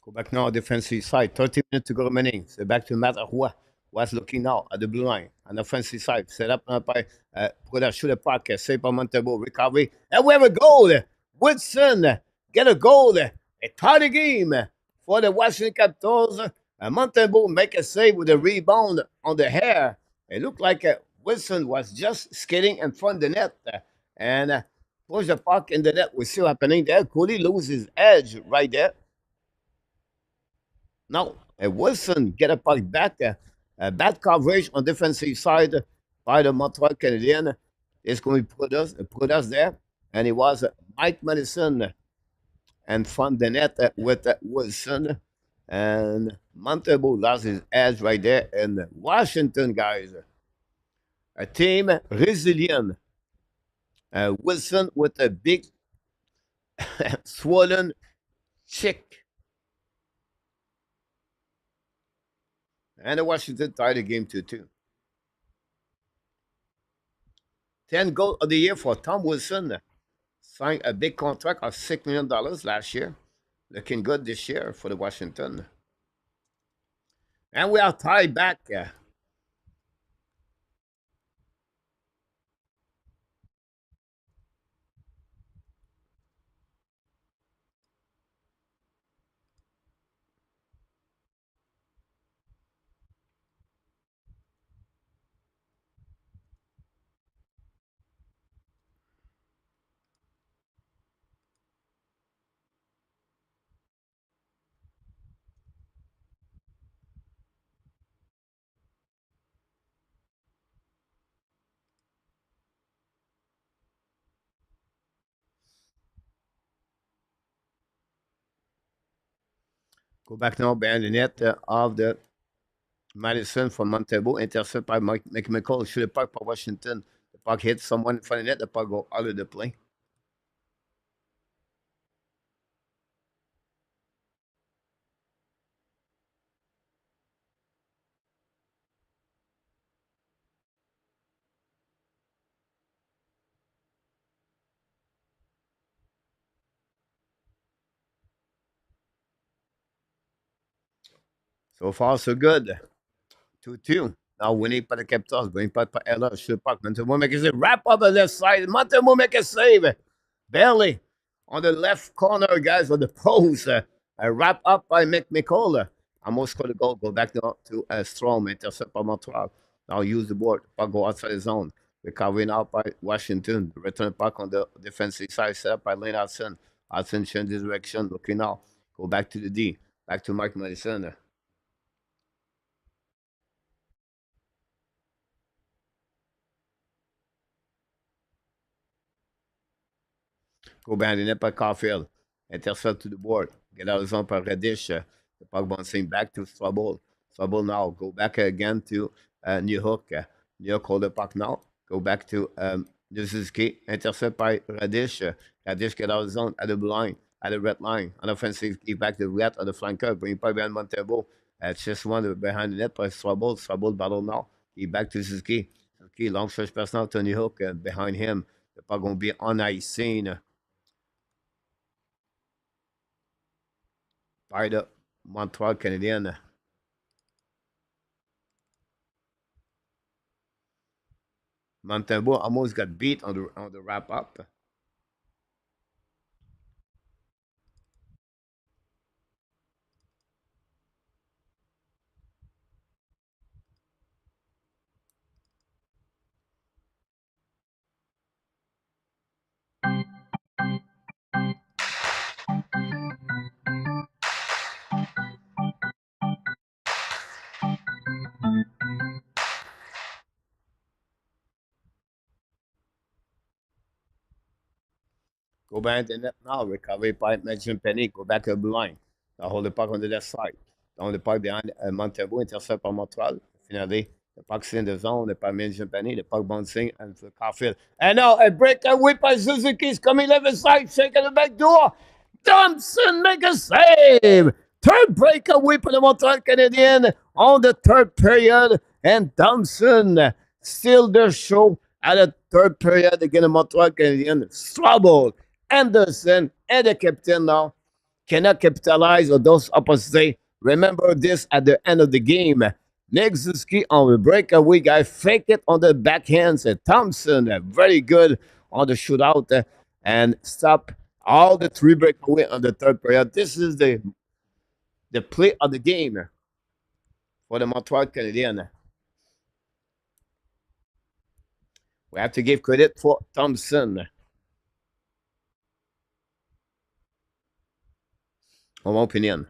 S1: Go back now, defensive side. 30 minutes to go remaining. So back to Matt Roy. Was looking now at the blue line. On the offensive side. Set up now by Bruder Shoot the puck. Save by Montembeault. Recovery. And we have a goal. Woodson get a goal. A tie the game for the Washington Capitals. Montembeault make a save with a rebound on the hair. It looked like Woodson was just skating in front of the net. And push the puck in the net. We see what happening there. Cody loses edge right there. Now, Wilson get a puck back. Bad coverage on defensive side by the Montreal Canadiens. It's going to put us there. And it was Mike Madison and from the net with Wilson. And Montembeault lost his edge right there. And Washington, guys, a team resilient. Wilson with a big swollen cheek. And the Washington tied the game 2-2. 10 goal of the year for Tom Wilson. Signed a big contract of $6 million last year. Looking good this year for the Washington. And we are tied back. Go back now behind the net of the Madison from Montembeault. Intercept by Mike McMichael. Shoot the puck for Washington. The puck hits someone in front of the net. The puck go out of the play. So far, so good. 2-2. Now winning by the Capitals. Going by Ella. Shoot the puck. Montembeault make a save. Wrap up the left side. Montembeault make a save. Barely on the left corner, guys, on the post. A wrap up by McMichael. Almost scored a goal. Go back to Strom. Intercept by Montreal. Now use the board. Puck go outside the zone. Recovering out by Washington. Return puck on the defensive side. Set up by Lane Hudson. Hudson changes direction. Looking now. Go back to the D. Back to Mike Madison. Go behind the net by Caulfield. Intercept to the board. Get out of zone by Reddish. The puck bouncing back to Swabble. Swabble now. Go back again to New Hook. New Hook hold the puck now. Go back to this is key. Intercept by Reddish. Reddish get out of zone at the blue line. At the red line. On offensive key back to red on the flanker. Bring by behind Montembeault. Just one behind the net by Swabble. Swabble battle now. He back to Suzuki. Suzuki long stretch pass now to New Hook. Behind him. The puck going to be on ice scene. By the Montreal Canadiens. Montembeault almost got beat on the wrap up. Go back to the net now. Recovery by Medicine Penny. Go back to the blue line. Now hold the puck on the left side. Down the puck behind Montembeault. Intercept par Montreal. Finally, the puck's in the zone. The puck Medicine Penny. The puck bouncing and to Caulfield. And now a breakaway by Suzuki is coming left side. Shaking the back door. Thompson make a save. Third breakaway for the Montreal Canadiens on the third period. And Thompson still the show at the third period against the Montreal Canadiens. Trouble. Anderson and the captain now cannot capitalize on those opposites. Remember this at the end of the game. Nick Zuski on the breakaway guy, fake it on the backhands. And Thompson, very good on the shootout and stop all the three breakaway on the third period. This is the play of the game for the Montreal Canadiens. We have to give credit for Thompson, in my opinion.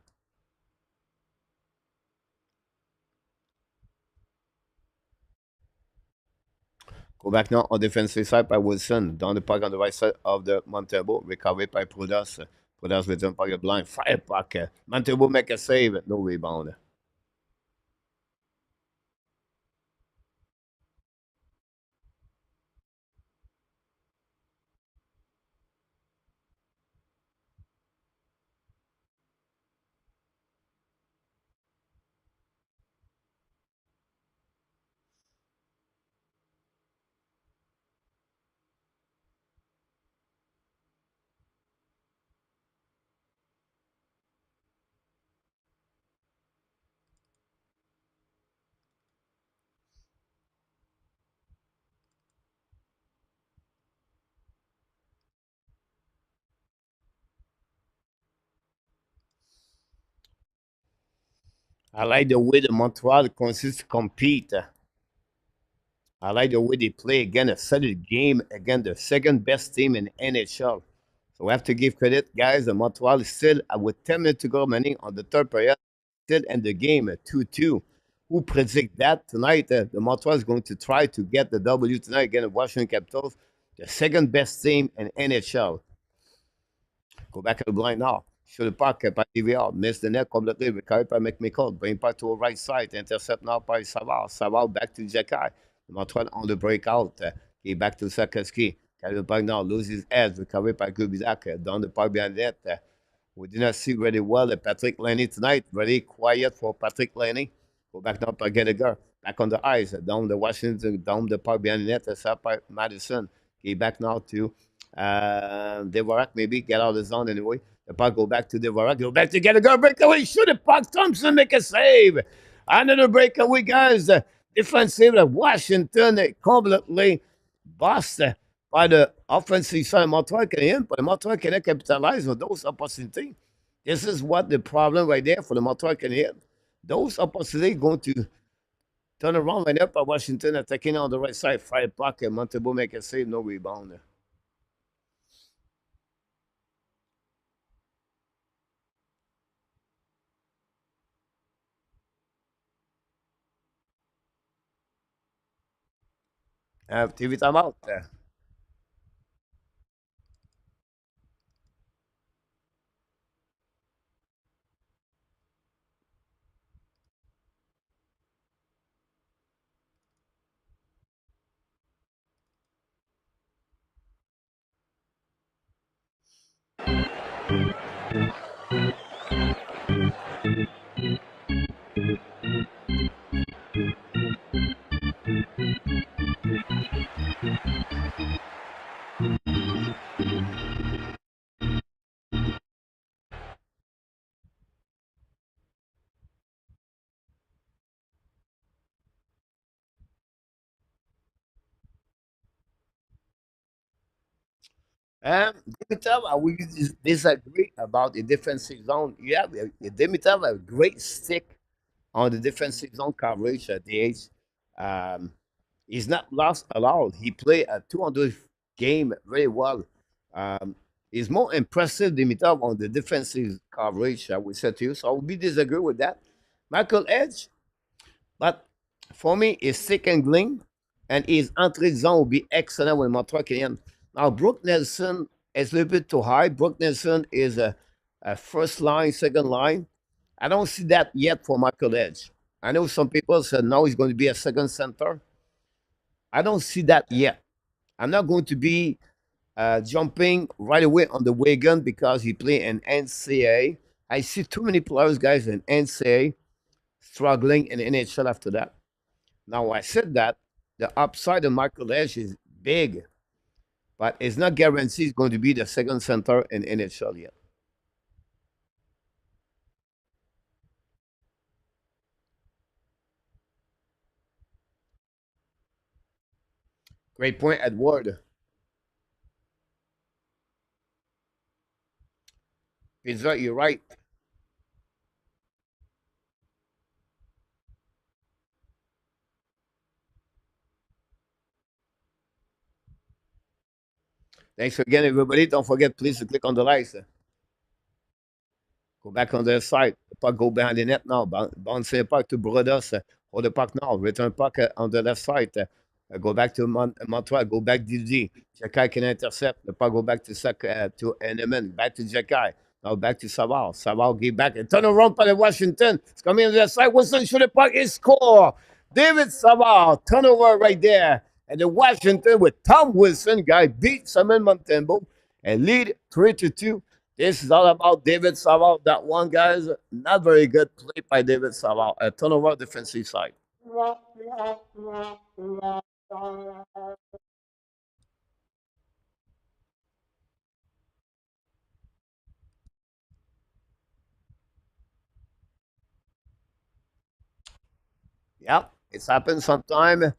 S1: Go back now on defensive side by Wilson. Down the puck on the right side of the Montembeault. Recovered by Prudas. Prudas return puck at blind. Fire puck. Montembeault make a save. No rebound. I like the way the Montreal continues to compete. I like the way they play again. A solid game against the second best team in NHL. So we have to give credit, guys. The Montreal is still with 10 minutes to go remaining on the third period. Still in the game 2-2. Who predict that tonight? The Montreal is going to try to get the W tonight against the Washington Capitals, the second best team in NHL. Go back to the blind now. Shoot the puck by DVR. Miss the net completely. Recovered by McMichael. Bring puck to the right side. Intercept now by Savard. Savard back to Jacky. Montreal on the breakout. He back to Sakoski. Carry the puck now. Loses his edge. Recovered by Kubizak. Down the puck behind the net. We did not see very well Patrick Laney tonight. Very quiet for Patrick Laney. Go back now by Gallagher. Back on the ice. Down the Washington. Down the puck behind the net. Set by Madison. He back now to Devorak maybe get out of the zone anyway. The puck go back to Devorak, go back to Gallagher, breakaway, shoot the puck. Thompson make a save. Another breakaway, guys. Defensive of Washington completely bossed by the offensive side of Montreal Canadiens, but the Montreal Canadiens capitalize on those opportunities. This is what the problem right there for the Montreal Canadiens. Those opportunities going to turn around right up by Washington attacking on the right side. Fire puck and Montembeault make a save, no rebound. TV timeout. Dimitrov, I will disagree about the defensive zone. Yeah, Dimitrov a great stick on the defensive zone coverage at the age. Um, he's not lost allowed. He played a 200 game very well. Um, he's more impressive Dimitrov on the defensive coverage, I would say to you. So I would be disagree with that. Michael Edge, but for me, his second gling and his entrée de zone will be excellent with Montreal Canadiens. Now, Brooke Nelson is a little bit too high. Brooke Nelson is a first line, second line. I don't see that yet for Michael Edge. I know some people said now he's going to be a second center. I don't see that yet. I'm not going to be jumping right away on the wagon because he played in NCAA. I see too many players, guys, in NCAA struggling in NHL after that. Now, I said that the upside of Michael Edge is big, but it's not guaranteed he's going to be the second center in NHL yet. Great point, Edward. Pizza, you're right. Thanks again, everybody. Don't forget, please, to click on the likes. Go back on the side. The puck go behind the net now. Bounce the puck to Brodas. Hold the puck now. Return puck on the left side. Go back to Montreal. Go back DD. Jacky can intercept. The puck go back to Eneman. Back to Jacky. Now back to Savard. Savard give back. And turn around by the Washington. It's coming on the side. Wilson shoot the puck. He score. David Savard. Turnover right there. And the Washington with Tom Wilson guy beat Samuel Montembeault and lead 3-2. This is all about David Savard. That one, guys, not very good play by David Savard. A turnover defensive side. Yeah, it's happened sometime.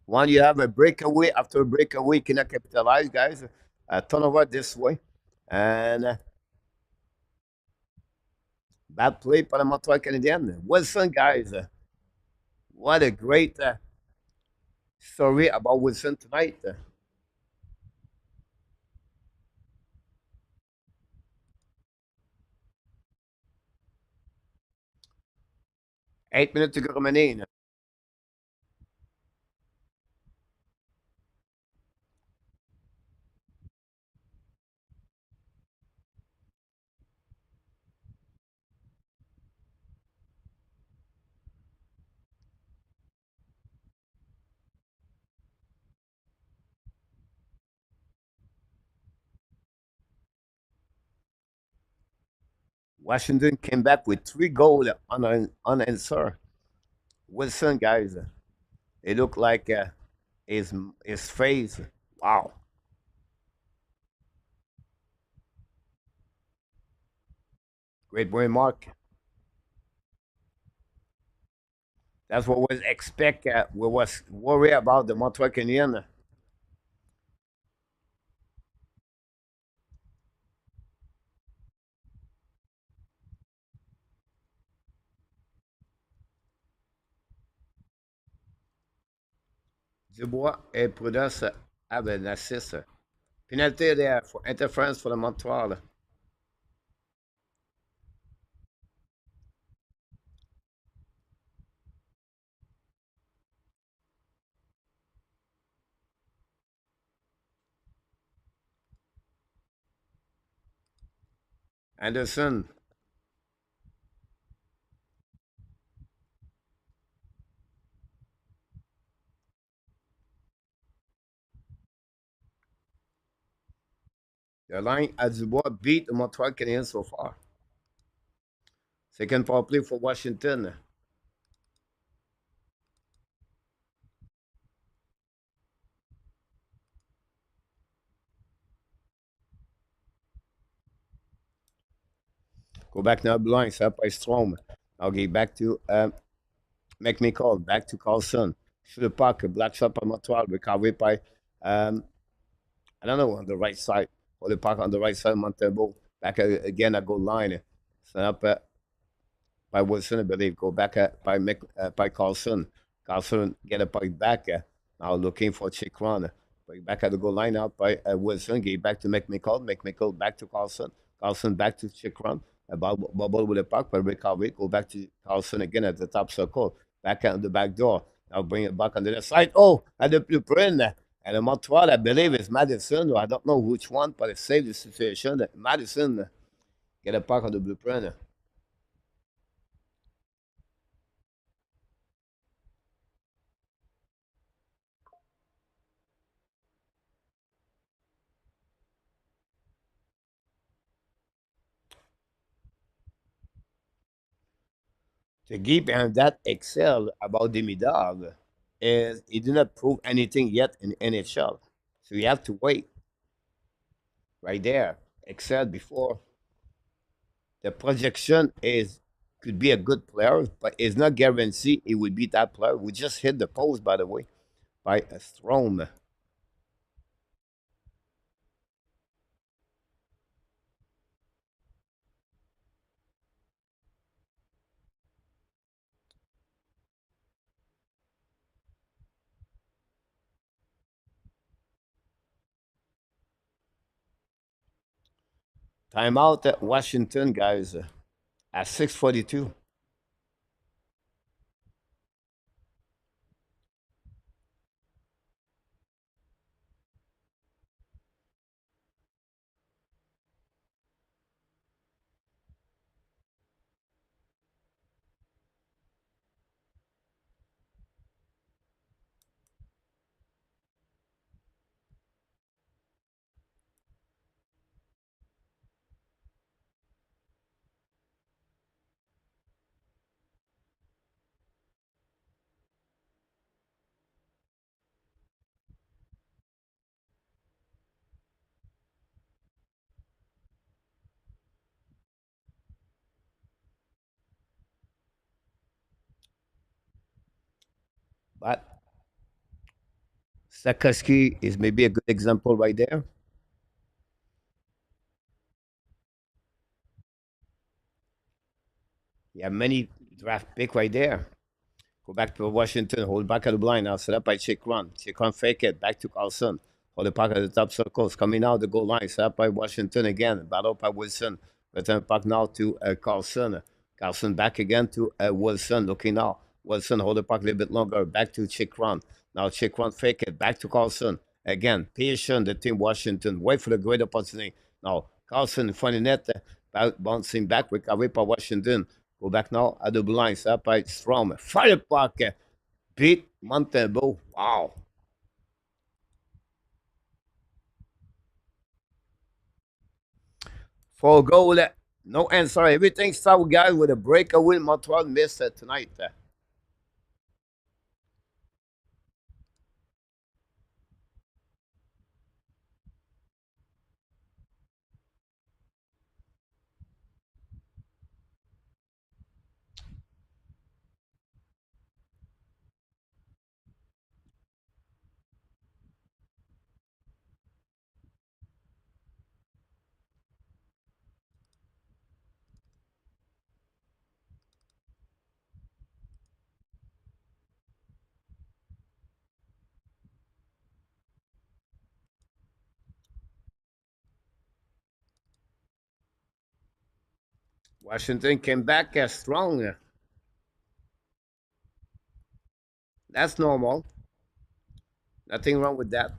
S1: When you have a breakaway after a breakaway, you cannot capitalize, guys. A turnover this way. And bad play by the Montreal Canadiens. Wilson, guys, what a great story about Wilson tonight. 8 minutes to go remaining. Washington came back with 3 goals unanswered. Wilson, guys, it looked like his face. Wow, great boy, Mark. That's what was expect. We was worried about the Montreal Canadiens. Dubois et Prudence have an assist. Penalty there for interference for the Montreal. Anderson, the line at Dubois beat the Montreal Canadiens so far. Second power play for Washington. Go back now, blind, set up by Strom. I'll get back to make me call, back to Carlson. Shoot the puck, black shot by Montreal, recovered by, I don't know, on the right side. Or the park on the right side, Montembeault. Back again at goal line. Set up by Wilson, I believe. Go back by Carlson. Carlson get a puck back. Now looking for Chick run. Back at the goal line out by Wilson. Get back to McMichael. McMichael back to Carlson. Carlson back to Chick run. Bubble with the puck, but recovery. Go back to Carlson again at the top circle. Back out the back door. Now bring it back on the left side. Oh, at the blueprint. And the Montreal, I believe, is Madison. Or I don't know which one, but it saved the situation. Madison get a puck on the blueprint. To give him that excel about Demidov is he did not prove anything yet in NHL. So you have to wait right there. Excel before the projection is could be a good player, but it's not guaranteed he would be that player. We just hit the post, by the way, by a Strom. Timeout at Washington, guys, at 6:42. But Sakaski is maybe a good example right there. You have many draft pick right there. Go back to Washington, hold back at the blind now, set up by Chikron. Chikron fake it, back to Carlson. Hold the puck at the top circles, coming out the goal line, set up by Washington again, battle by Wilson. Return puck now to Carlson. Carlson back again to Wilson, looking now. Wilson hold the puck a little bit longer, back to Chikron. Now Chikron fake it, back to Carlson. Again, patient, the team Washington, wait for the great opportunity. Now Carlson in front of net, bouncing back, recovery by Washington. Go back now at the blue line, set up by Strom. Fire puck, beat Montembeault. Wow. For a goal, no answer. Everything started, guys, with a breakaway. Montreal missed tonight. Washington came back strong. That's normal. Nothing wrong with that.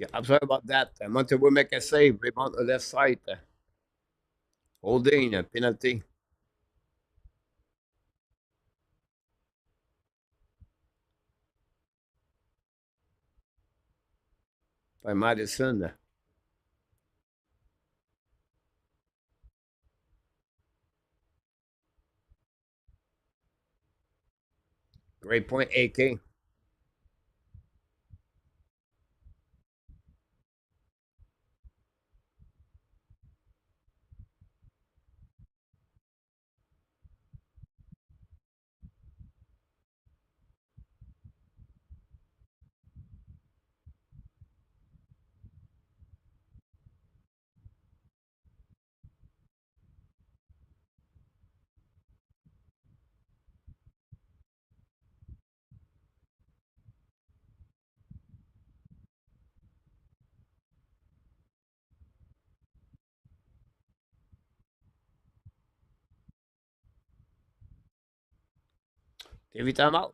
S1: Yeah, I'm sorry about that. Montembeault make a save. Rebound on the left side. Holding, penalty by Madison. Great point, AK. TV timeout.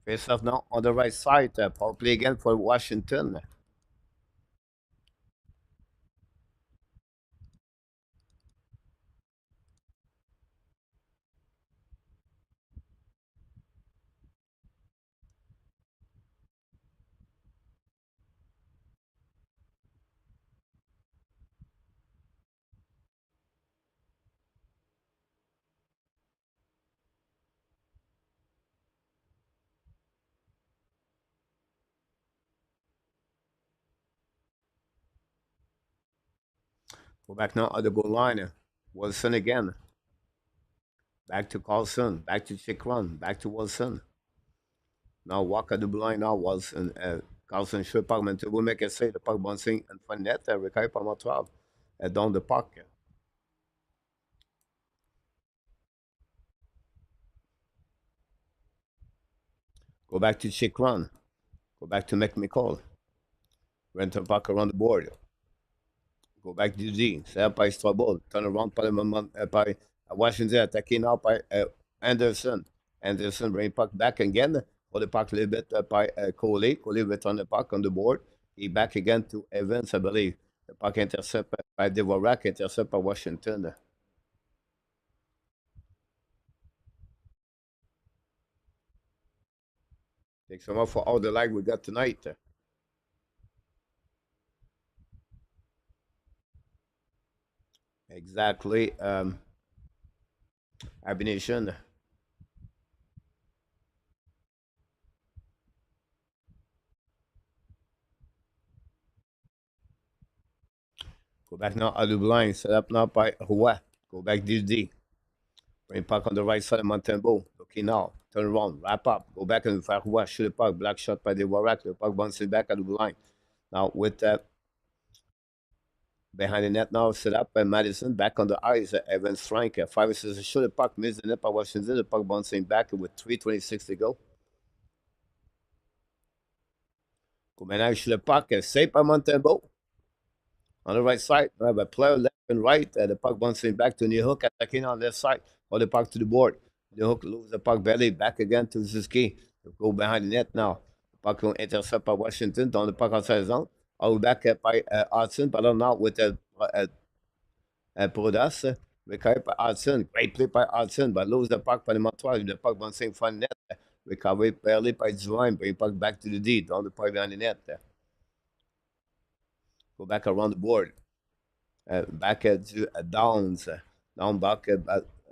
S1: Face off now on the right side. Power play again for Washington. Go back now on the goal line. Wilson again. Back to Carlson. Back to Chick Run. Back to Wilson. Now walk at the blind now Wilson. Carlson shoot puck. Montembeault make a save. The puck bouncing in front net. Recueilli par Montreal. Down the puck. Go back to Chick Run. Go back to McMichael. Rent the puck around the board. Go back to D. Set up by Strabo. Turn around by Washington. Attaqué now by Anderson. Anderson bring puck back again. Hold the puck a little bit by Coley. Coley return the puck on the board. He back again to Evans, I believe. The puck intercept by Dvorak. Intercept by Washington. Takes some off for all the lag we got tonight. Exactly. Abination. Go back now at the blind. Set up now by Roy. Go back D. Bring puck on the right side of Montembeault. Looking now. Turn around. Wrap up. Go back and fire Roy. Shoot the puck. Black shot by the Warak. The puck bouncing back at the blind. Now with behind the net now. Set up by Madison. Back on the ice. Evans Frank. 5 assists. Shoot the puck. Missed the net by Washington. The puck bouncing back with 3:26 to go. Go maintenant shoot the puck. Saved by Montembeault. On the right side, we have a player left and right. The puck bouncing back to New Hook, attacking on left side. Or the puck to the board. New Hook loses the puck belly back again to Ziski. Go behind the net now. Puck intercept by Washington. Dans le puck en 16 All back by Hudson. Ballon now with Prodas. Recovered by Hudson. Great play by Hudson. But lose the puck by the Montreal. The puck bouncing front net. Recovered barely by Drouin. Bring puck back to the D. Dans the puck behind the net. Go back around the board. Back to Downs. Down back.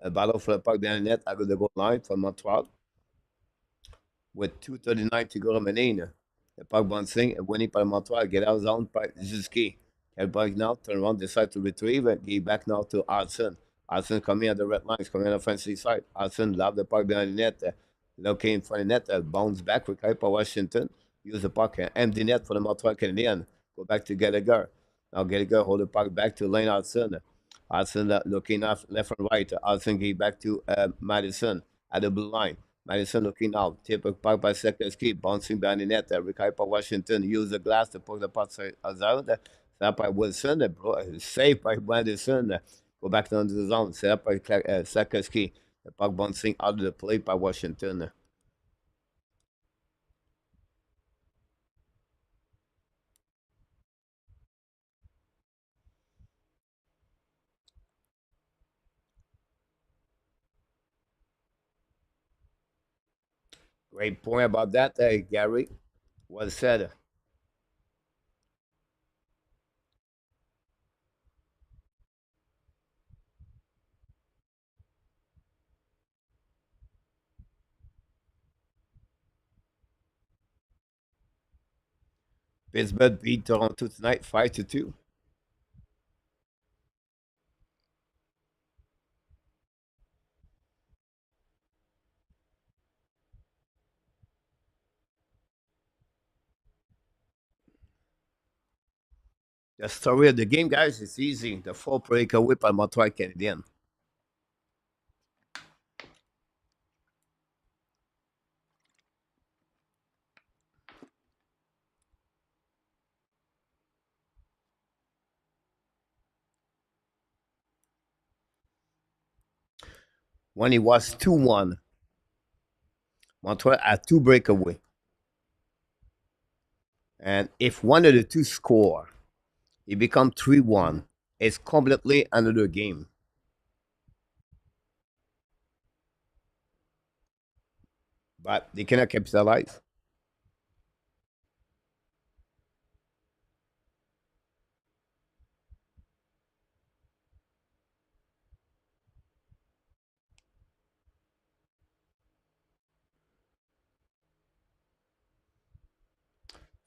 S1: Battle for the puck behind the net. Out of the goal line for Montreal. With 2:39 to go remaining. The puck bouncing and winning by Montreal. Get out zone by Zuski. Get back now, turn around, decide to retrieve and get back now to Hudson. Hudson coming at the red lines, coming on the offensive side. Hudson love the puck behind the net. Looking in front of the net, bounce back, recovered by Washington. Use the puck, empty net for the Montreal Canadiens. Go back to Gallagher. Now Gallagher hold the puck back to Lane Hudson. Hudson looking off left and right. Hudson get back to Madison at the blue line. Madison looking out. Tip of puck by Sekowski. Bouncing behind the net. Recovered by Washington. Use the glass to pull the puck out. Set up by Wilson. Saved by Madison. Go back down to the zone. Set up by Sekowski. The puck bouncing out of the plate by Washington. Great point about that, Gary. Well said. Pittsburgh beat Toronto tonight 5-2. The story of the game, guys, is easy. The four breakaway by Montreal Canadiens. When it was 2-1, Montreal had two breakaway. And if one of the two score, it becomes 3-1. It's completely another game. But they cannot capitalize.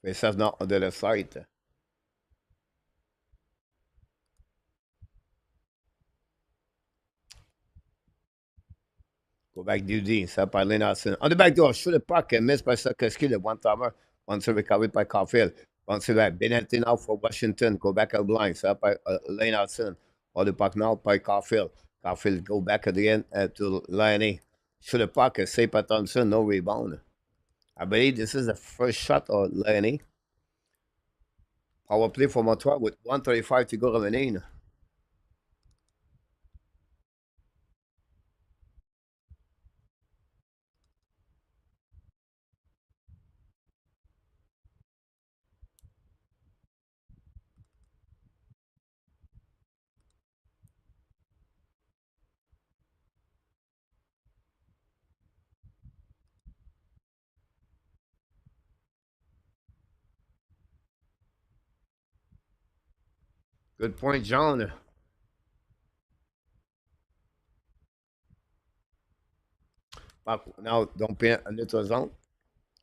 S1: They have not on the left side. Go back DD. Set by Lenarson. On the back door, shoot the puck and missed by Sakowski, the one timer. Once recovered by Caulfield. Once back. Bennett now for Washington. Go back out blind. Set by Lenarson. On the puck now by Caulfield. Caulfield go back at the end to Laney. Shoot the puck. Save by Thompson. No rebound. I believe this is the first shot of Laney. Power play for Montreal with 1:35 to go remaining. Good point, John. Now, don't pay a little zone.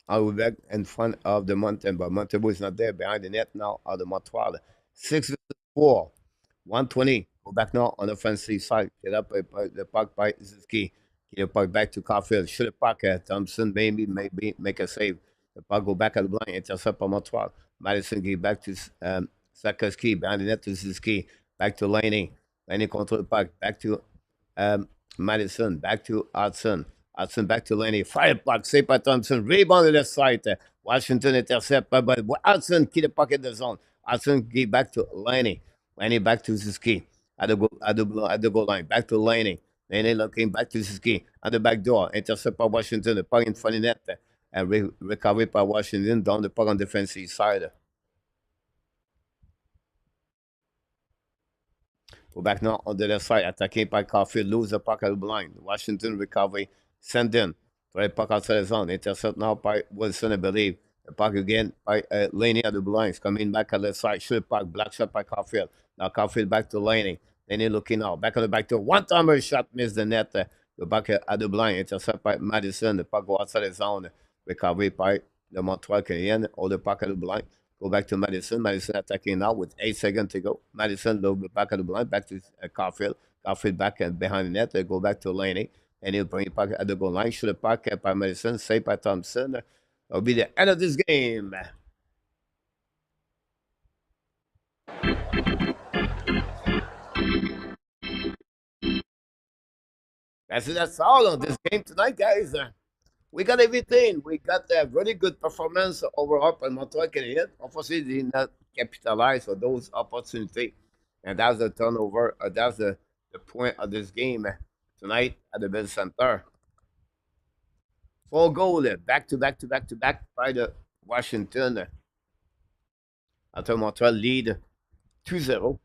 S1: I'll be back in front of the Montembeault. Montembeault is not there behind the net now of the Montreal. 6-4, 120. Go back now on the offensive side. Get up by the puck by Ziski. Get the puck back to Caulfield. Shoot the puck at Thompson. Maybe make a save. The puck go back at the blind. Intercept by Montreal. Madison get back to Sakowski. Behind the net to Ziski. Back to Laney. Laney control the puck. Back to um, Madison. Back to Hudson. Hudson back to Lenny. Fire puck. Save by Thompson. Rebound to the side. Washington intercept by Hudson. Keep the puck in the zone. Hudson give back to Lenny. Lenny back to Ziski. At the goal line. Back to Lenny. Lenny looking back to Ziski. At the back door. Intercept by Washington. The puck in front of the net. and recovery by Washington down the puck on defensive side. Go back now on the left side, attacking by Caulfield, lose the puck at the blind. Washington recovery, send in. Right puck outside the zone. Intercept now by Wilson, I believe. The puck again by Laney at the blinds. Coming back at the side. Shoot puck. Black shot by Caulfield. Now Caulfield back to Laney. Laney looking out. Back on the back to one timer shot. Missed the net. The back at the blind. Intercept by Madison. The puck go outside the zone. Recovery by the Montreal Canadiens. All the puck at the blind. Go back to Madison. Madison attacking now with 8 seconds to go. Madison low back at the blind. Back to Caulfield. Caulfield back and behind the net. They go back to Laney. And he'll bring it back at the goal line. Shoot a puck by Madison. Saved by Thompson. It'll be the end of this game. That's all on this game tonight, guys. We got everything. We got a really good performance overall by Montreal Canadiens. Obviously, they did not capitalize on those opportunities. And that's the turnover. That's the point of this game tonight at the Bell Center. 4 goals, back to back to back to back by the Washington. After Montreal lead 2-0.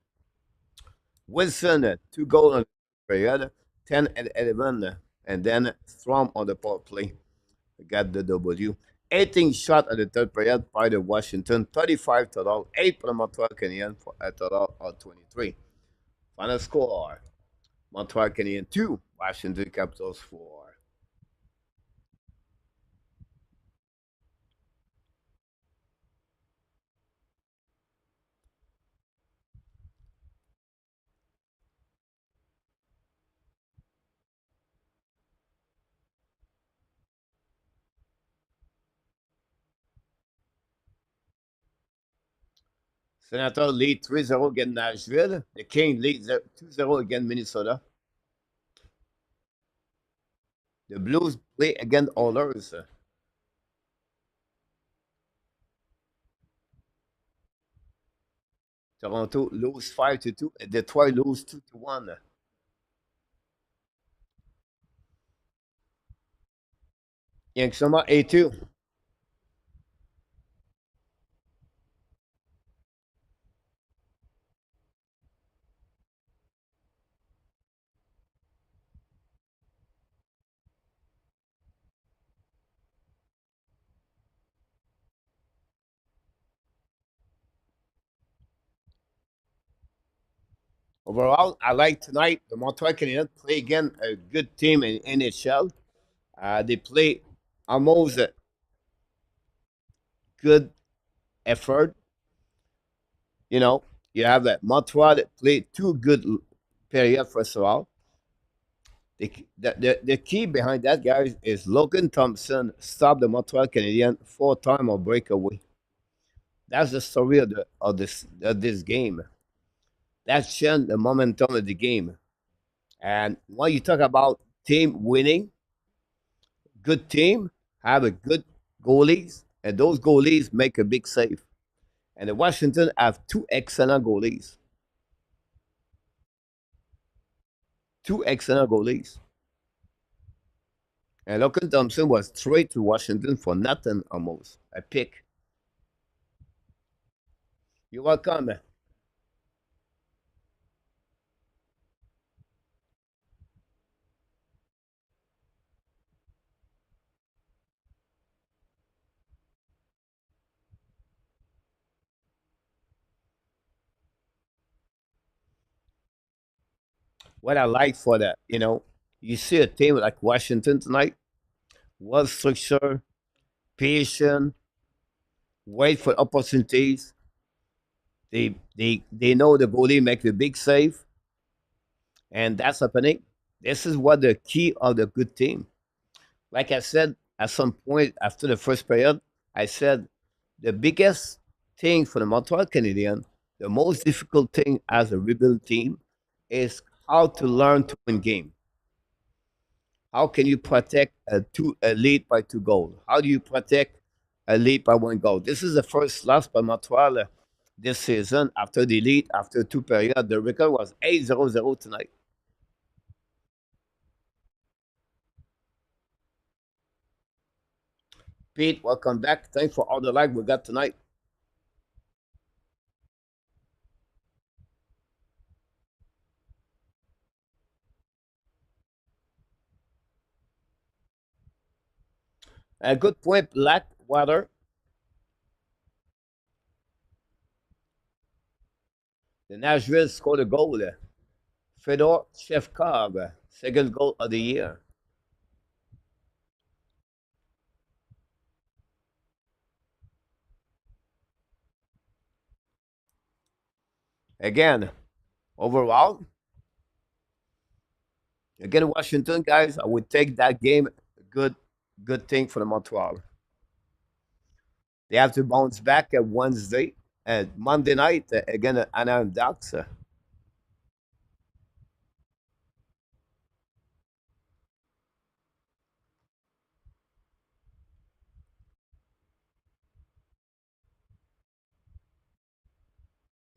S1: Wilson, 2 goals on the period, 10 and 11. And then Strom on the power play. Got the W. 18 shot at the third period by the Washington, 35 total, 8 for the Montreal Canadiens for a total of 23. Final score, Montreal Canadiens 2, Washington Capitals 4. Senator lead 3-0 against Nashville. The King lead 2-0 against Minnesota. The Blues play against Oilers. Toronto lose 5-2, and Detroit lose 2-1. Yanksoma 8-2. Overall, I like tonight the Montreal Canadiens play again a good team in NHL. They play almost a good effort. You know, you have that Montreal that play two good period first of all. The key behind that, guys, is Logan Thompson stopped the Montreal Canadiens 4 times of breakaway. That's the story of this game. That changed the momentum of the game. And when you talk about team winning, good team have a good goalies, and those goalies make a big save. And the Washington have two excellent goalies. Two excellent goalies. And Logan Thompson was traded to Washington for nothing almost. A pick. You're welcome. What I like for that, you see a team like Washington tonight, well structured, patient, wait for opportunities. They know the goalie make the big save, and that's happening. This is what the key of the good team. Like I said, at some point after the first period, I said the biggest thing for the Montreal Canadiens, the most difficult thing as a rebuild team, is how to learn to win game. How can you protect a lead by 2 goals? How do you protect a lead by 1 goal? This is the first loss by Montreal this season after the lead after 2 periods. The record was 8-0-0 tonight. Pete, welcome back. Thanks for all the like we got tonight. A good point, Blackwater. The Nashville scored a goal. Fedor Shevkov, second goal of the year. Again, overall, again, Washington, guys, I would take that game. Good, good thing for the Montreal. They have to bounce back at Wednesday and Monday night again at Anaheim Ducks.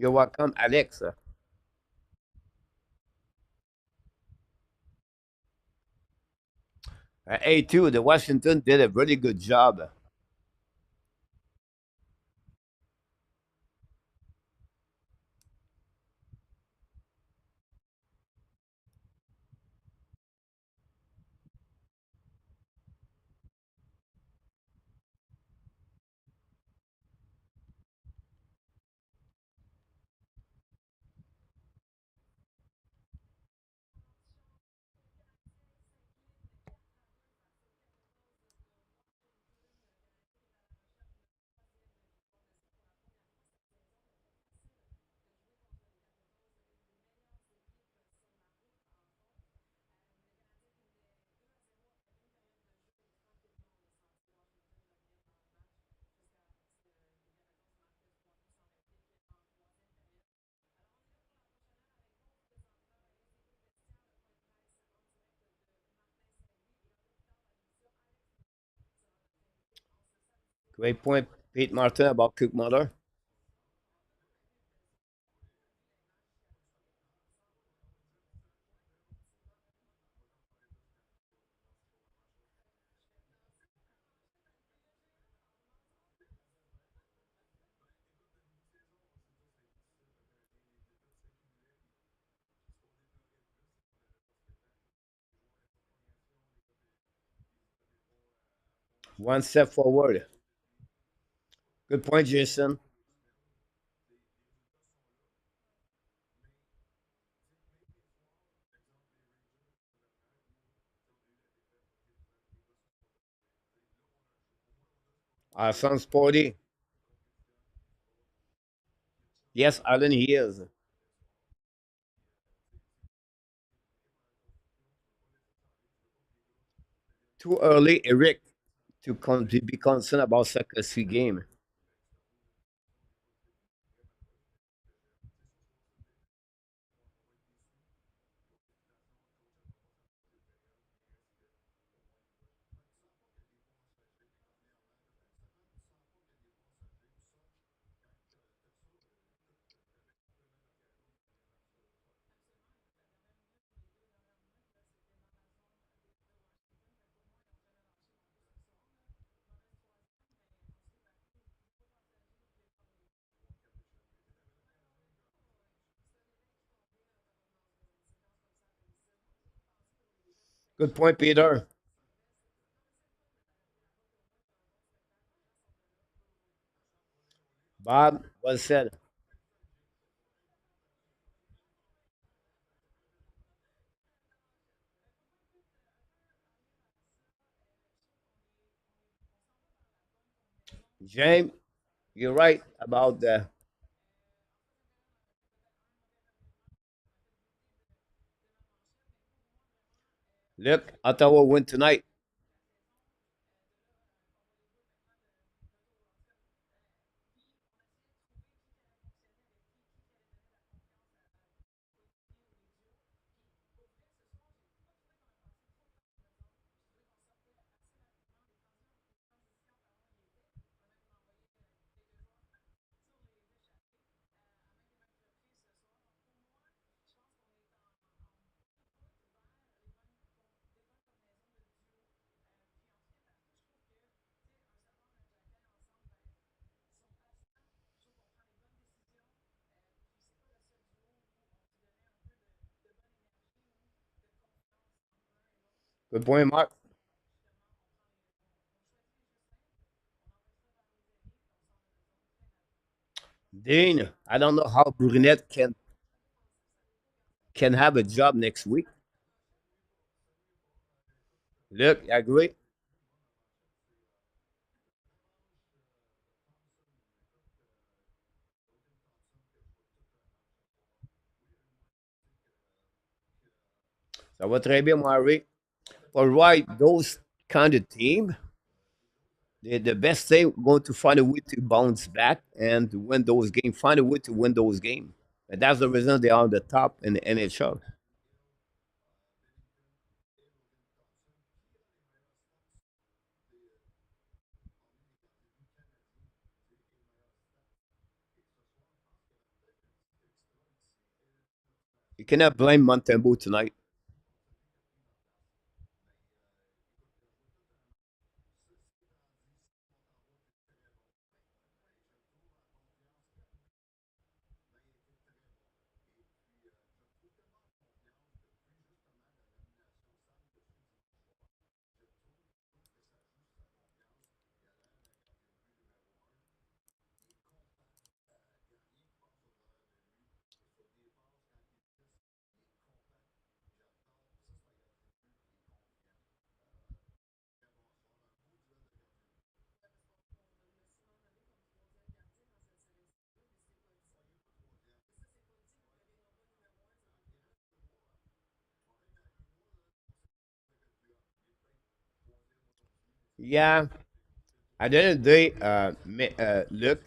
S1: You're welcome, Alex. A2, the Washington did a really good job. Great point, Pete Martin, about Cook Mother. One step forward. Good point, Jason. Sounds sporty. Yes, Alan, he is. Too early, Eric, to be concerned about second C game. Good point, Peter. Bob, well said. James, you're right about the look. Ottawa win tonight. Good point, Mark. Dean, I don't know how Brunette can have a job next week. Look, I agree. Ça va très bien, Marie. But right, those kind of team, the best thing going to find a way to bounce back and to win those games. Find a way to win those games. And that's the reason they are on the top in the NHL. You cannot blame Montembeault tonight. Yeah, at the end of the day, look,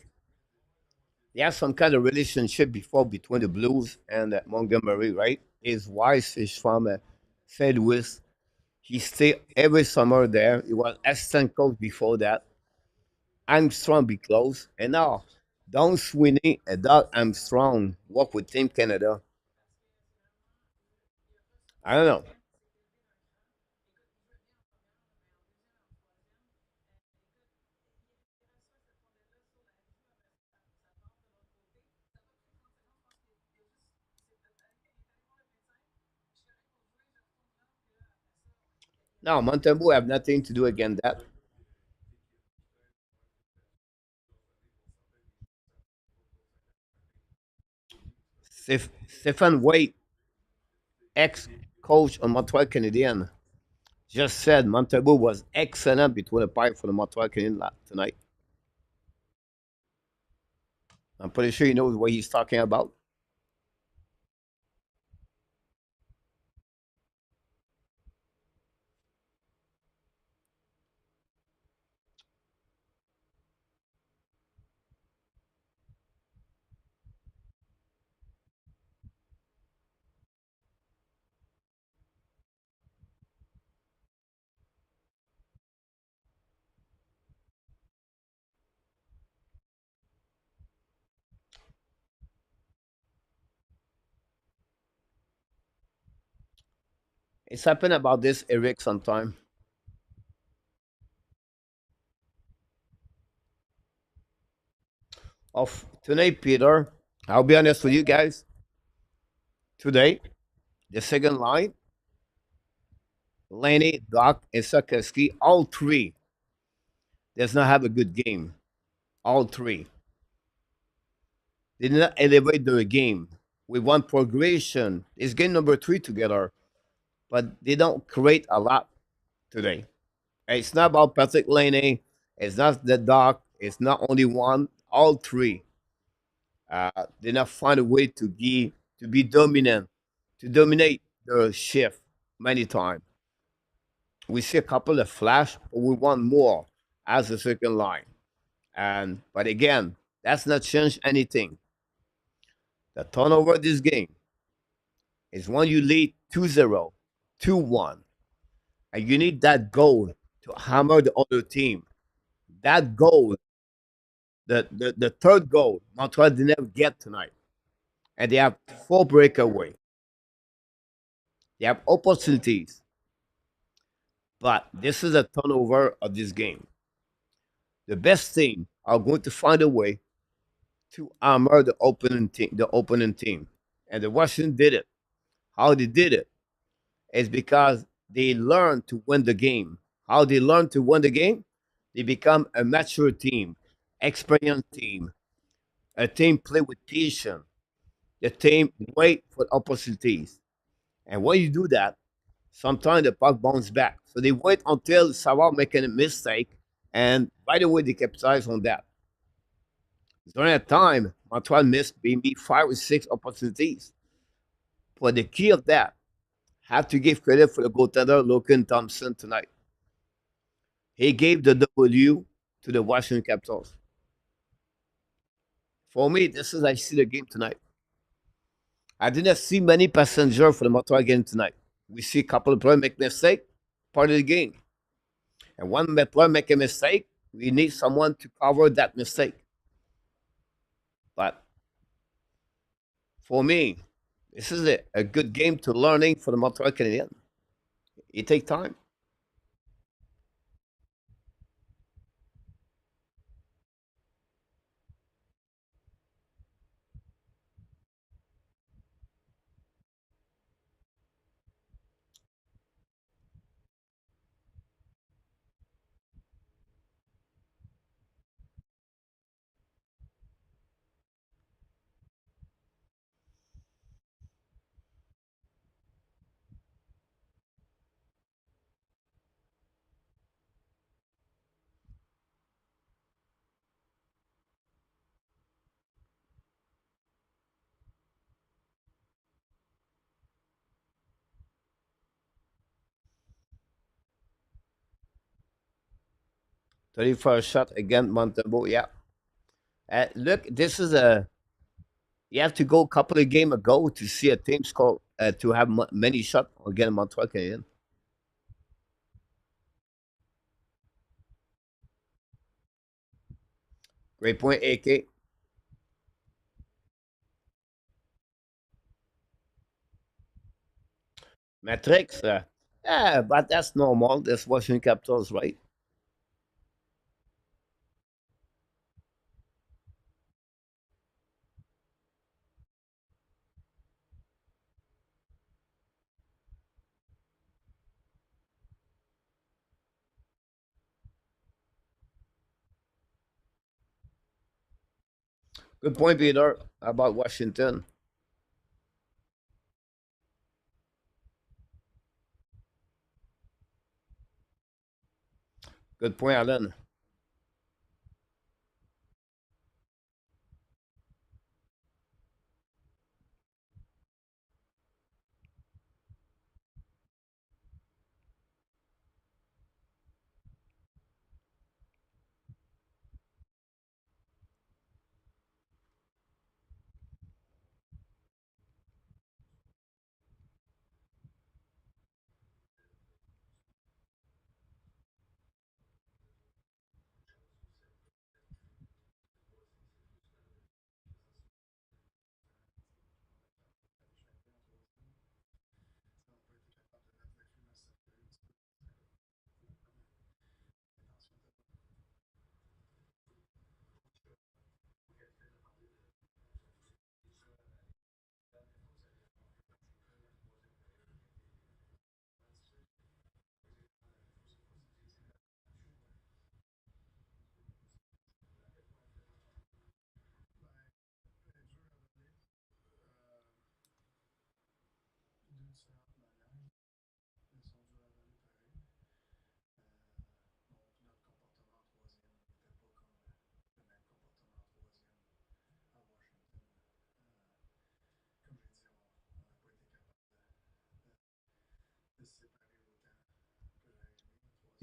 S1: they have some kind of relationship before between the Blues and Montgomery, right? His wife is from St. Louis. He stayed every summer there. He was assistant coach before that. Armstrong be close. And now, Don Sweeney and Doug Armstrong work with Team Canada. I don't know. Now, Montembeau have nothing to do against that. Stephen Waite, ex-coach of Montreal Canadiens, just said Montembeau was excellent between the pipe for the Montreal Canadiens tonight. I'm pretty sure he knows what he's talking about. It's happened about this Eric sometime. Of tonight, Peter, I'll be honest with you guys. Today, the second line, Laney, Doc, and Sakeski, all three does not have a good game. All three. They did not elevate their game. We want progression. It's game number three together, but they don't create a lot today. It's not about Patrick Laney. It's not the Doc. It's not only one. All three did not find a way to be dominant, to dominate the shift many times. We see a couple of flash, but we want more as the second line. And but again, that's not changed anything. The turnover of this game is when you lead 2-0, 2-1, and you need that goal to hammer the other team. That goal, the third goal, Montreal did never get tonight. And they have four breakaway. They have opportunities, but this is a turnover of this game. The best team are going to find a way to hammer the opponent team. And the Washington did it. How they did it is because they learn to win the game. How they learn to win the game? They become a mature team, experienced team, a team play with patience, a team wait for opportunities. And when you do that, sometimes the puck bounce back. So they wait until Savard making a mistake, and by the way, they capitalize on that. During that time, Montreal missed maybe 5 or 6 opportunities. But the key of that, have to give credit for the goaltender Logan Thompson tonight. He gave the W to the Washington Capitals. For me, this is I see the game tonight. I didn't see many passengers for the Montreal game tonight. We see a couple of players make mistake, part of the game. And when the player make a mistake, we need someone to cover that mistake. But for me, this is a good game to learning for the Montreal Canadiens. It takes time. 31st shot against Montembeault. Yeah. Look, this is a you have to go a couple of game ago to see a team score to have many shots against Montreal Canadiens. Great point, AK. Matrix. Yeah, but that's normal. That's Washington Capitals, right? Good point, Peter, about Washington. Good point, Alan.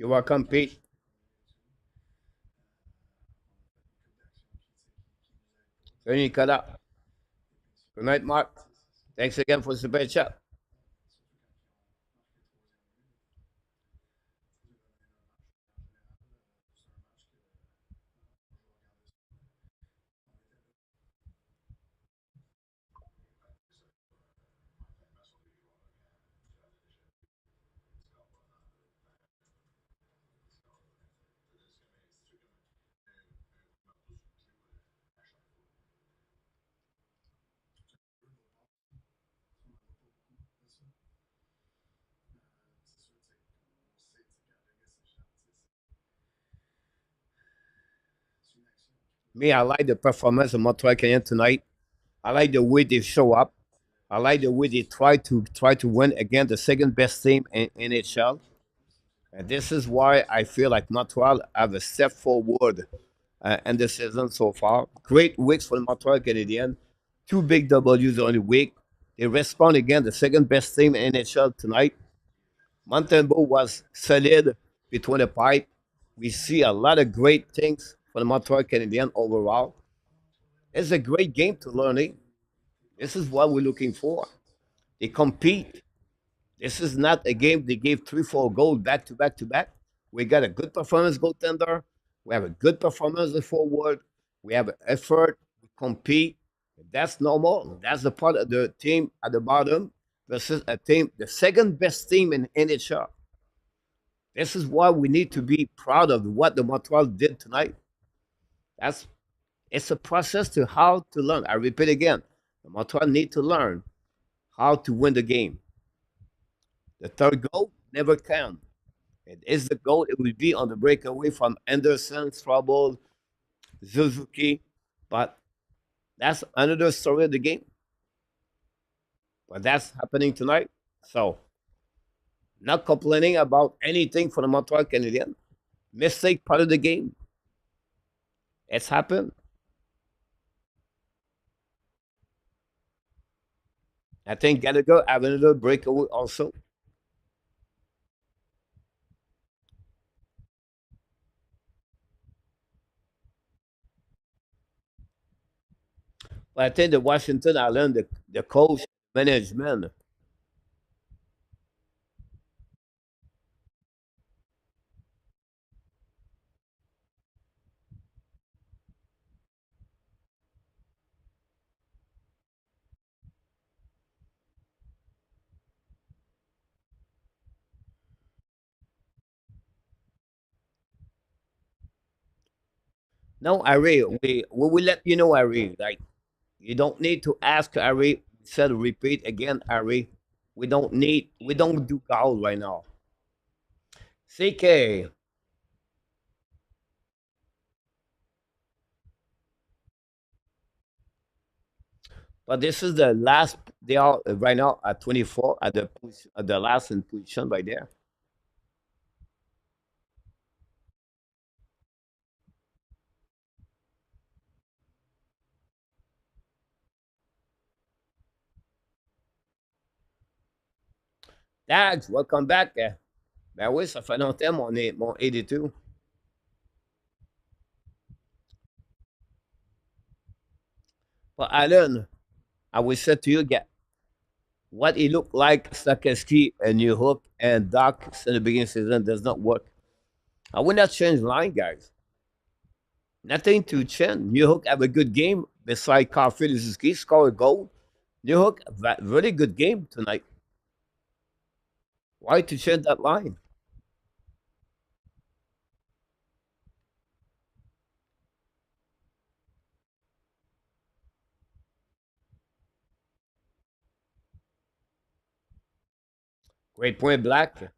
S1: You're welcome, Pete. Salut, Nicolas. Good night, Mark. Thanks again for the super chat. Me, I like the performance of Montreal Canadiens tonight. I like the way they show up. I like the way they try to win against the second best team in NHL. And this is why I feel like Montreal have a step forward in the season so far. Great weeks for the Montreal Canadiens. Two big W's on the week. They respond again the second best team in NHL tonight. Montembeault was solid between the pipe. We see a lot of great things for the Montreal Canadiens overall. It's a great game to learn. This is what we're looking for. They compete. This is not a game they gave 3, 4 goals back to back to back. We got a good performance goaltender. We have a good performance at forward. We have an effort. We compete. That's normal. That's the part of the team at the bottom versus a team, the second best team in NHL. This is why we need to be proud of what the Montreal did tonight. That's it's a process to how to learn. I repeat again, the Montreal need to learn how to win the game. The third goal never count. It is the goal. It will be on the breakaway from Anderson, Trouble, Suzuki. But that's another story of the game. But that's happening tonight. So, not complaining about anything for the Montreal Canadiens. Mistake part of the game. It's happened. I think Gallagher have another breakaway also. But I think the Washington Island, the coach, management. No, Ari, we will let you know, Ari. Like you don't need to ask Ari. Said repeat again, Ari. We don't do goal right now. CK. But this is the last. They are right now at 24 at at the last in position right there. Dags, welcome back. Ben oui, ça fait longtemps mon 82. But Alan, I will say to you, get what it looked like Sakaski and New Hook and Doc in the beginning of the season does not work. I will not change line, guys. Nothing to change. New Hook have a good game beside Caulfield Suzuki, score a goal. New Hook, really good game tonight. Why to change that line? Great point, Black.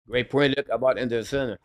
S1: Great point, look about Anderson.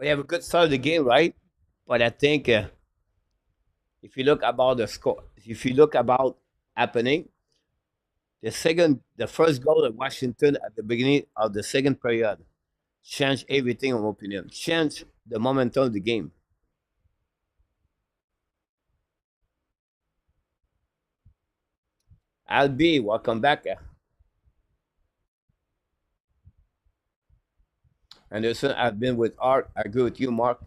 S1: We have a good start of the game, right? But I think if you look about the score, if you look about happening, the first goal of Washington at the beginning of the second period changed everything, in my opinion. Changed the momentum of the game. I'll be welcome back. Anderson, I've been with Art. I agree with you, Mark.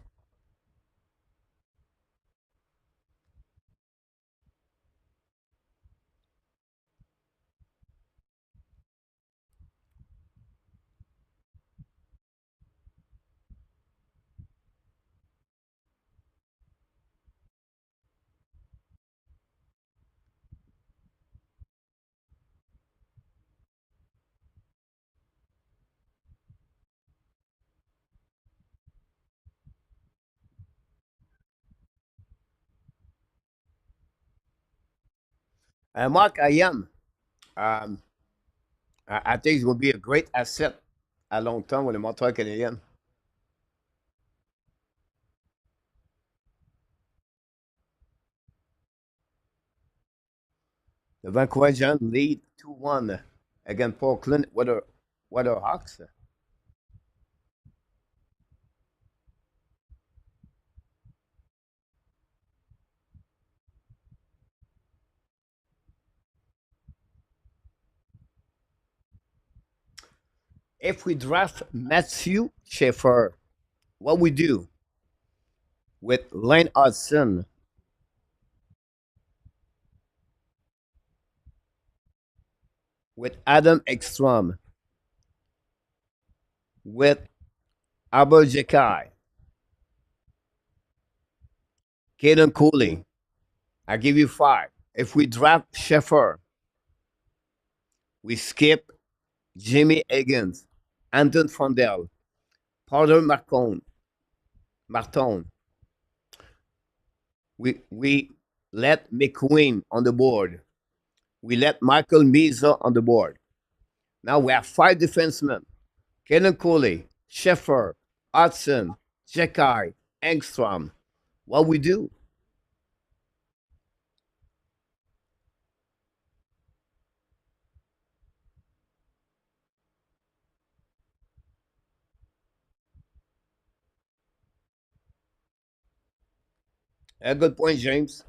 S1: Mark, I am. Um, I think it's going to be a great asset à long terme with the Montreal Canadiens. The Vancouver Giants lead 2-1 against Portland Weather Hawks. If we draft Matthew Schaefer, what we do with Lane Hudson, with Adam Ekstrom, with Aberjekai, Caden Cooley, I give you five. If we draft Schaefer, we skip Jimmy Higgins, Anton Fondel, Porter Marton. We let McQueen on the board. We let Michael Misa on the board. Now we have five defensemen. Kenan Cooley, Sheffer, Hudson, Jekai, Engstrom. What we do? A good point, James.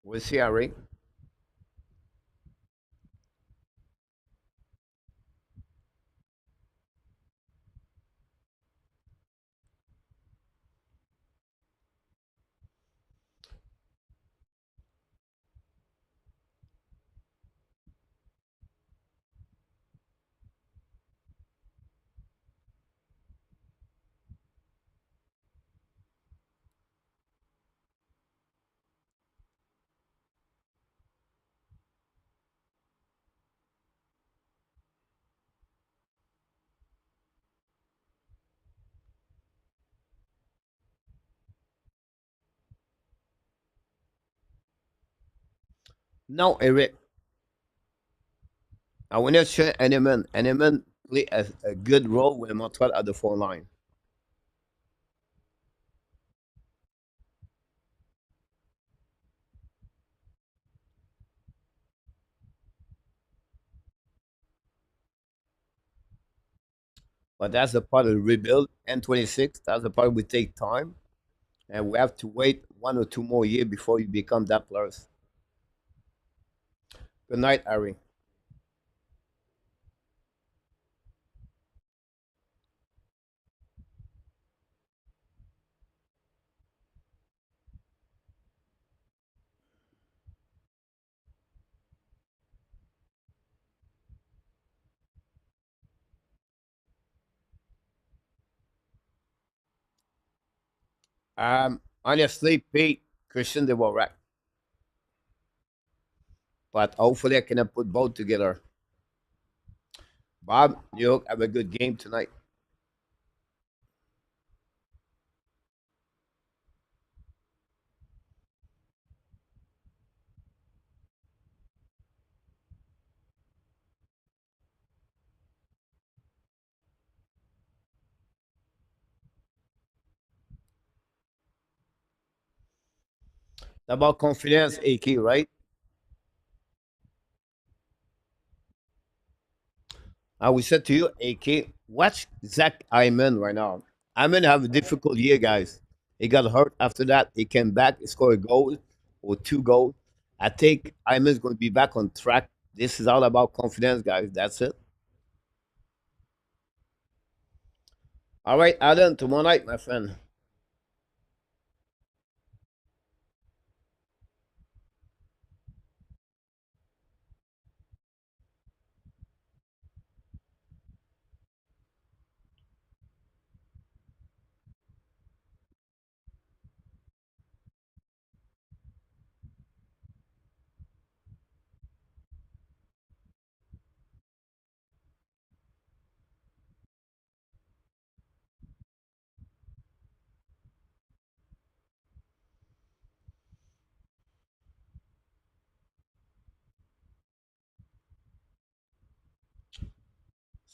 S1: We'll see, Harry. No, Eric. I want to share Eneman. Eneman play a good role with Montreal at the four line. But that's the part of the rebuild. N26, that's the part we take time. And we have to wait 1 or 2 more years before you become that players. Good night, Harry. Honestly, Pete, Christian, they were right. But hopefully I can put both together. Bob, New York have a good game tonight. It's about confidence, AK, right? I will say to you, AK, watch Zach Hyman right now. Hyman have a difficult year, guys. He got hurt after that. He came back, he scored a goal or two goals. I think Hyman's going to be back on track. This is all about confidence, guys. That's it. All right, Adam, tomorrow night, my friend.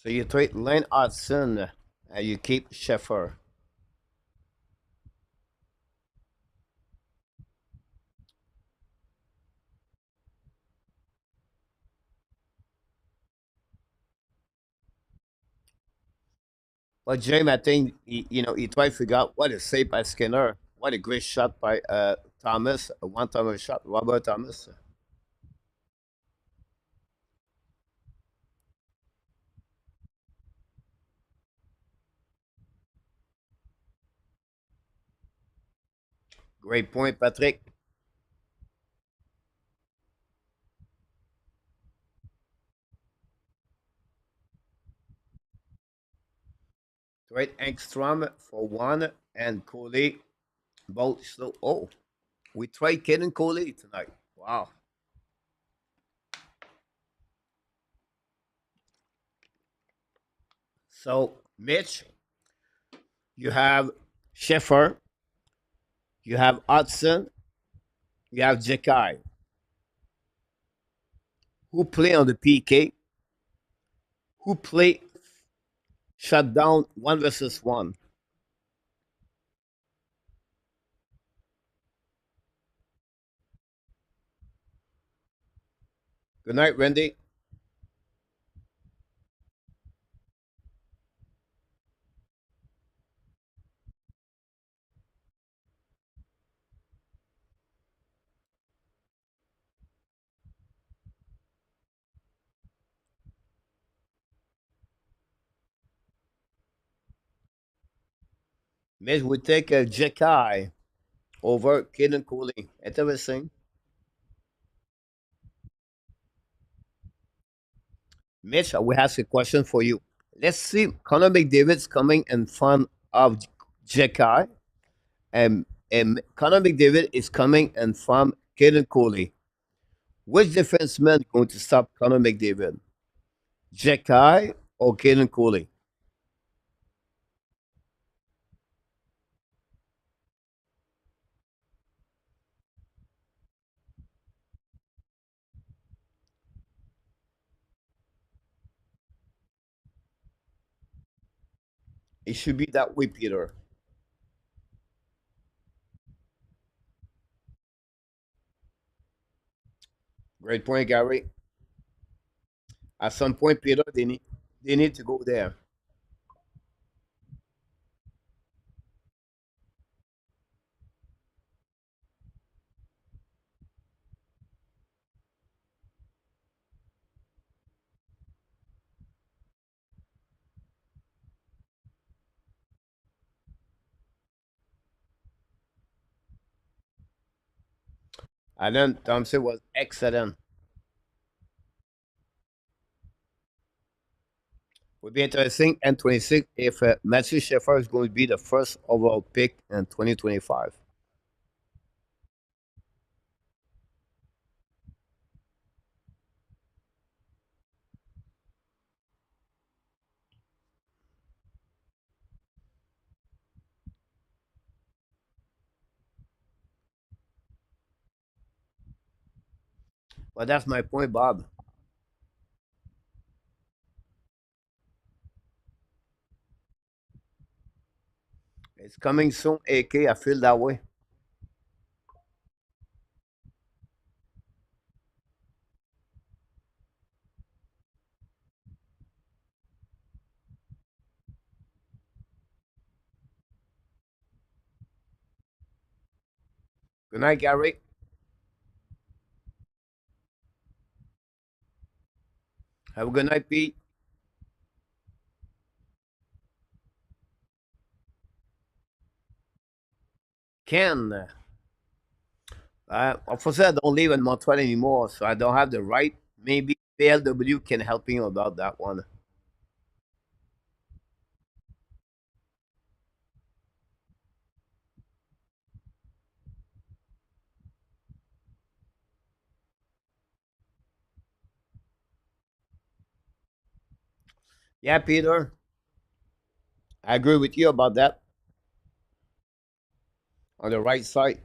S1: So you trade Lane Hudson and you keep Sheffer. But James, I think he tried to figure out what a save by Skinner. What a great shot by Thomas. A one-timer shot, Robert Thomas. Great point, Patrick. Trade Engstrom for one and Coley both slow. Oh, we tried Kid and Coley tonight. Wow. So Mitch, you have Sheffer, you have Hudson, you have Jekai, who play on the PK, who play shut down one versus one. Good night, Randy. Mitch would take a Jekai over Kid and Cooley. Interesting. Mitch, I will ask a question for you. Let's see Connor McDavid's coming in front of Jekai, and Connor McDavid is coming in front of Kid and Cooley. Which defenseman going to stop Connor McDavid? Jekai or Kid and Cooley? It should be that way, Peter. Great point, Gary. At some point, Peter, they need to go there. And then Thompson was excellent. Would be interesting. And 26 if Matthew Sheffer is going to be the first overall pick in 2025. But that's my point, Bob. It's coming soon, AK. I feel that way. Good night, Gary. Have a good night, Pete. Ken. Unfortunately, I don't live in Montreal anymore, so I don't have the right. Maybe PLW can help me about that one. Yeah, Peter, I agree with you about that. On the right side,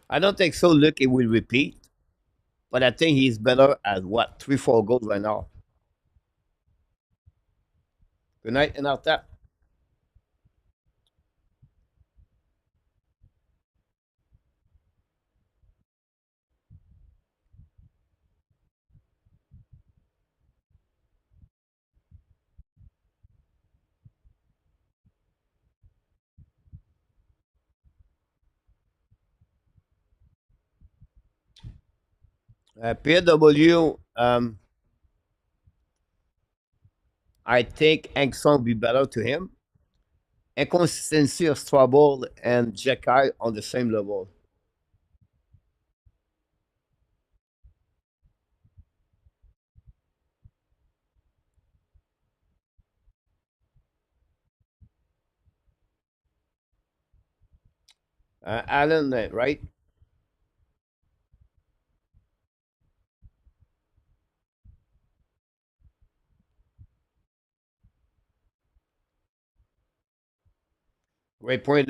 S1: I don't think so. Look, it will repeat, but I think he's better at what 3, 4 goals right now. Good night, and out that. PW, I think Angson will be better to him. Inconsistency of Strabble and Jekai on the same level. Allen, right? Great point.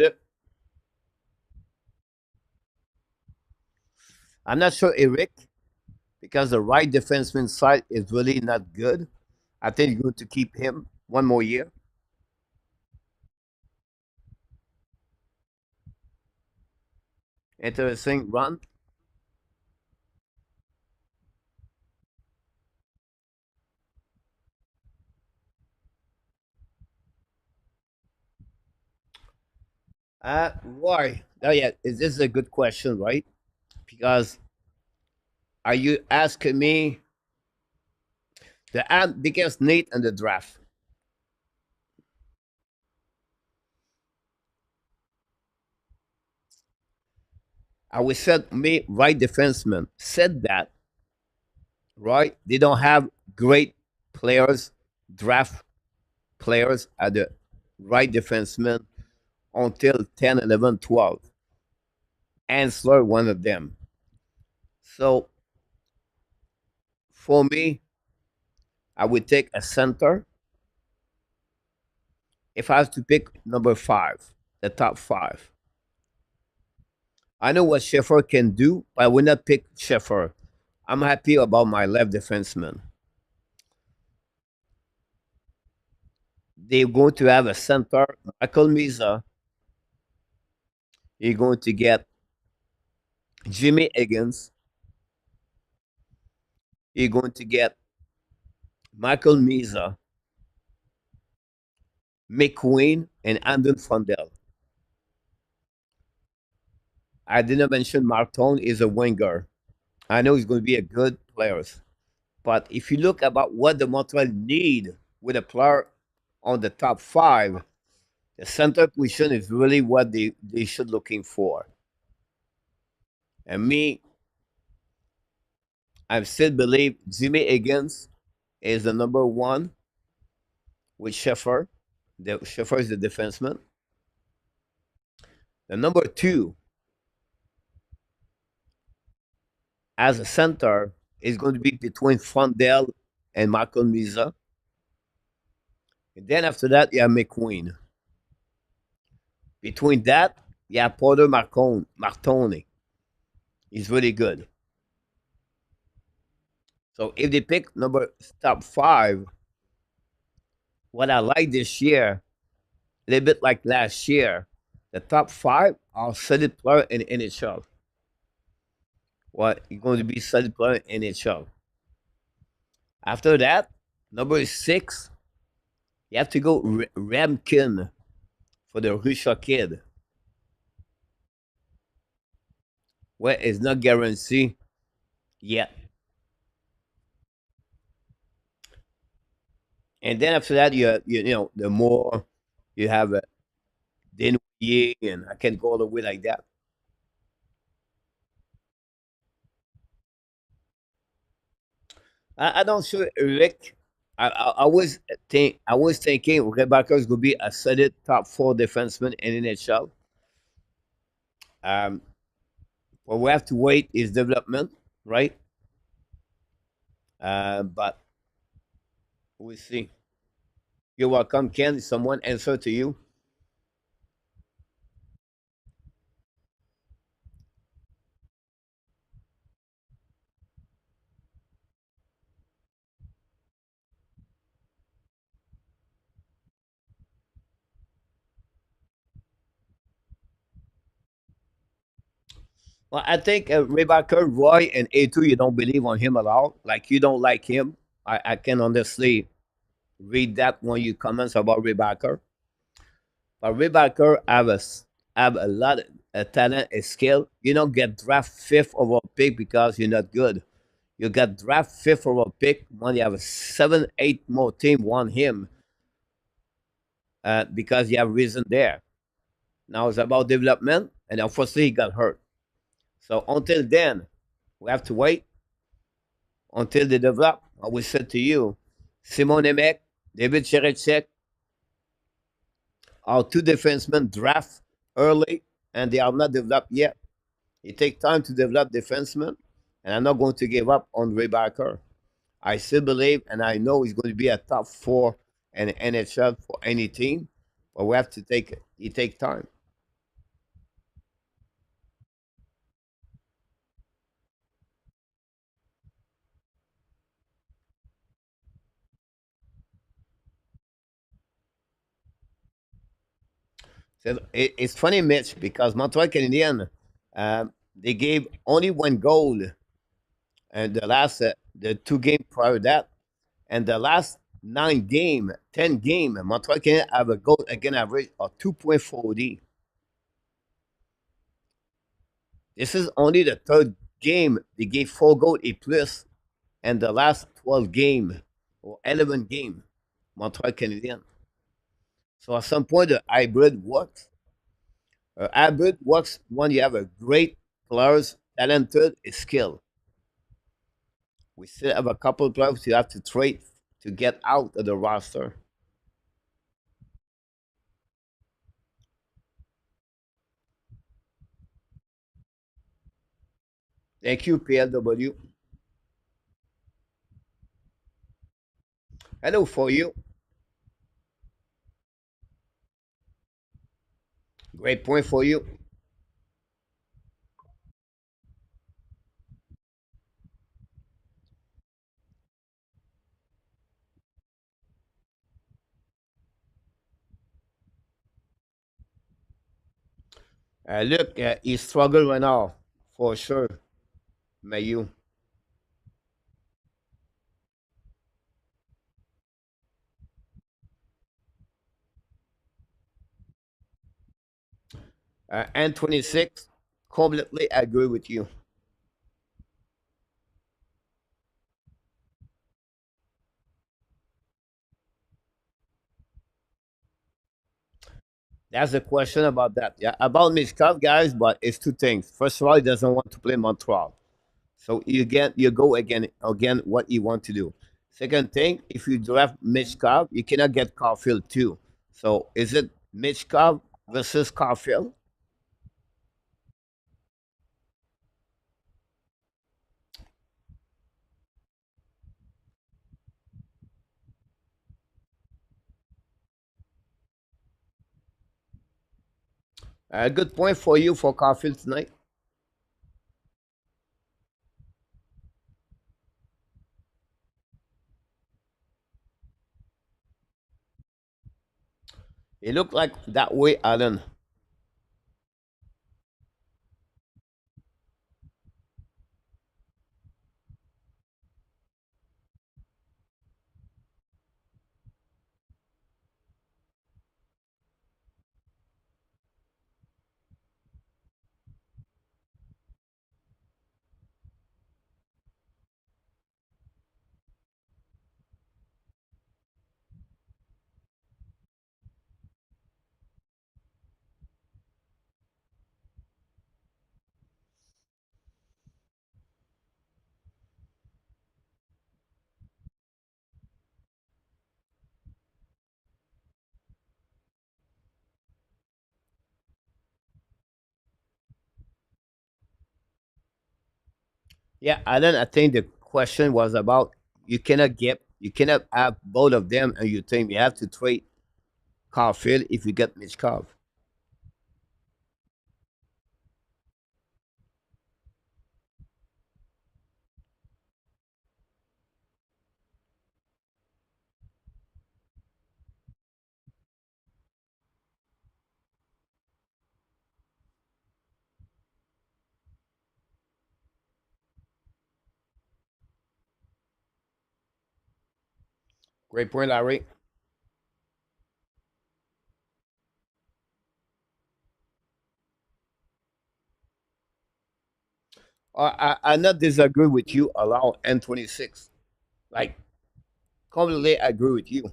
S1: I'm not sure Eric because the right defenseman side is really not good. I think you're going to keep him 1 more year. Interesting run. Why? Oh, yeah, this is a good question, right? Because are you asking me the biggest need in the draft? I would said me right defenseman said that, right? They don't have great players, draft players at the right defenseman until 10, 11, 12. Ansler, one of them. So for me, I would take a center. If I have to pick number five, the top five, I know what Sheffer can do, but I would not pick Sheffer. I'm happy about my left defenseman. They're going to have a center. Michael Misa. You're going to get Jimmy Higgins. You're going to get Michael Misa, McQueen, and Andon Fundell. I didn't mention Martin is a winger. I know he's going to be a good player. But if you look about what the Montreal need with a player on the top five, The center position is really what they should looking for. And me, I still believe Jimmy Higgins is the number one with Sheffer. The Sheffer is the defenseman. The number two as a center is going to be between Fondell and Michael Miza. And then after that, you have McQueen. Between that, you have Porter Martone. He's really good. So if they pick number top five, what I like this year, a little bit like last year, the top five are solid player in NHL. What you're going to be solid player in NHL. After that, number six, you have to go Ramkin for the Russia kid. Where it's not guaranteed yet. And then after that, you know the more you have Denouye, and I can go all the way like that. I don't sure Rick. I was thinking Rebecca is gonna be a solid top four defenseman in NHL. Um, what we have to wait is development, right? But we'll see. You're welcome, Ken. Someone answer to you. Well, I think Rebecca, Roy, and A2, you don't believe on him at all. Like you don't like him. I can honestly read that when you comments about Rebecca. But Rebecca have a lot of talent and skill. You don't get draft fifth overall pick because you're not good. You got draft fifth overall pick when you have a 7, 8 more team want him because you have reason there. Now it's about development, and unfortunately he got hurt. So until then, we have to wait until they develop. I will say to you, Simon Emek, David Cherecek are two defensemen draft early, and they are not developed yet. It takes time to develop defensemen, and I'm not going to give up on Ray Barker. I still believe, and I know he's going to be a top four in the NHL for any team, but we have to take it. It takes time. So it's funny, Mitch, because Montreal Canadiens, they gave only one goal, and the two games prior to that, and the last 9 game, 10 game, Montreal Canadiens have a goal against average of 2.40. This is only the third game they gave 4 goal a plus, and the last 12 game or 11 game, Montreal Canadiens. So at some point, the hybrid works. Hybrid works when you have a great players, talented, skill. We still have a couple of players you have to trade to get out of the roster. Thank you, PLW. Hello for you. Great point for you. Look, he struggled right now, for sure, Mayu. And 26, completely agree with you. That's a question about that. Yeah, about Mishkov, guys, but it's two things. First of all, he doesn't want to play Montreal. So you go again what you want to do. Second thing, if you draft Mishkov, you cannot get Caulfield too. So is it Mishkov versus Caulfield? A good point for you for Caulfield tonight. It looked like that way, Alan. Yeah, Alan, I think the question was about you cannot have both of them and you think you have to trade Caulfield if you get Mishkov. Great point, Larry. I not disagree with you. Allow N26. Like completely agree with you.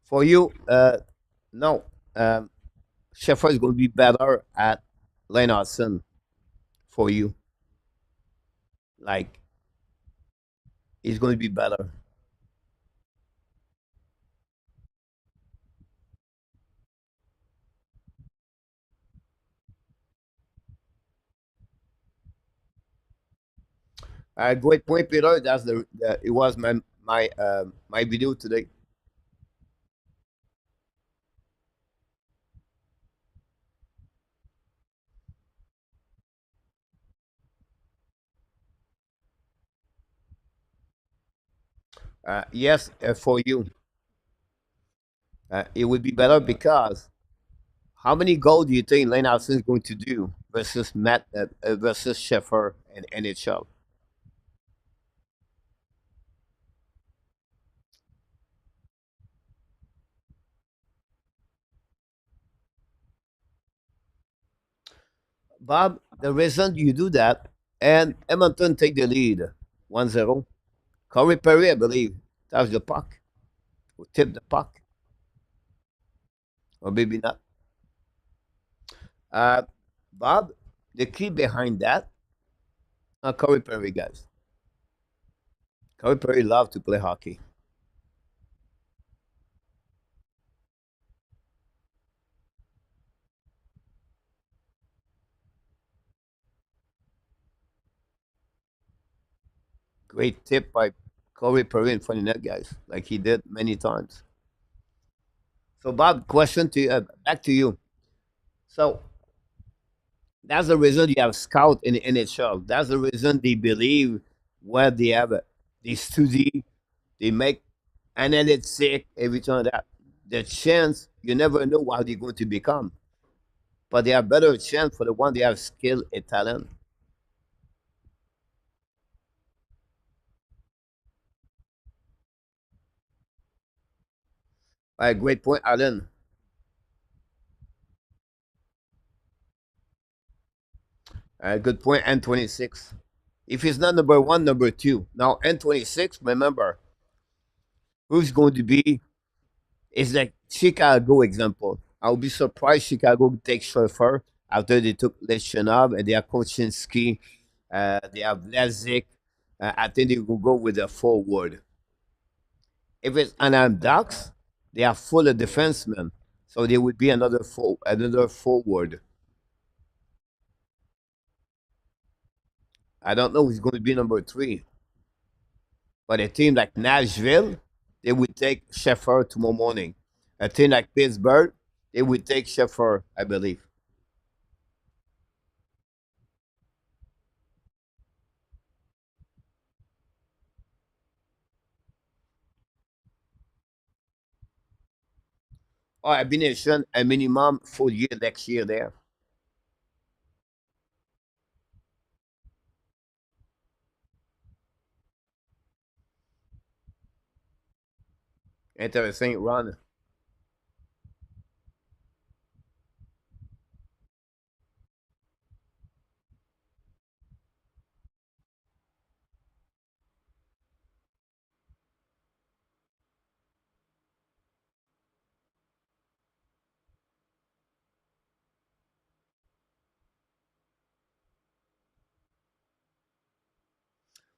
S1: For you, no. Sheffer is going to be better at Lane Hudson for you. Like he's going to be better. Great point, Peter. That's the it was my video today. Yes, for you, it would be better because how many goals do you think Lane Hudson is going to do versus versus Sheffer and NHL? Bob, the reason you do that, and Edmonton take the lead 1-0. Corey Perry, I believe, touched the puck, or tipped the puck, or maybe not. Uh, Bob, the key behind that, Corey Perry, guys. Corey Perry loved to play hockey. Great tip by Corey Perry in front of net, guys, like he did many times. So, Bob, question to you, back to you. So, that's the reason you have scout in the NHL. That's the reason they believe where they have they study, they make analytic every time that the chance you never know what they're going to become. But they have better chance for the one they have skill and talent. Great point, Alan. Good point, N26. If he's not number one, number two. Now, N26, remember, who's going to be, is like Chicago example. I'll be surprised Chicago takes Schaffer after they took Leshanov and they have Koczynski, they have Lezik. I think they will go with a forward. If it's Anaheim Ducks, they are full of defensemen. So there would be another forward. I don't know who's going to be number three. But a team like Nashville, they would take Sheffer tomorrow morning. A team like Pittsburgh, they would take Sheffer, I believe. Or I've been a minimum full year next year there. Interesting run.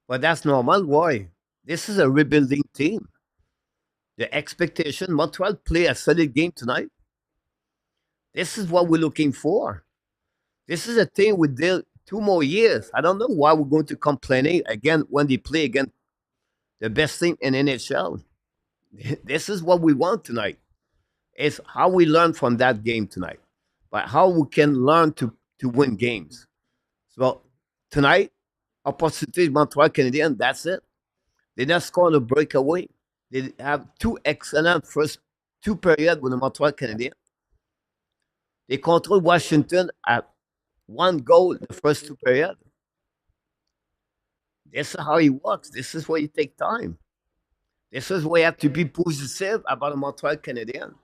S1: But that's normal. Why? This is a rebuilding team. The expectation, Montreal play a solid game tonight. This is what we're looking for. This is a team we did 2 more years. I don't know why we're going to complaining again when they play against the best team in NHL. This is what we want tonight. It's how we learn from that game tonight, but how we can learn to win games. So tonight, opportunity Montreal Canadiens, that's it. They not score a breakaway. They have two excellent first two periods with the Montreal Canadiens. They control Washington at one goal the first two periods. This is how it works. This is where you take time. This is where you have to be positive about the Montreal Canadiens.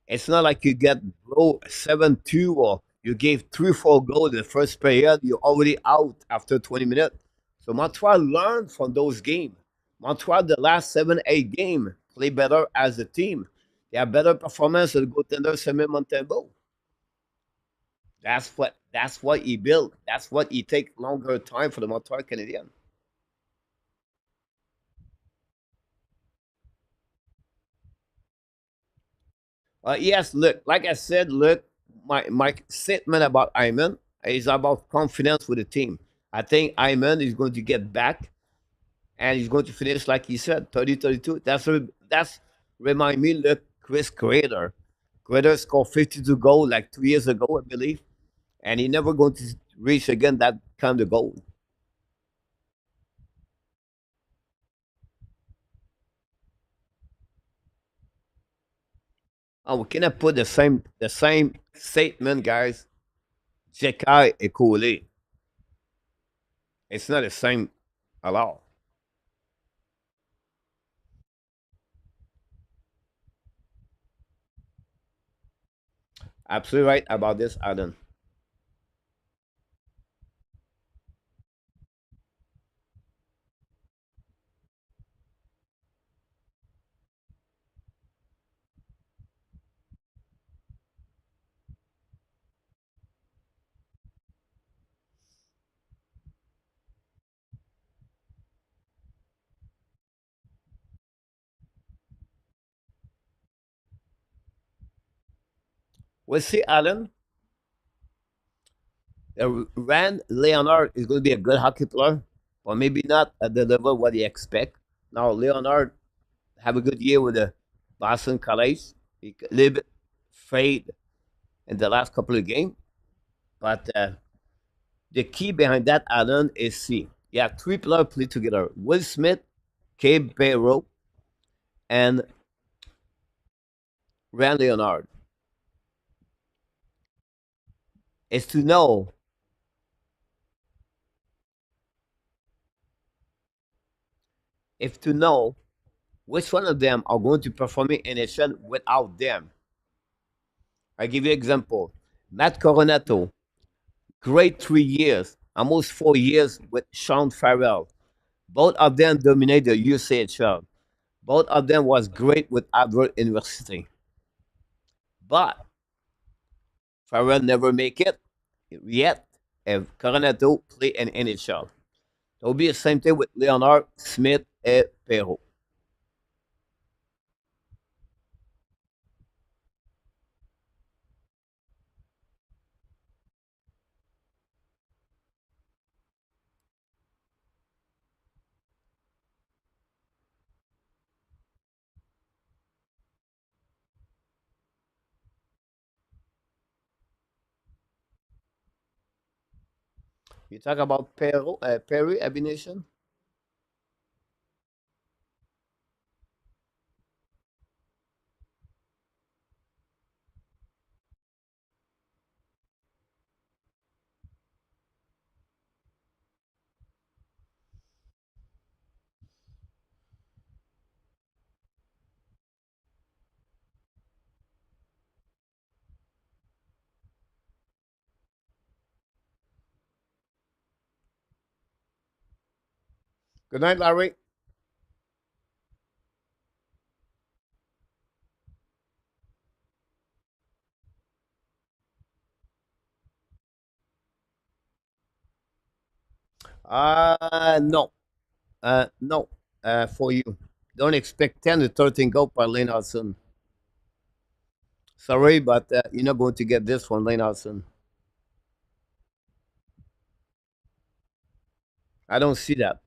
S1: It's not like you get blow 7-2 or you gave 3-4 goals the first period, you're already out after 20 minutes. So Montreal learned from those games. Montreal, the last 7, 8 game, play better as a team. They have better performance than Goaltender Samuel Montembeault. That's what he built. That's what he take longer time for the Montreal Canadiens. Yes, look, like I said, look, my statement about Iman is about confidence with the team. I think Iman is going to get back and he's going to finish like he said, 30-32. That's remind me, look, Chris Crater. Crater scored 52 goals like 2 years ago, I believe, and he never going to reach again that kind of goal. Oh, we cannot put the same statement, guys. Jekai et Cooley. It's not the same at all. Absolutely right about this, Adam. We'll see, Alan. Rand Leonard is going to be a good hockey player, but maybe not at the level what you expect. Now, Leonard have a good year with the Boston College. He a little bit fade in the last couple of games, but the key behind that, Alan, is C. Yeah, three players play together: Will Smith, Cabe Barrow, and Rand Leonard. Is to know if to know Which one of them are going to perform in NHL without them? I give you an example. Matt Coronato, great 3 years, almost 4 years with Sean Farrell. Both of them dominate the USHL. Both of them was great with Harvard University. But Farrell never make it yet. And Coronato play in NHL. It will be the same thing with Leonard, Smith, and Perrault. You talk about Perrault, Perry Abination? Good night, Larry. No. No. For you. Don't expect 10 to 13 goal by Lane Hudson. Sorry, but you're not going to get this one, Lane Hudson. I don't see that.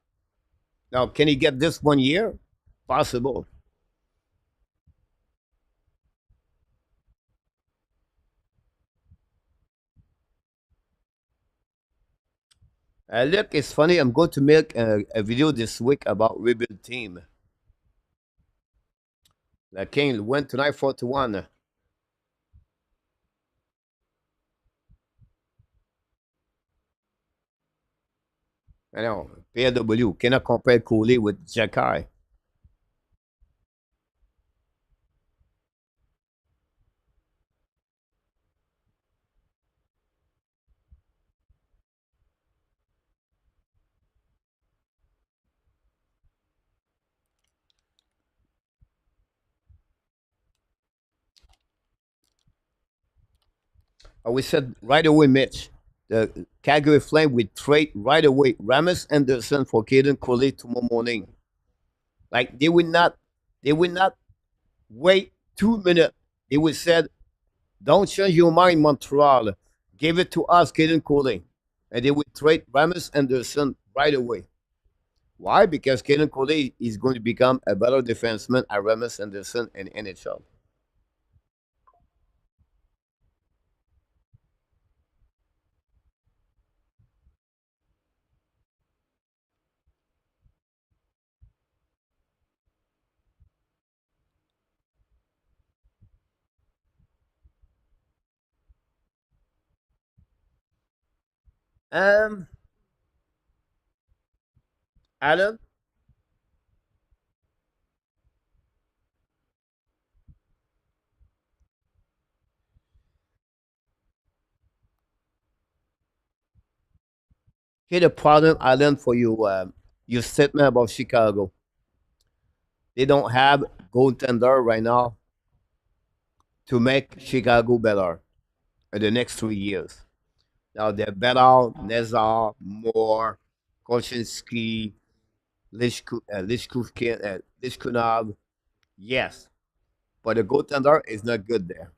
S1: Now, can he get this 1 year? Possible. Look, it's funny. I'm going to make a video this week about rebuild team. The King went tonight 4-1. I know. PW cannot compare Cooley with Jacky. We said right away, Mitch. The Calgary Flame would trade right away Ramus Anderson for Caden Cooley tomorrow morning. Like they would not wait 2 minutes. They would said, "Don't change your mind, Montreal. Give it to us, Caden Cooley," and they would trade Ramus Anderson right away. Why? Because Caden Cooley is going to become a better defenseman at Ramus Anderson in NHL. Um, Adam, here's the problem, Adam, for you. Your statement about Chicago. They don't have goaltender right now to make Chicago better in the next 3 years. Now they're better, Nezar, Moore, Kolchinski, Lishkunov. Yes, but the goaltender is not good there.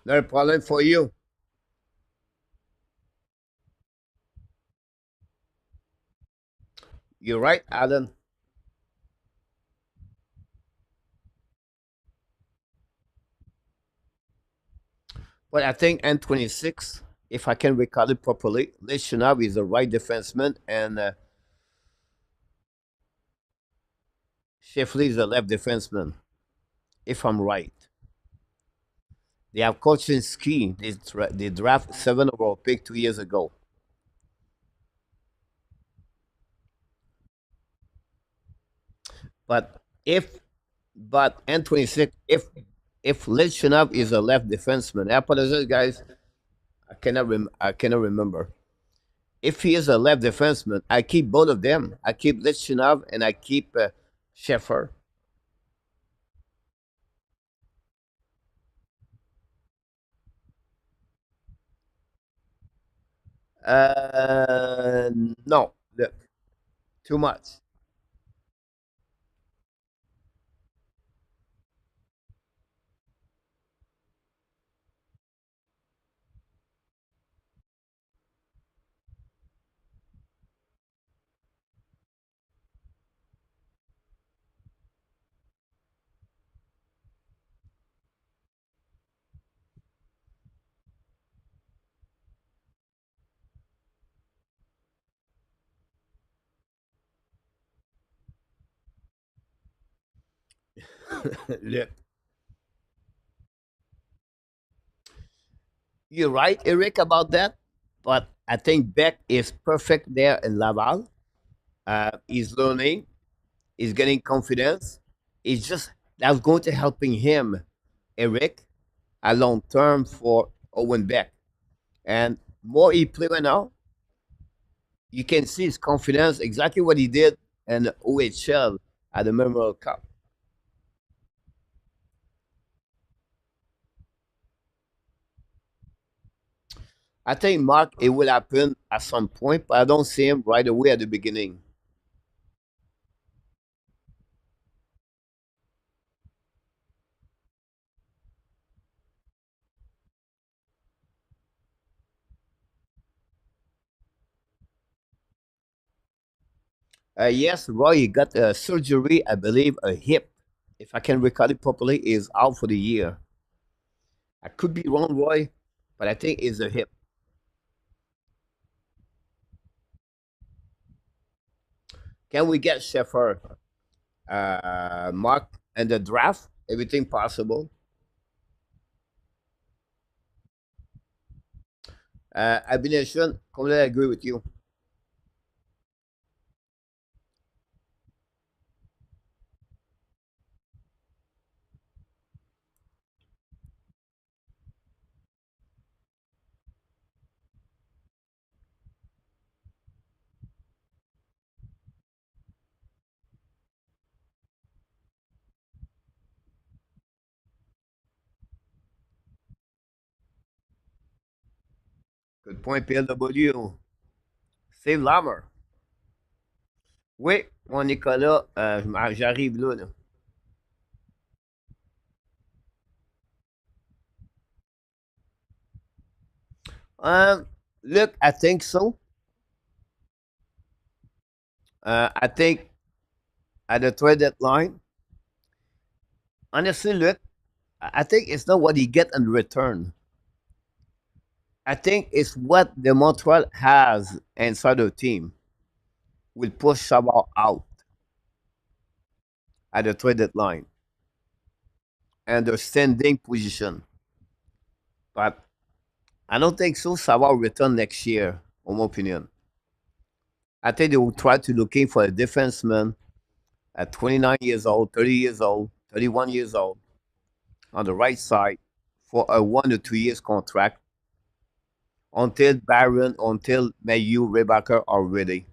S1: Not a problem for you. You're right, Alan. But I think N26, if I can recall it properly, Lishkunov is the right defenseman and Shifley is the left defenseman, if I'm right. They have Kocinski. They draft seven overall pick 2 years ago. But if but N26, if Lichinov is a left defenseman, I apologize, guys. I cannot remember. If he is a left defenseman, I keep both of them. I keep Lichinov and I keep Sheffer. Uh, no, look, too much. Look, you're right, Eric, about that. But I think Beck is perfect there in Laval. He's learning. He's getting confidence. It's just that's going to helping him, Eric, a long term for Owen Beck. And more he play right now, you can see his confidence, exactly what he did in OHL at the Memorial Cup. I think Mark, it will happen at some point, but I don't see him right away at the beginning. Yes, Roy got a surgery, I believe, a hip. If I can recall it properly, is out for the year. I could be wrong, Roy, but I think it's a hip. Can we get Sheffer, Mark, and the draft? Everything possible. Abination, completely agree with you. Good point, PLW. Save Lammer. Oui, mon Nicolas, j'arrive là, là. Um, look, I think so. I think at the trade deadline, honestly, look, I think it's not what he get in return. I think it's what the Montreal has inside the team will push Sabah out at the trade deadline and the standing position. But I don't think so. Sabah will return next year, in my opinion. I think they will try to looking for a defenseman at 29 years old, 30 years old, 31 years old on the right side for a 1 to 2 years contract until Barron, until Mayu, Rebecca are ready.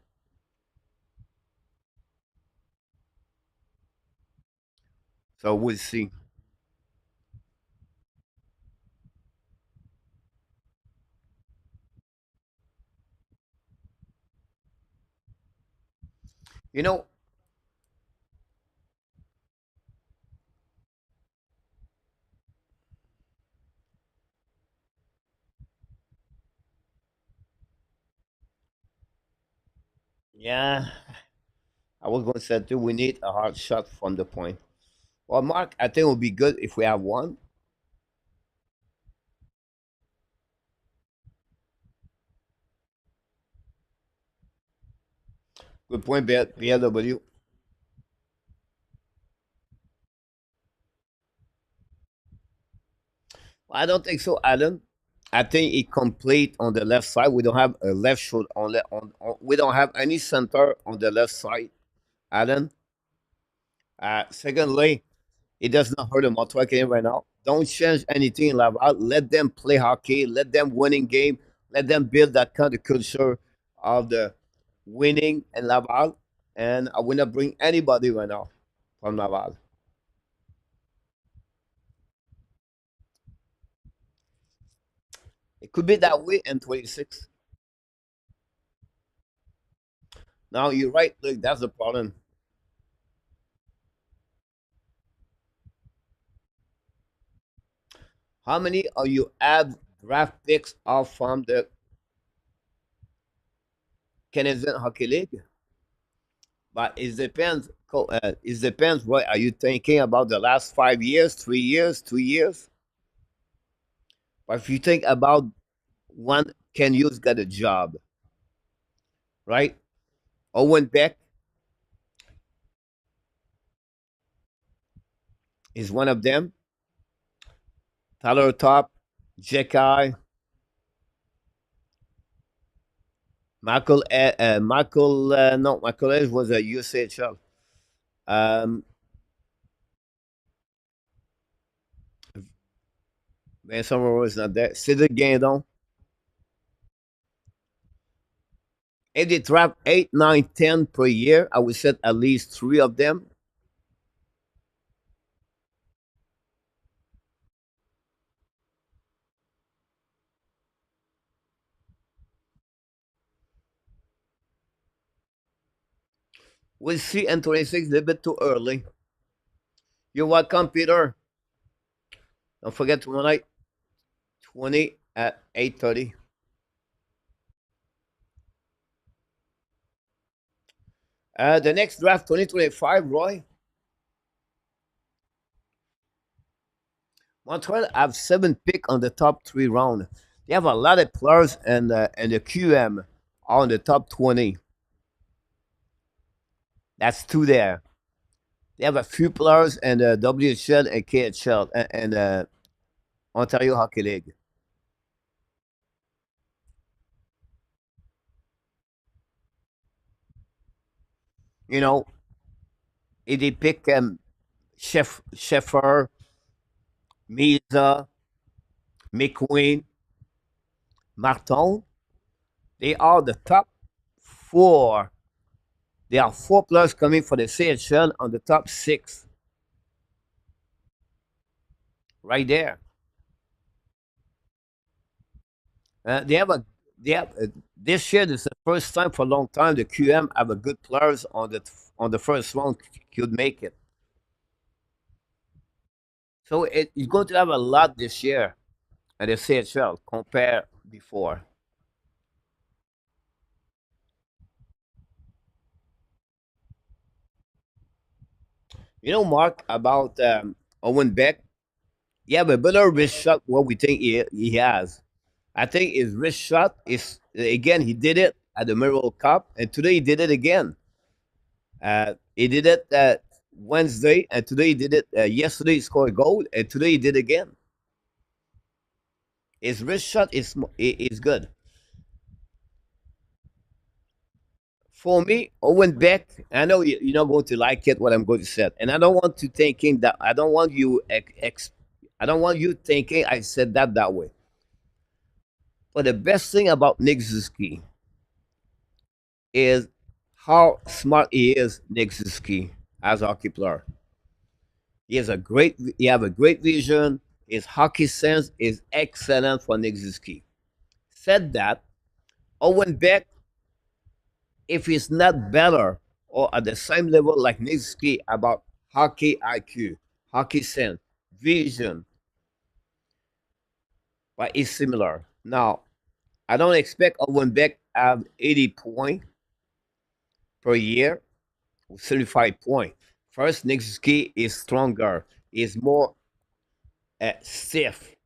S1: So we'll see. You know, yeah, I was going to say too, we need a hard shot from the point. Well, Mark, I think it would be good if we have one. Good point, BLW. I don't think so, Alan. I think it complete on the left side. We don't have a left shoulder on we don't have any center on the left side, Alan. Secondly, it does not hurt the Montreal Canadiens right now. Don't change anything in Laval. Let them play hockey. Let them winning game. Let them build that kind of culture of the winning in Laval. And I will not bring anybody right now from Laval. It could be that way in 26. Now you're right. Look, that's the problem. How many of you have draft picks are from the Canadian Hockey League? But it depends. It depends. What are you thinking about the last 5 years, 3 years, 2 years? But if you think about one, Ken Hughes got a job, right? Owen Beck is one of them. Tyler Top, Jekai, Michael Edge was a USHL. Um, Vincent Moreau is not there. Cedric Guindon. If they draft 8, 9, 10 per year, I would set at least three of them. We'll see in 26 a little bit too early. You're welcome, Peter. Don't forget tomorrow night, 20 at 8:30. The next draft, 2025, Roy. Montreal have 7 pick on the top three round. They have a lot of players and the QM on the top 20. That's two there. They have a few players in the WHL and KHL and Ontario Hockey League. You know, if they pick Sheffer, Misa, McQueen, Martin, they are the top four. There are four players coming for the CHL on the top six, right there. They have a they have this year. This is the first time for a long time the QM have a good players on the first round could make it. So it's going to have a lot this year at the CHL compared before. You know, Mark, about Owen Beck. Yeah, but better wrist shot. What we think he has. I think his wrist shot is again. He did it at the Memorial Cup, and today he did it again. He did it Wednesday, and today he did it. Yesterday he scored a goal, and today he did again. His wrist shot is good. For me, Owen Beck, I know you're not going to like it what I'm going to say, and I don't want to thinking that I don't want you I don't want you thinking I said that way. But the best thing about Nick Zuski is how smart he is. Nick Zuski as a hockey player, he have a great vision. His hockey sense is excellent for Nick Zuski. Said that, Owen Beck, if he's not better or at the same level like Nitsky about hockey IQ, hockey sense, vision, but it's similar. Now, I don't expect Owen Beck have 80 points per year, 35 points. First, Nitsky is stronger, is more stiff.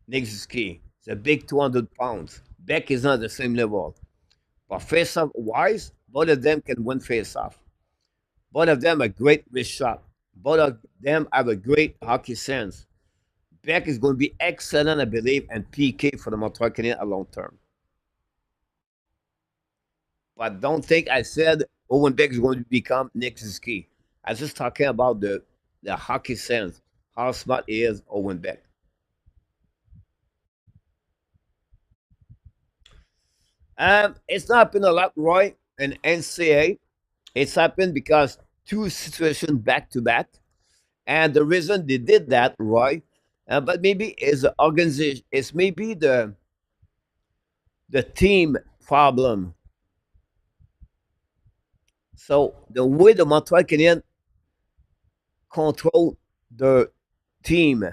S1: Nitsky is a big 200 pounds. Beck is not the same level. But face-off wise, both of them can win face-off. Both of them are great wrist shot. Both of them have a great hockey sense. Beck is going to be excellent, I believe, and PK for the Montreal Canadiens a long term. But don't think I said Owen Beck is going to become Nick Suzuki. I was just talking about the hockey sense, how smart he is, Owen Beck. It's not happened a lot, Roy, in NCAA. It's happened because two situations back to back. And the reason they did that, Roy, but maybe is the organization, it's maybe the team problem. So the way the Montreal Canadiens control the team,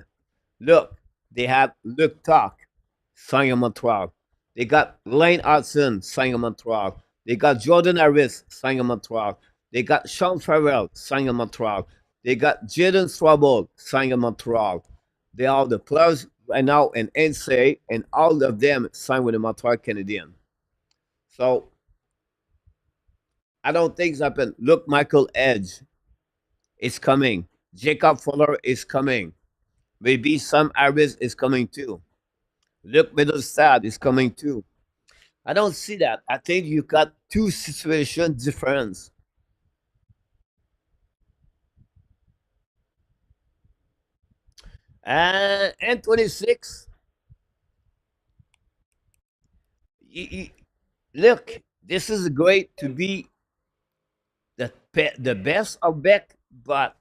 S1: look, they have Luke Talk, signed in Montreal. They got Lane Hudson, signed in Montreal. They got Jordan Harris, signed in Montreal. They got Sean Farrell, signed in Montreal. They got Jaden Strouble, signed in Montreal. They are the players right now in NCAA, and all of them signed with the Montreal Canadiens. So I don't think it's happened. Look, Michael Edge is coming. Jacob Fuller is coming. Maybe Sam Harris is coming too. Luke Middlestad is coming too. I don't see that. I think you got two situation difference. And 26. Look, this is great to be the best of Beck, but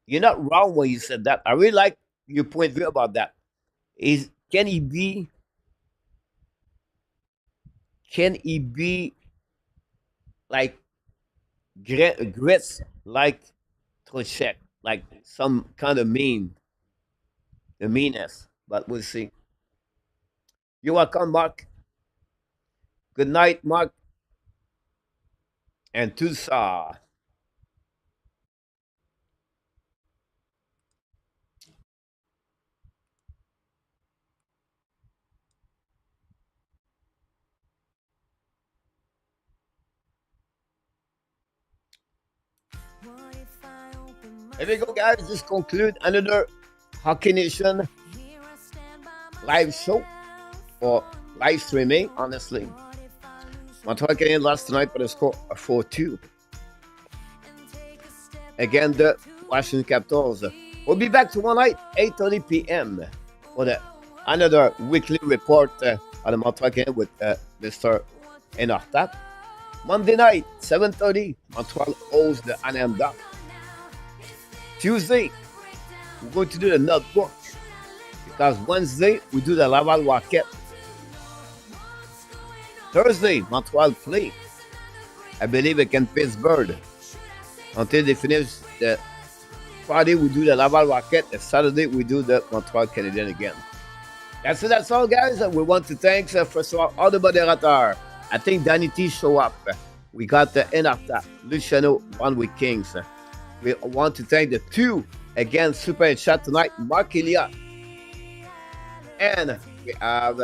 S1: you're not wrong when you said that. I really like your point of view about that. Is can he be like grits like Trocheck, like some kind of the meanness? But we'll see. You're welcome, Mark. Good night, Mark and Tusa. There we go, guys. This conclude another Hockey Nation live show or live streaming, honestly. Montreal Canadiens lost tonight by the score of 4-2. Again, the Washington Capitals. We'll be back tomorrow night, 8:30 p.m. for another weekly report on the Montreal Canadiens with Mr. Enartat. Monday night, 7:30, Montreal hosts the Anaheim Ducks. Tuesday, we're going to do the notebook because Wednesday, we do the Laval Rocket. Thursday, Montreal play, I believe, against Pittsburgh. Until they finish the Friday, we do the Laval Rocket. And Saturday, we do the Montreal Canadiens again. That's it. That's all, guys. We want to thank, first of all the moderators. I think Danny T show up. We got the Enarta, Luciano, One Week Kings. We want to thank the two, again, super chat tonight, Mark Elia. And we have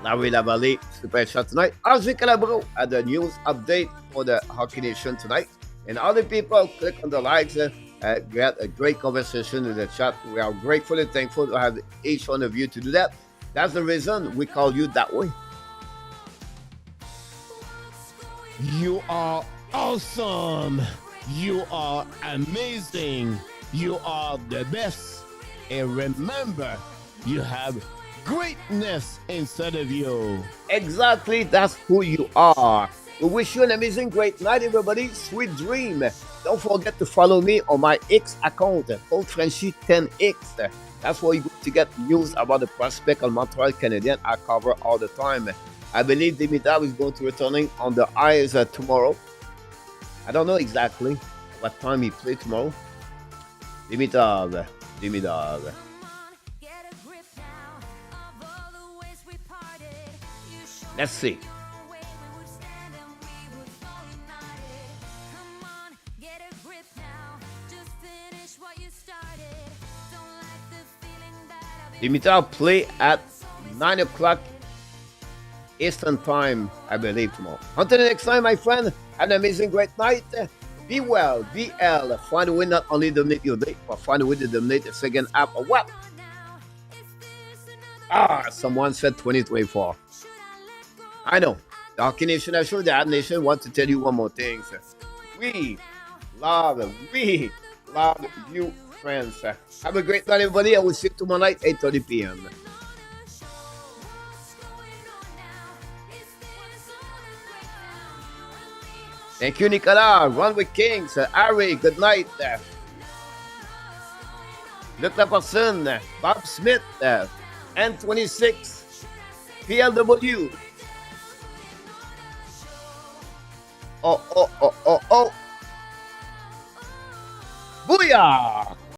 S1: Larry Lavallée, super chat tonight. RJ Calabro at the news update for the Hockey Nation tonight. And other people, click on the likes. We had a great conversation in the chat. We are grateful and thankful to have each one of you to do that. That's the reason we call you that way.
S3: You are awesome. You are amazing. You are the best. And remember, you have greatness inside of you.
S1: Exactly, that's who you are. We wish you an amazing, great night, everybody. Sweet dream. Don't forget to follow me on my X account, Coach Frenchy 10X. That's where you go to get news about the prospect on Montreal Canadiens. I cover all the time. I believe Dimitar is going to returning on the ice tomorrow. I don't know exactly what time he plays tomorrow. Dimitar. Let's see. Dimitar play at 9 o'clock Eastern time, I believe, tomorrow. Until the next time, my friend, have an amazing, great night. Be well, BL. Find a way not only dominate your day, but find a way to dominate the second half of what? Someone said 2024. I know. The Hockey Nation, I'm sure the Ad Nation wants to tell you one more thing, sir. We we love you, friends. Have a great night, everybody. I will see you tomorrow night, 8:30 p.m. Thank you, Nicolas. Run with Kings. Ari, good night. Luc Laperson, Bob Smith, N26, PLW. Oh. Booyah!